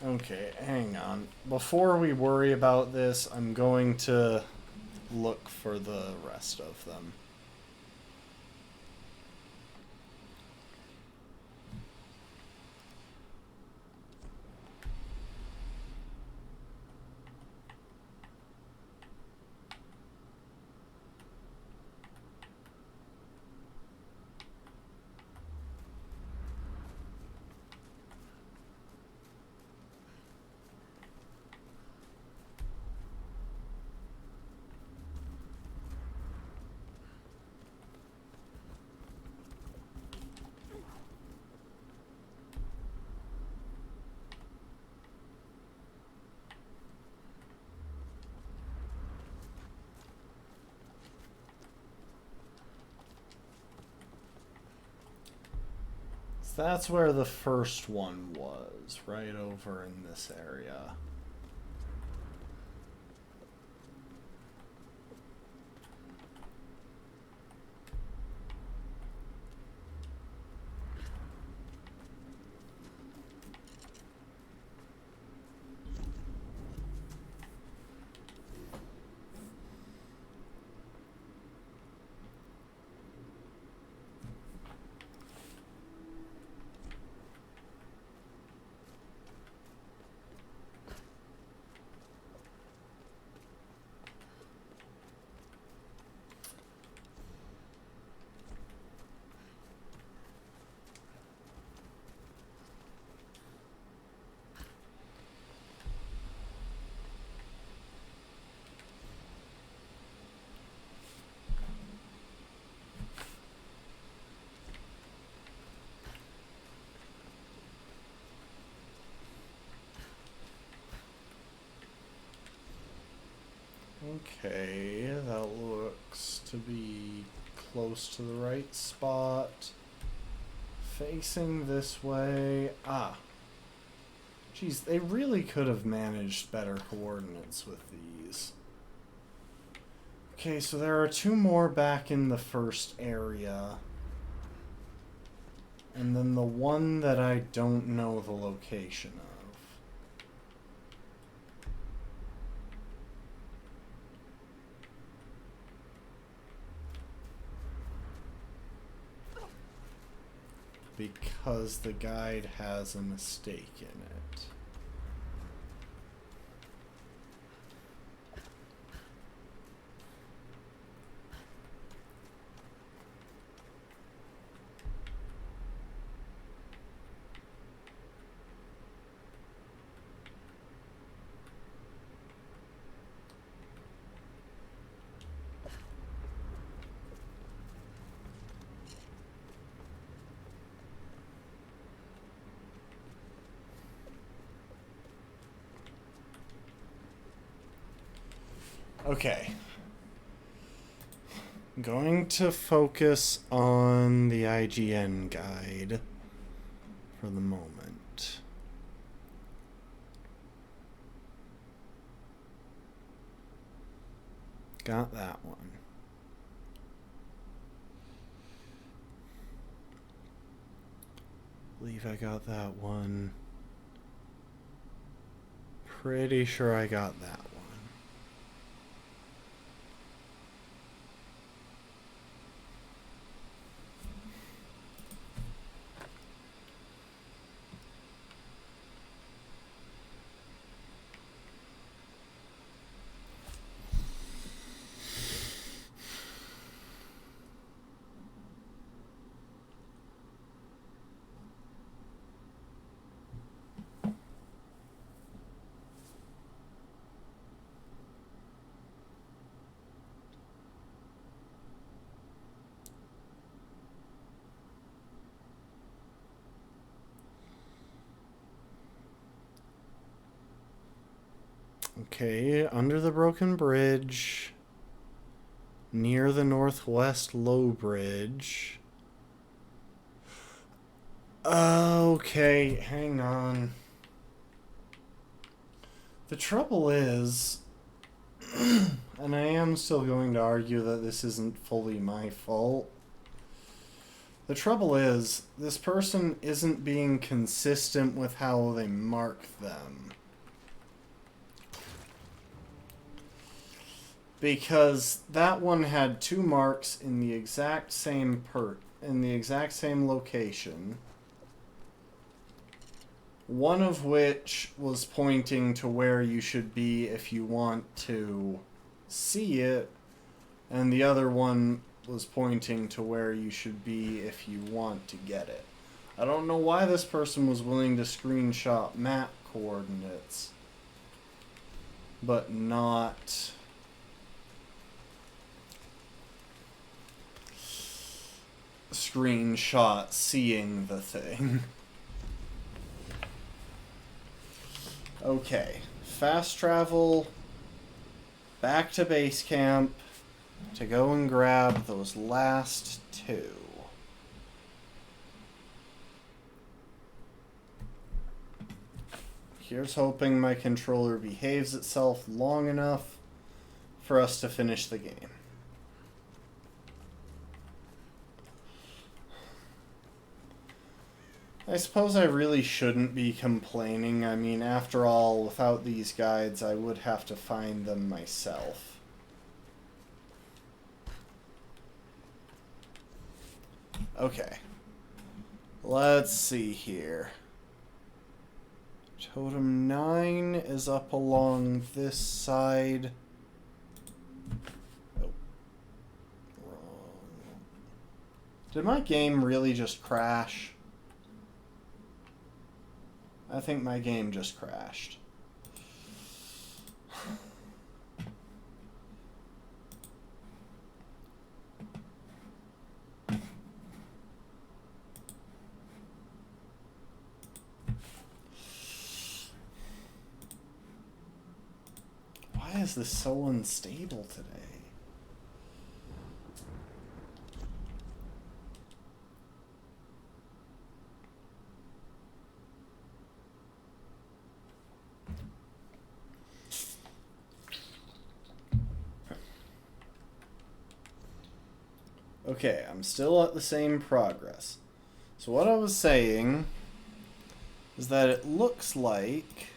Okay, hang on. Before we worry about this, I'm going to look for the rest of them. That's where the first one was, right over in this area. be close to the right spot. Facing this way. Ah. Geez, they really could have managed better coordinates with these. Okay, so there are 2 more back in the first area. And then the one that I don't know the location of. Because the guide has a mistake in it. Okay. I'm going to focus on the IGN guide for the moment. Got that one. Believe I got that one. Pretty sure I got that one. Okay, under the broken bridge, near the northwest low bridge. Okay, hang on. The trouble is, and I am still going to argue that this isn't fully my fault. The trouble is, this person isn't being consistent with how they mark them. Because that one had 2 marks in the exact same location. One of which was pointing to where you should be if you want to see it, and the other one was pointing to where you should be if you want to get it. I don't know why this person was willing to screenshot map coordinates, but not screenshot seeing the thing. Okay, fast travel back to base camp to go and grab those last 2. Here's hoping my controller behaves itself long enough for us to finish the game. I suppose I really shouldn't be complaining. I mean, after all, without these guides, I would have to find them myself. Okay. Let's see here. Totem 9 is up along this side. Oh. Wrong. Did my game really just crash? I think my game just crashed. Why is this so unstable today? Okay, I'm still at the same progress. So what I was saying is that it looks like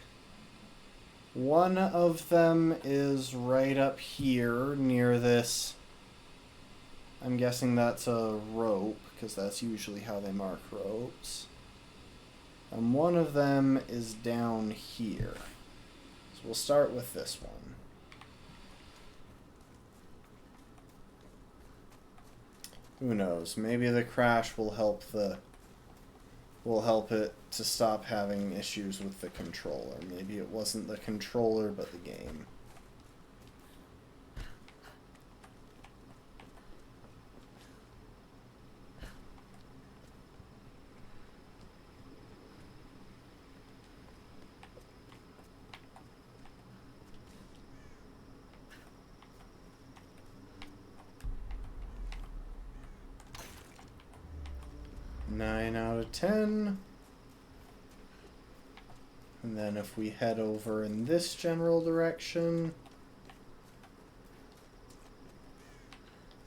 one of them is right up here near this. I'm guessing that's a rope, because that's usually how they mark ropes. And one of them is down here. So we'll start with this one. Who knows? Maybe the crash will help it to stop having issues with the controller. Maybe it wasn't the controller, but the game. Nine out of 10. And then if we head over in this general direction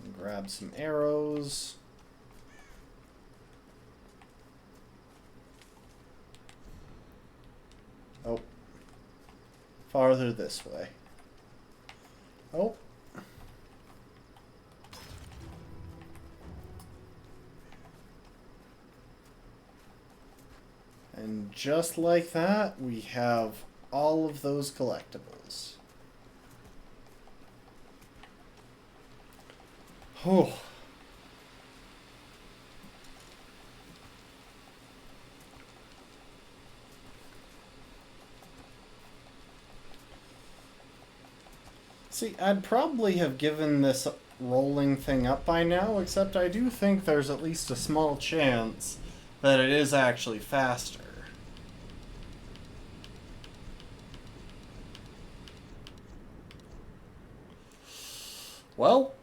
and grab some arrows. Oh. Farther this way. Oh. And just like that, we have all of those collectibles. Oh. See, I'd probably have given this rolling thing up by now, except I do think there's at least a small chance that it is actually faster. Well,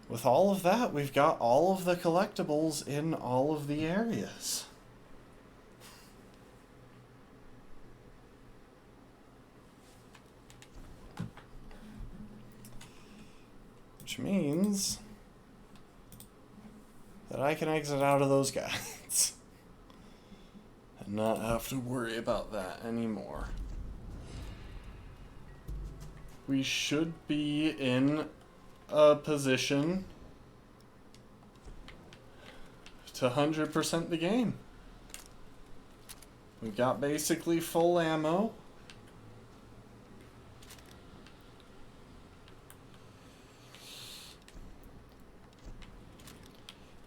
with all of that, we've got all of the collectibles in all of the areas. Which means that I can exit out of those guides and not have to worry about that anymore. We should be in a position to 100% the game. We've got basically full ammo.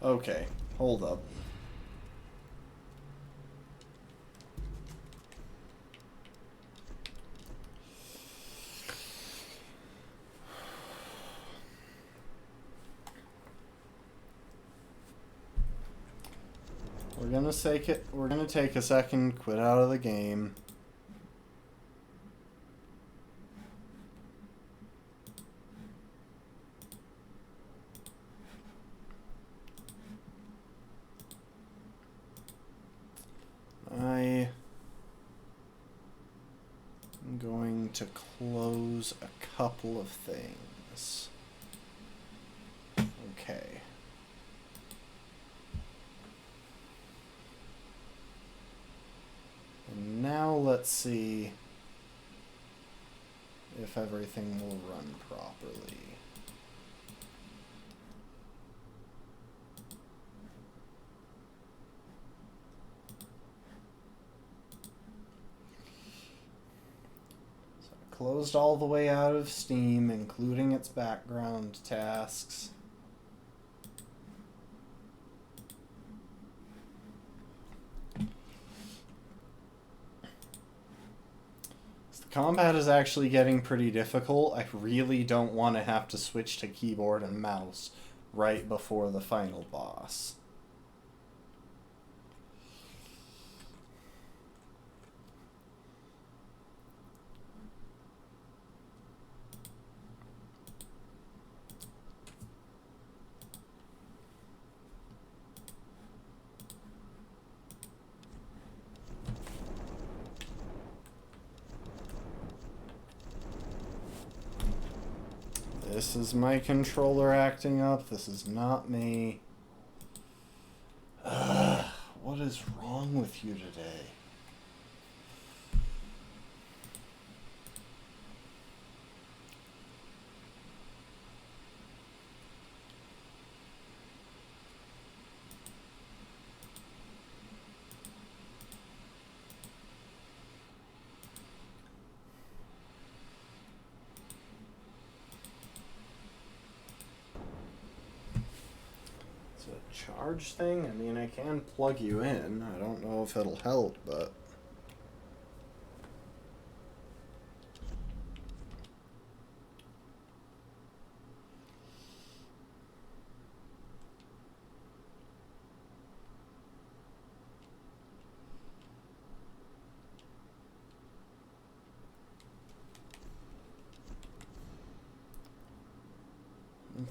Okay, hold up. We're gonna take a second, quit out of the game. I am going to close a couple of things. Okay. And now let's see if everything will run properly. So I closed all the way out of Steam, including its background tasks. Combat is actually getting pretty difficult. I really don't want to have to switch to keyboard and mouse right before the final boss. This is my controller acting up. This is not me. What is wrong with you today? Charge thing? I mean, I can plug you in. I don't know if it'll help, but...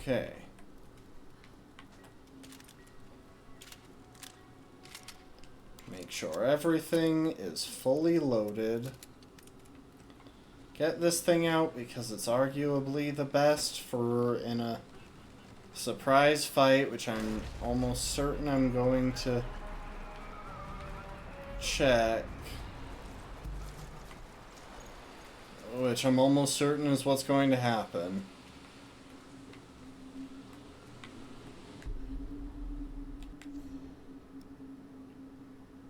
Okay. Make sure everything is fully loaded. Get this thing out because it's arguably the best for in a surprise fight, which I'm almost certain I'm going to check. Which I'm almost certain is what's going to happen.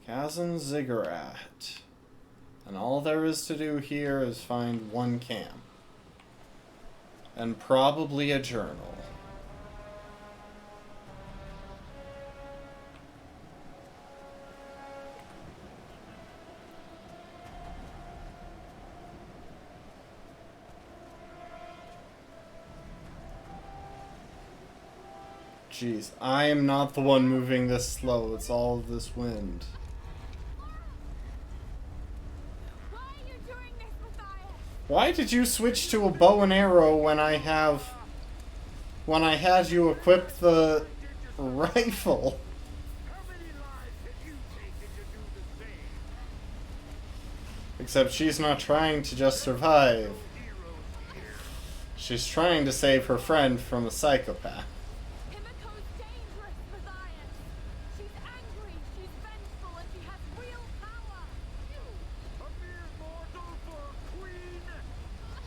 Kazan Ziggurat. And all there is to do here is find one cam. And probably a journal. Jeez, I am not the one moving this slow. It's all of this wind. Why did you switch to a bow and arrow when I had you equip the rifle? How many lives have you taken to do the same? Except she's not trying to just survive. She's trying to save her friend from a psychopath. Himiko's dangerous, Matthias. She's angry, she's vengeful, and she has real power. A mere mortal for a queen?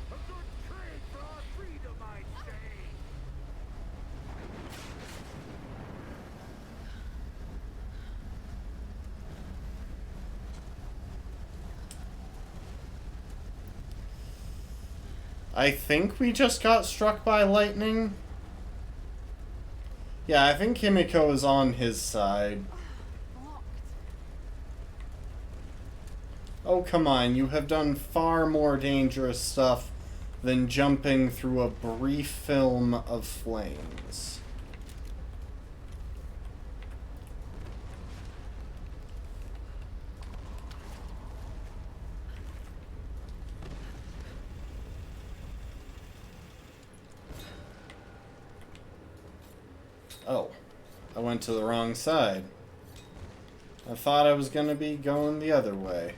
A good trade for our freedom, I'd say. I think we just got struck by lightning. Yeah, I think Himiko is on his side. Blocked. Oh, come on. You have done far more dangerous stuff than jumping through a brief film of flames. Oh, I went to the wrong side. I thought I was gonna be going the other way.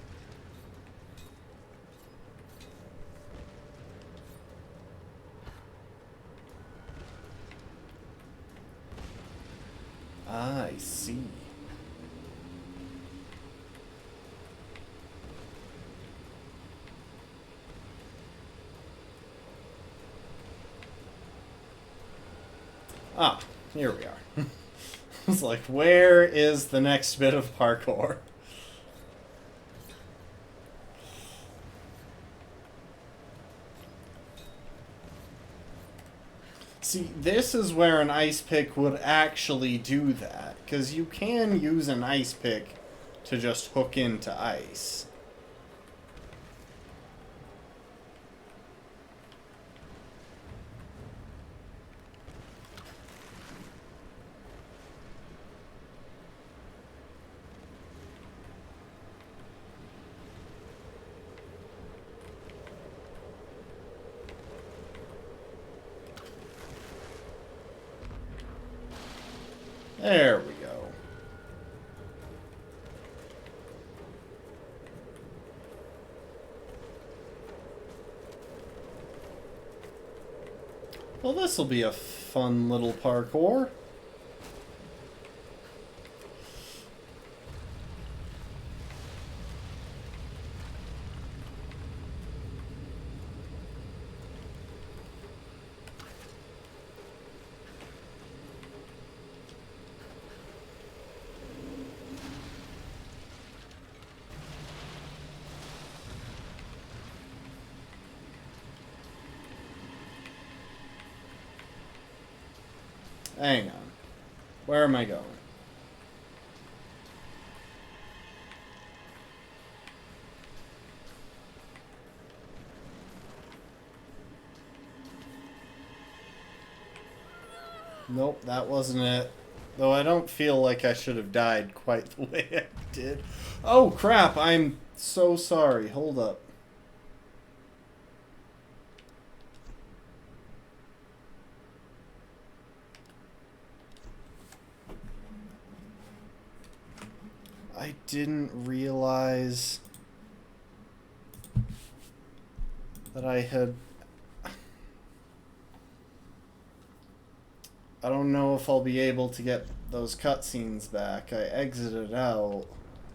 I see. Ah, here we are. I was like, where is the next bit of parkour? See, this is where an ice pick would actually do that, because you can use an ice pick to just hook into ice. There we go. Well, this will be a fun little parkour. Hang on. Where am I going? Nope, that wasn't it. Though I don't feel like I should have died quite the way I did. Oh crap, I'm so sorry. Hold up. I didn't realize that I had... I don't know if I'll be able to get those cutscenes back. I exited out.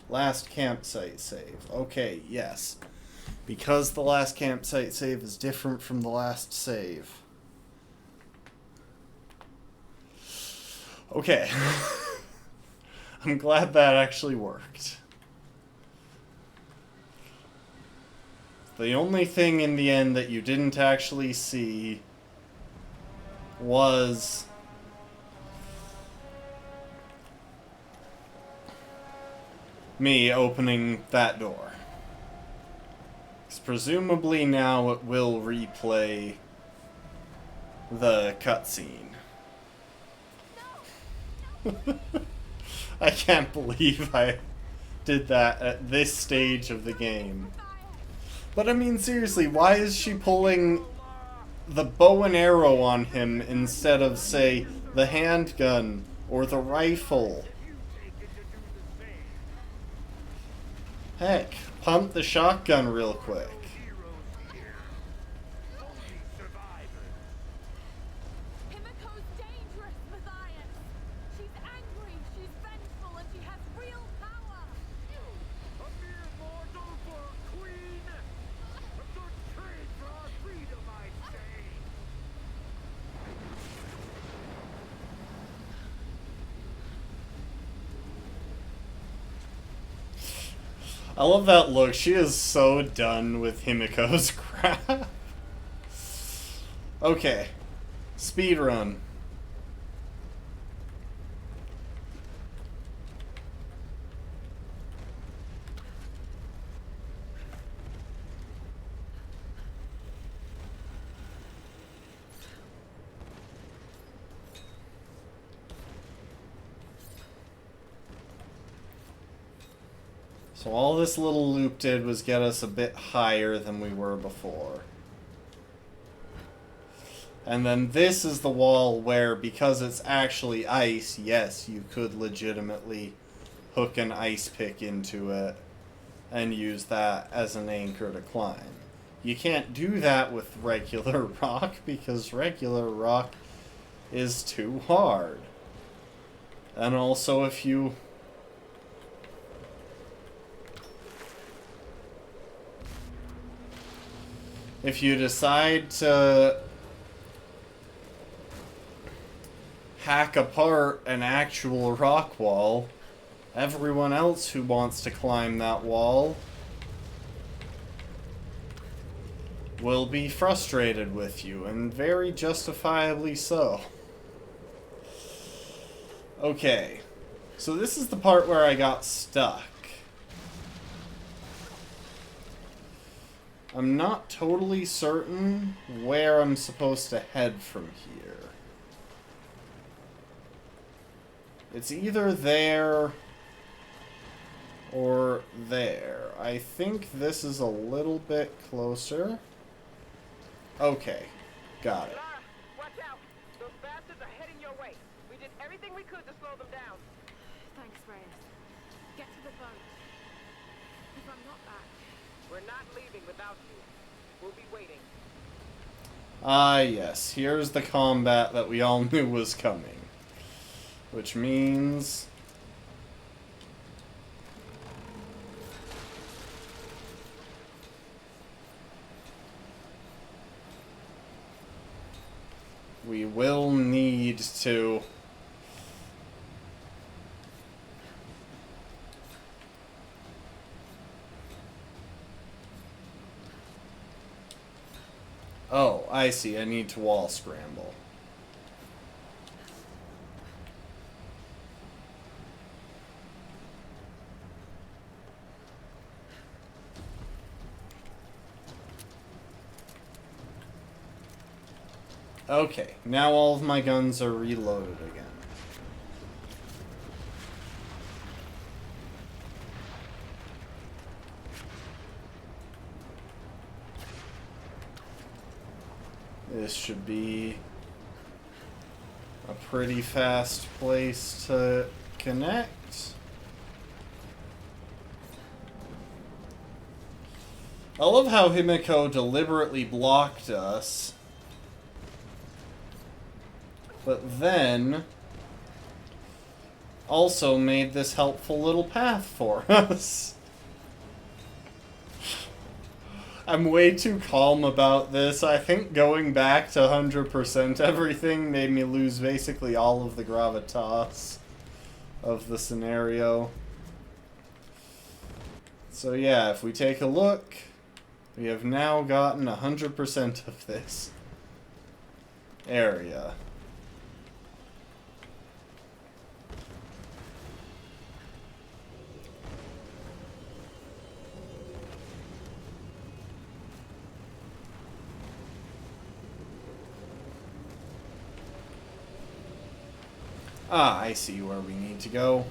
Last campsite save. Okay, yes. Because the last campsite save is different from the last save. Okay. I'm glad that actually worked. The only thing in the end that you didn't actually see was me opening that door. Because presumably now it will replay the cutscene. I can't believe I did that at this stage of the game. But I mean, seriously, why is she pulling the bow and arrow on him instead of, say, the handgun or the rifle? Heck, pump the shotgun real quick. Himiko's dangerous, Matthias. She's angry, she's vengeful, and she has real power. A mere mortal for a queen! A good trade for our freedom, I'd say! I love that look. She is so done with Himiko's crap. Okay. Speedrun. So all this little loop did was get us a bit higher than we were before. And then this is the wall where, because it's actually ice, yes, you could legitimately hook an ice pick into it and use that as an anchor to climb. You can't do that with regular rock because regular rock is too hard. And also if you... if you decide to hack apart an actual rock wall, everyone else who wants to climb that wall will be frustrated with you, and very justifiably so. Okay, so this is the part where I got stuck. I'm not totally certain where I'm supposed to head from here. It's either there or there. I think this is a little bit closer. Okay, got it. Lara, watch out! Those bastards are heading your way. We did everything we could to slow them down. Thanks, Reyes. Get to the boat. If I'm not back, We're not leaving without you. We'll be waiting. Ah, yes. Here's the combat that we all knew was coming. Which means... we will need to... Oh, I see. I need to wall scramble. Okay, now all of my guns are reloaded again. This should be a pretty fast place to connect. I love how Himiko deliberately blocked us, but then also made this helpful little path for us. I'm way too calm about this. I think going back to 100% everything made me lose basically all of the gravitas of the scenario. So yeah, if we take a look, we have now gotten 100% of this area. Ah, I see where we need to go.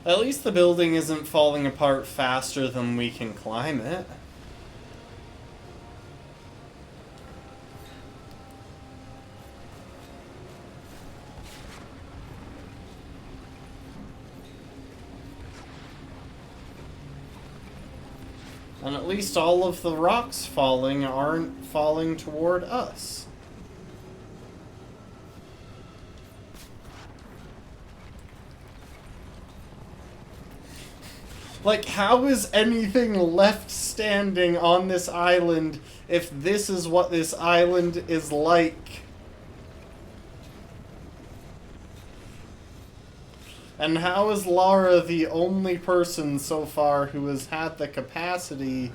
At least the building isn't falling apart faster than we can climb it. And at least all of the rocks falling aren't falling toward us. Like, how is anything left standing on this island if this is what this island is like? And how is Lara the only person so far who has had the capacity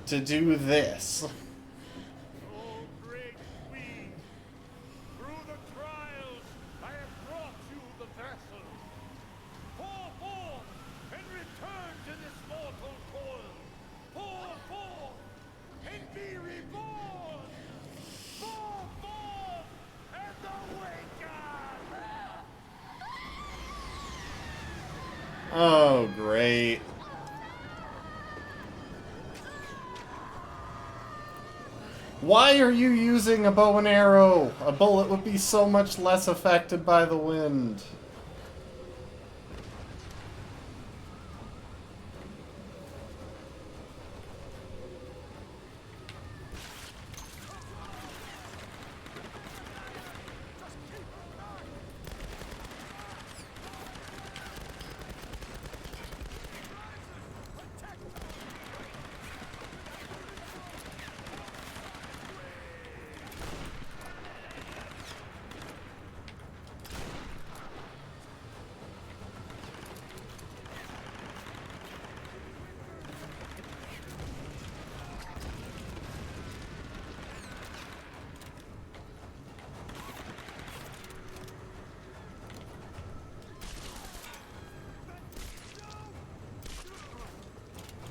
to do this? Oh, great queen! Through the trials, I have brought you the vessel. Pour forth and return to this mortal coil. Pour forth and be reborn. Pour forth and awaken. Oh, great. Why are you using a bow and arrow? A bullet would be so much less affected by the wind.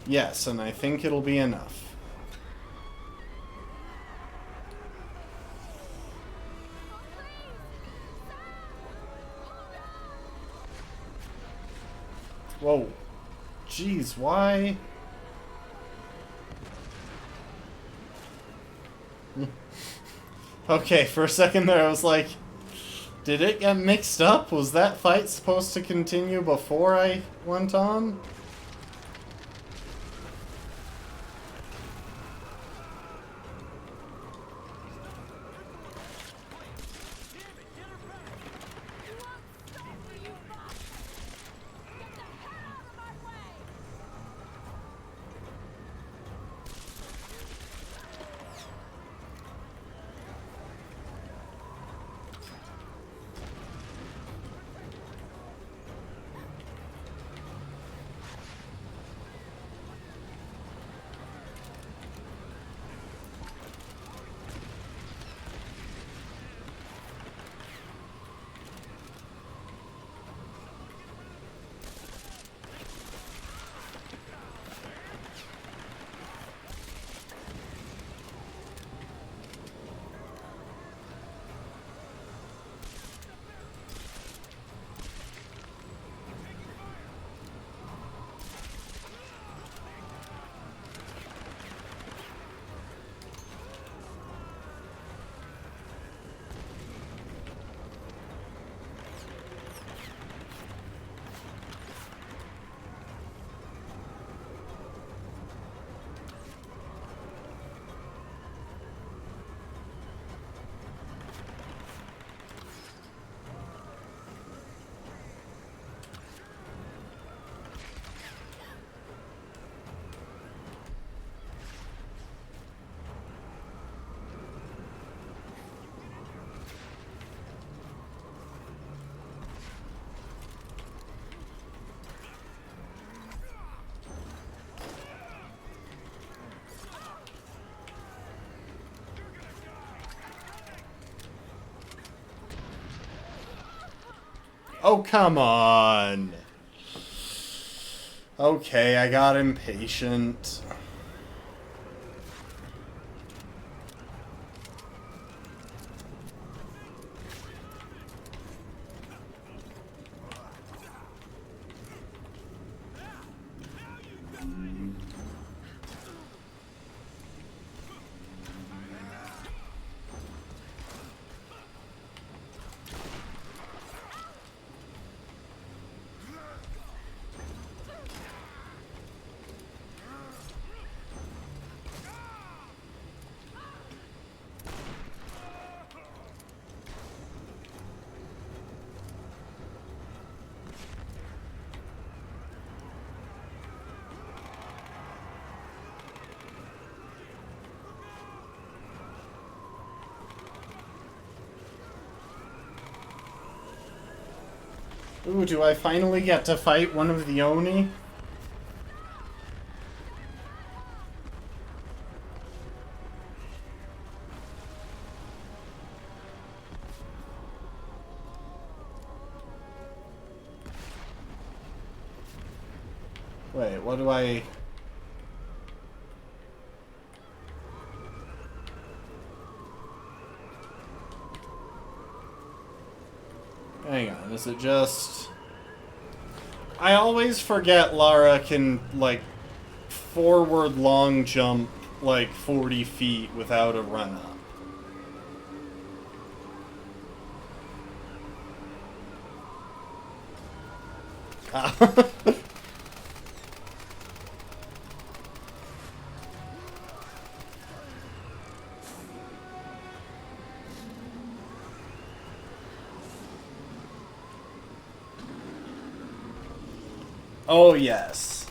Yes, and I think it'll be enough. Whoa. Jeez, why? Okay, for a second there I was like, did it get mixed up? Was that fight supposed to continue before I went on? Oh, come on. Okay, I got impatient. Ooh, do I finally get to fight one of the Oni? Wait, what do I... Hang on, is it just... I always forget Lara can, like, forward long jump, like, 40 feet without a run-up. Ah. Oh, yes.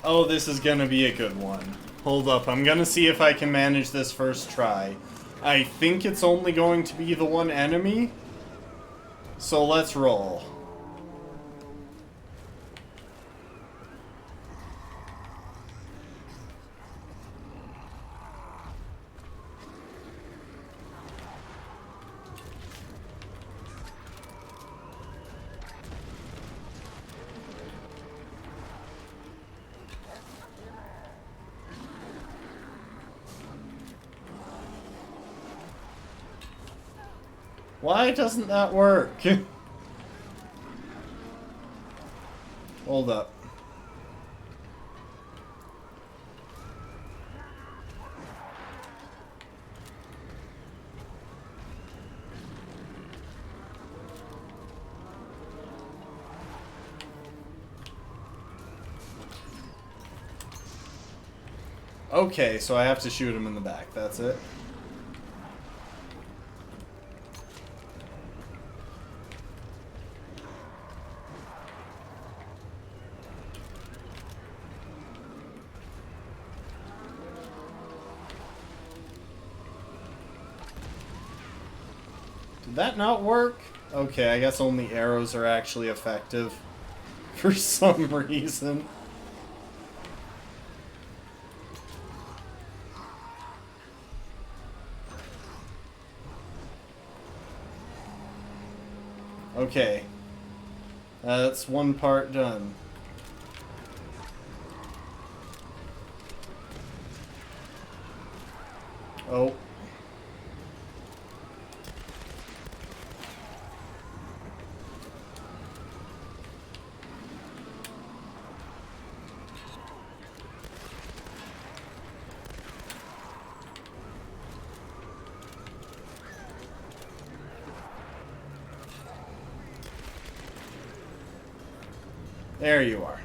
Oh, this is gonna be a good one. Hold up, I'm gonna see if I can manage this first try. I think it's only going to be the one enemy. So let's roll. Why doesn't that work? Hold up. Okay, so I have to shoot him in the back, that's it. Did that not work? Okay, I guess only arrows are actually effective. For some reason. Okay. That's one part done. Oh. There you are.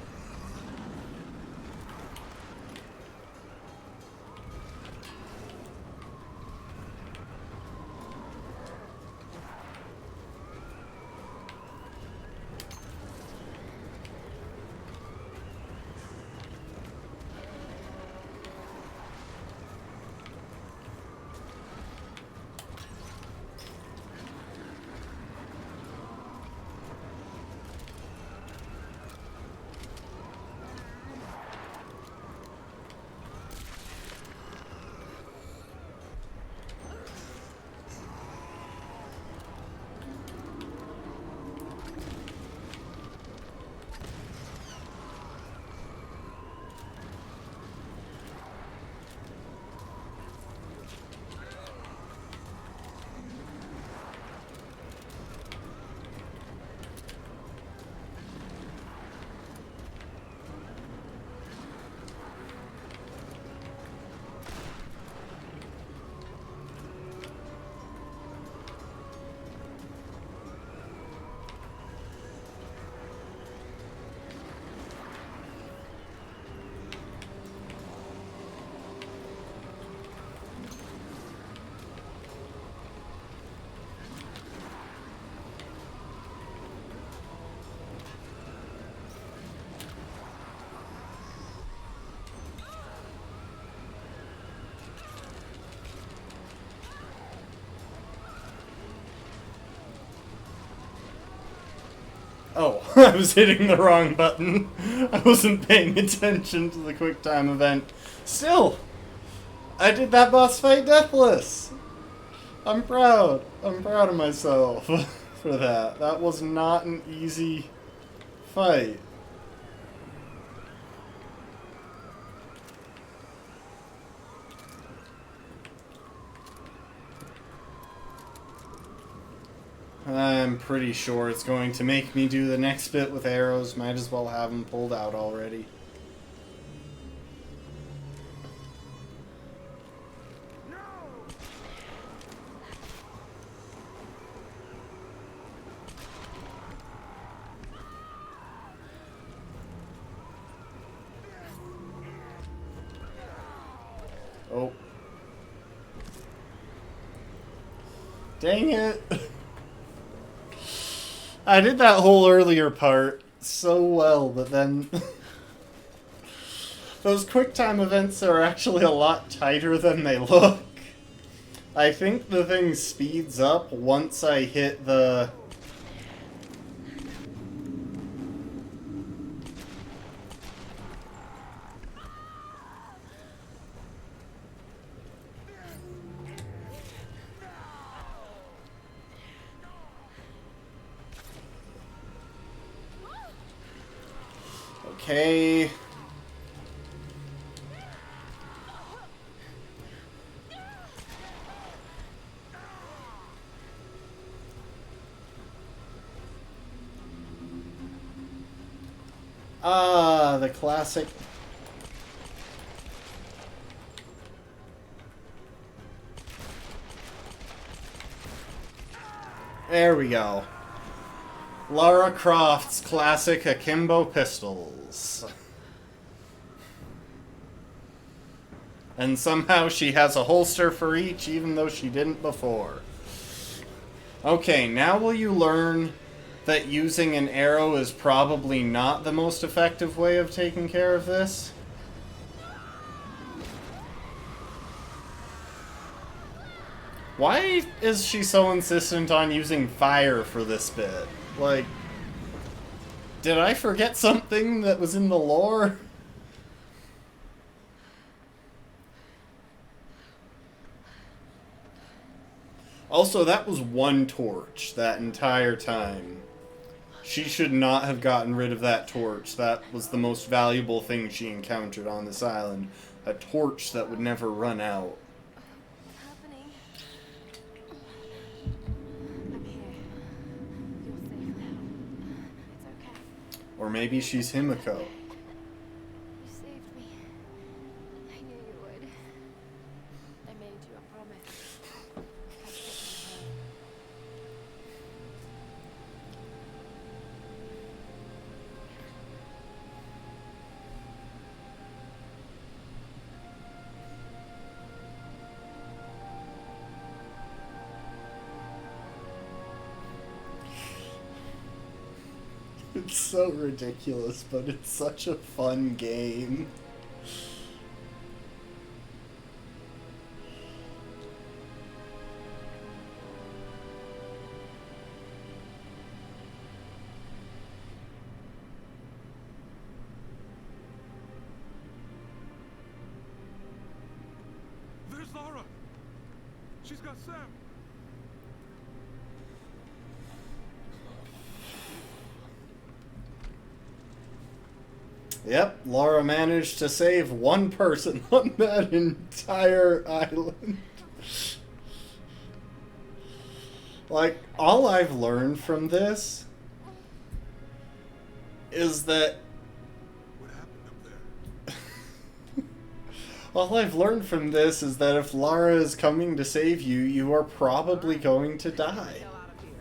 Oh, I was hitting the wrong button. I wasn't paying attention to the quick time event. Still, I did that boss fight deathless. I'm proud. I'm proud of myself for that. That was not an easy fight. I'm pretty sure it's going to make me do the next bit with arrows. Might as well have them pulled out already. Oh. Dang it. I did that whole earlier part so well, but then those quick time events are actually a lot tighter than they look. I think the thing speeds up once I hit the... Okay. Ah, the classic. There we go. Lara Croft's classic akimbo pistols. And somehow she has a holster for each, even though she didn't before. Okay, now will you learn that using an arrow is probably not the most effective way of taking care of this? Why is she so insistent on using fire for this bit? Like, did I forget something that was in the lore? Also, that was one torch that entire time. She should not have gotten rid of that torch. That was the most valuable thing she encountered on this island. A torch that would never run out. What's happening? I'm here. You're safe now. It's okay. Or maybe she's Himiko. You saved me. I knew you would. I made you a promise. I kept it. It's so ridiculous, but it's such a fun game. There's Lara! She's got Sam! Yep, Laura managed to save one person on that entire island. Like, all I've learned from this is that... What happened up there? All I've learned from this is that if Lara is coming to save you, you are probably going to die. Hell out of here.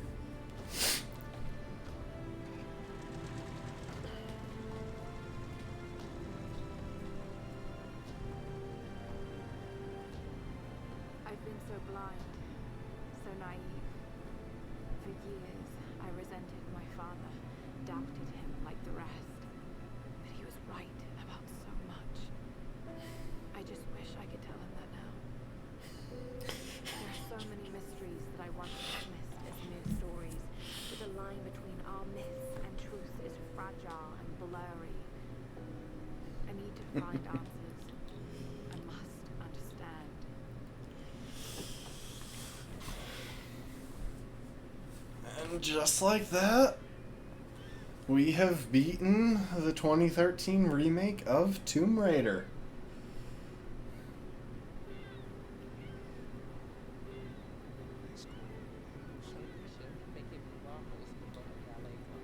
I've been so blind, so naive. For years, I resented my father, doubted him like the rest. But he was right about so much. I just wish I could tell him that now. There are so many mysteries that I once dismissed as mere stories, but the line between our myths and truth find answers. I must understand. And just like that, we have beaten the 2013 remake of Tomb Raider.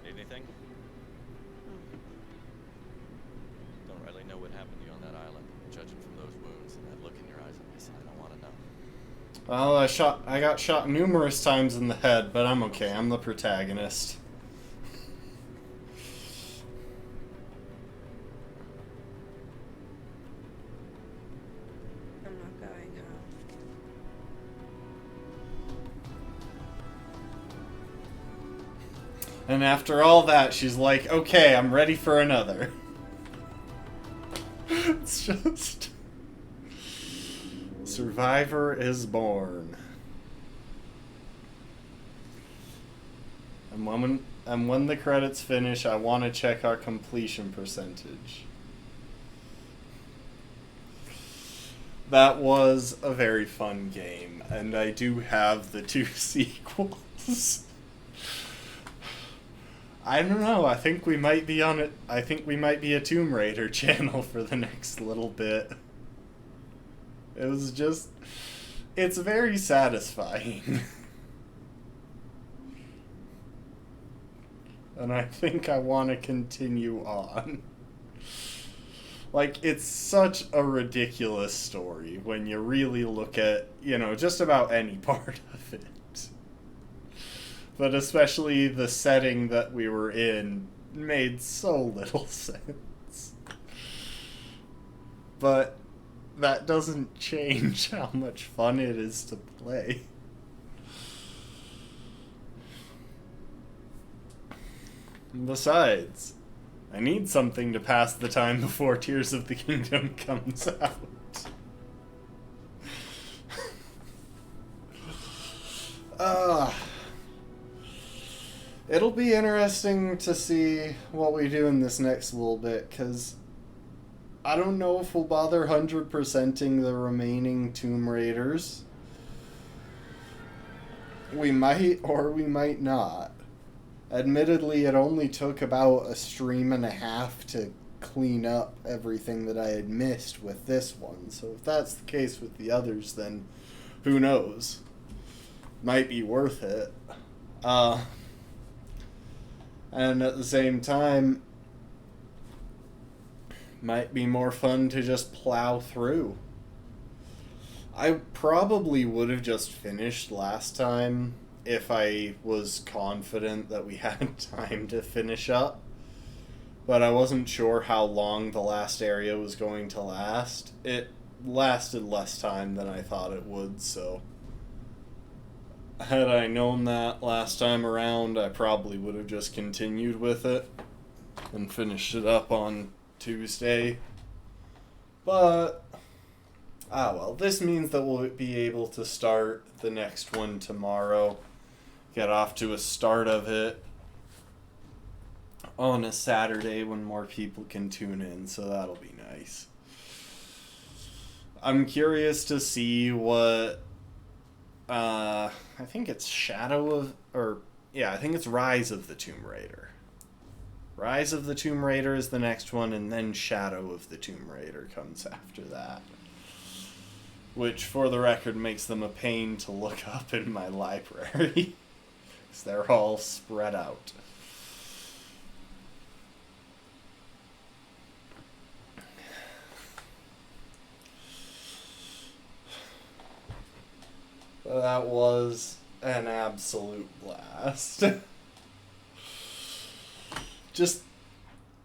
Need anything? Don't really know what happened to you on that island. Judging from those wounds and that look in your eyes, I'm guessing I don't want to know. Well, I got shot numerous times in the head, but I'm okay. I'm the protagonist. I'm not going home. And after all that, she's like, okay, I'm ready for another. It's just... Survivor is born. And when the credits finish, I want to check our completion percentage. That was a very fun game, and I do have the 2 sequels. I don't know, I think we might be on it. I think we might be a Tomb Raider channel for the next little bit. It was just... It's very satisfying. And I think I want to continue on. Like, it's such a ridiculous story when you really look at, you know, just about any part of it. But especially the setting that we were in made so little sense. But that doesn't change how much fun it is to play. Besides, I need something to pass the time before Tears of the Kingdom comes out. It'll be interesting to see what we do in this next little bit, because I don't know if we'll bother 100%ing the remaining Tomb Raiders. We might, or we might not. Admittedly, it only took about a stream and a half to clean up everything that I had missed with this one. So if that's the case with the others, then who knows? Might be worth it. And at the same time, might be more fun to just plow through. I probably would have just finished last time if I was confident that we had time to finish up. But I wasn't sure how long the last area was going to last. It lasted less time than I thought it would, so... Had I known that last time around, I probably would have just continued with it and finished it up on Tuesday. But, well, this means that we'll be able to start the next one tomorrow. Get off to a start of it on a Saturday when more people can tune in, so that'll be nice. I'm curious to see what... I think it's I think it's Rise of the Tomb Raider. Rise of the Tomb Raider is the next one, and then Shadow of the Tomb Raider comes after that. Which, for the record, makes them a pain to look up in my library. Because they're all spread out. That was an absolute blast. Just,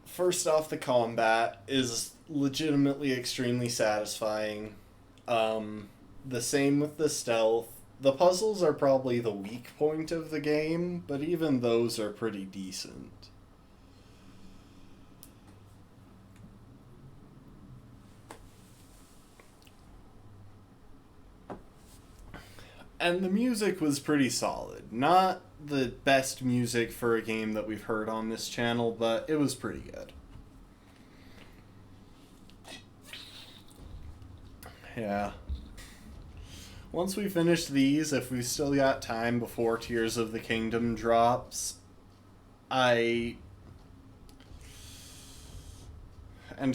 first off, the combat is legitimately extremely satisfying. The same with the stealth. The puzzles are probably the weak point of the game, but even those are pretty decent. And the music was pretty solid. Not the best music for a game that we've heard on this channel, but it was pretty good. Yeah. Once we finish these, if we've still got time before Tears of the Kingdom drops, and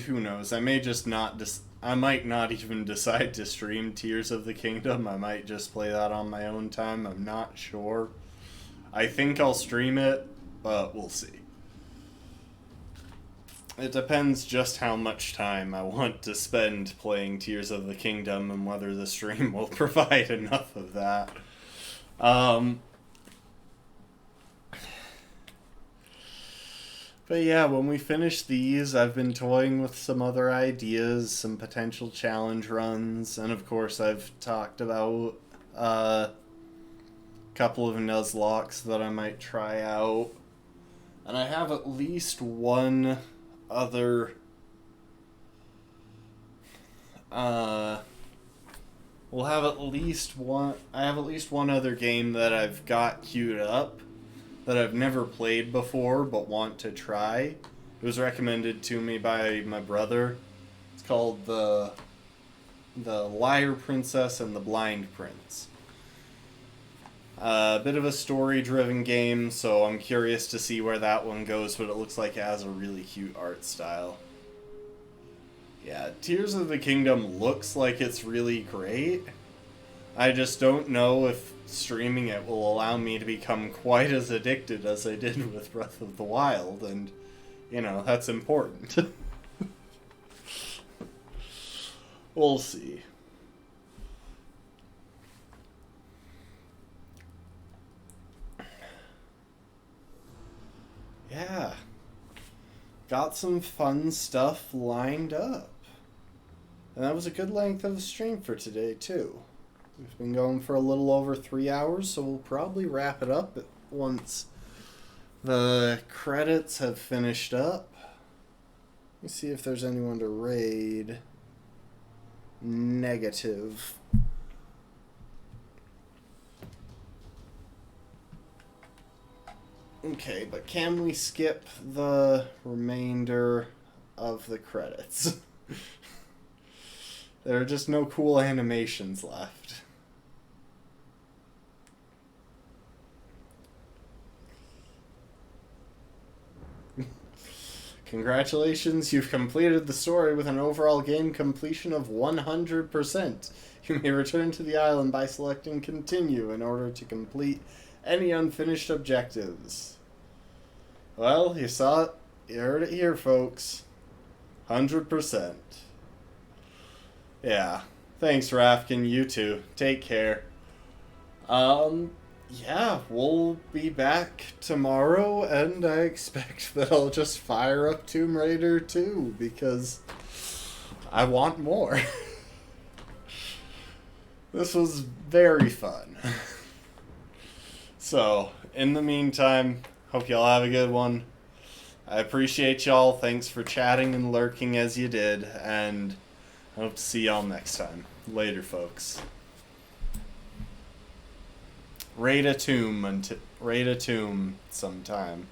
who knows, I may just not I might not even decide to stream Tears of the Kingdom. I might just play that on my own time. I'm not sure. I think I'll stream it, but we'll see. It depends just how much time I want to spend playing Tears of the Kingdom and whether the stream will provide enough of that. But yeah, when we finish these, I've been toying with some other ideas, some potential challenge runs, and of course I've talked about a couple of Nuzlockes that I might try out. And I have at least one other I have at least one other game that I've got queued up that I've never played before but want to try. It was recommended to me by my brother. It's called the Liar Princess and the Blind Prince. A bit of a story-driven game, so I'm curious to see where that one goes, but it looks like it has a really cute art style. Yeah, Tears of the Kingdom looks like it's really great. I just don't know if streaming it will allow me to become quite as addicted as I did with Breath of the Wild, and, you know, that's important. We'll see. Yeah. Got some fun stuff lined up. And that was a good length of a stream for today, too. We've been going for a little over 3 hours, so we'll probably wrap it up once the credits have finished up. Let me see if there's anyone to raid. Negative. Okay, but can we skip the remainder of the credits? There are just no cool animations left. Congratulations, you've completed the story with an overall game completion of 100%. You may return to the island by selecting Continue in order to complete any unfinished objectives. Well, you saw it. You heard it here, folks. 100%. Yeah. Thanks, Rafkin. You too. Take care. Yeah, we'll be back tomorrow, and I expect that I'll just fire up Tomb Raider 2, because I want more. This was very fun. So, in the meantime, hope y'all have a good one. I appreciate y'all. Thanks for chatting and lurking as you did, and I hope to see y'all next time. Later, folks. Raid a tomb sometime.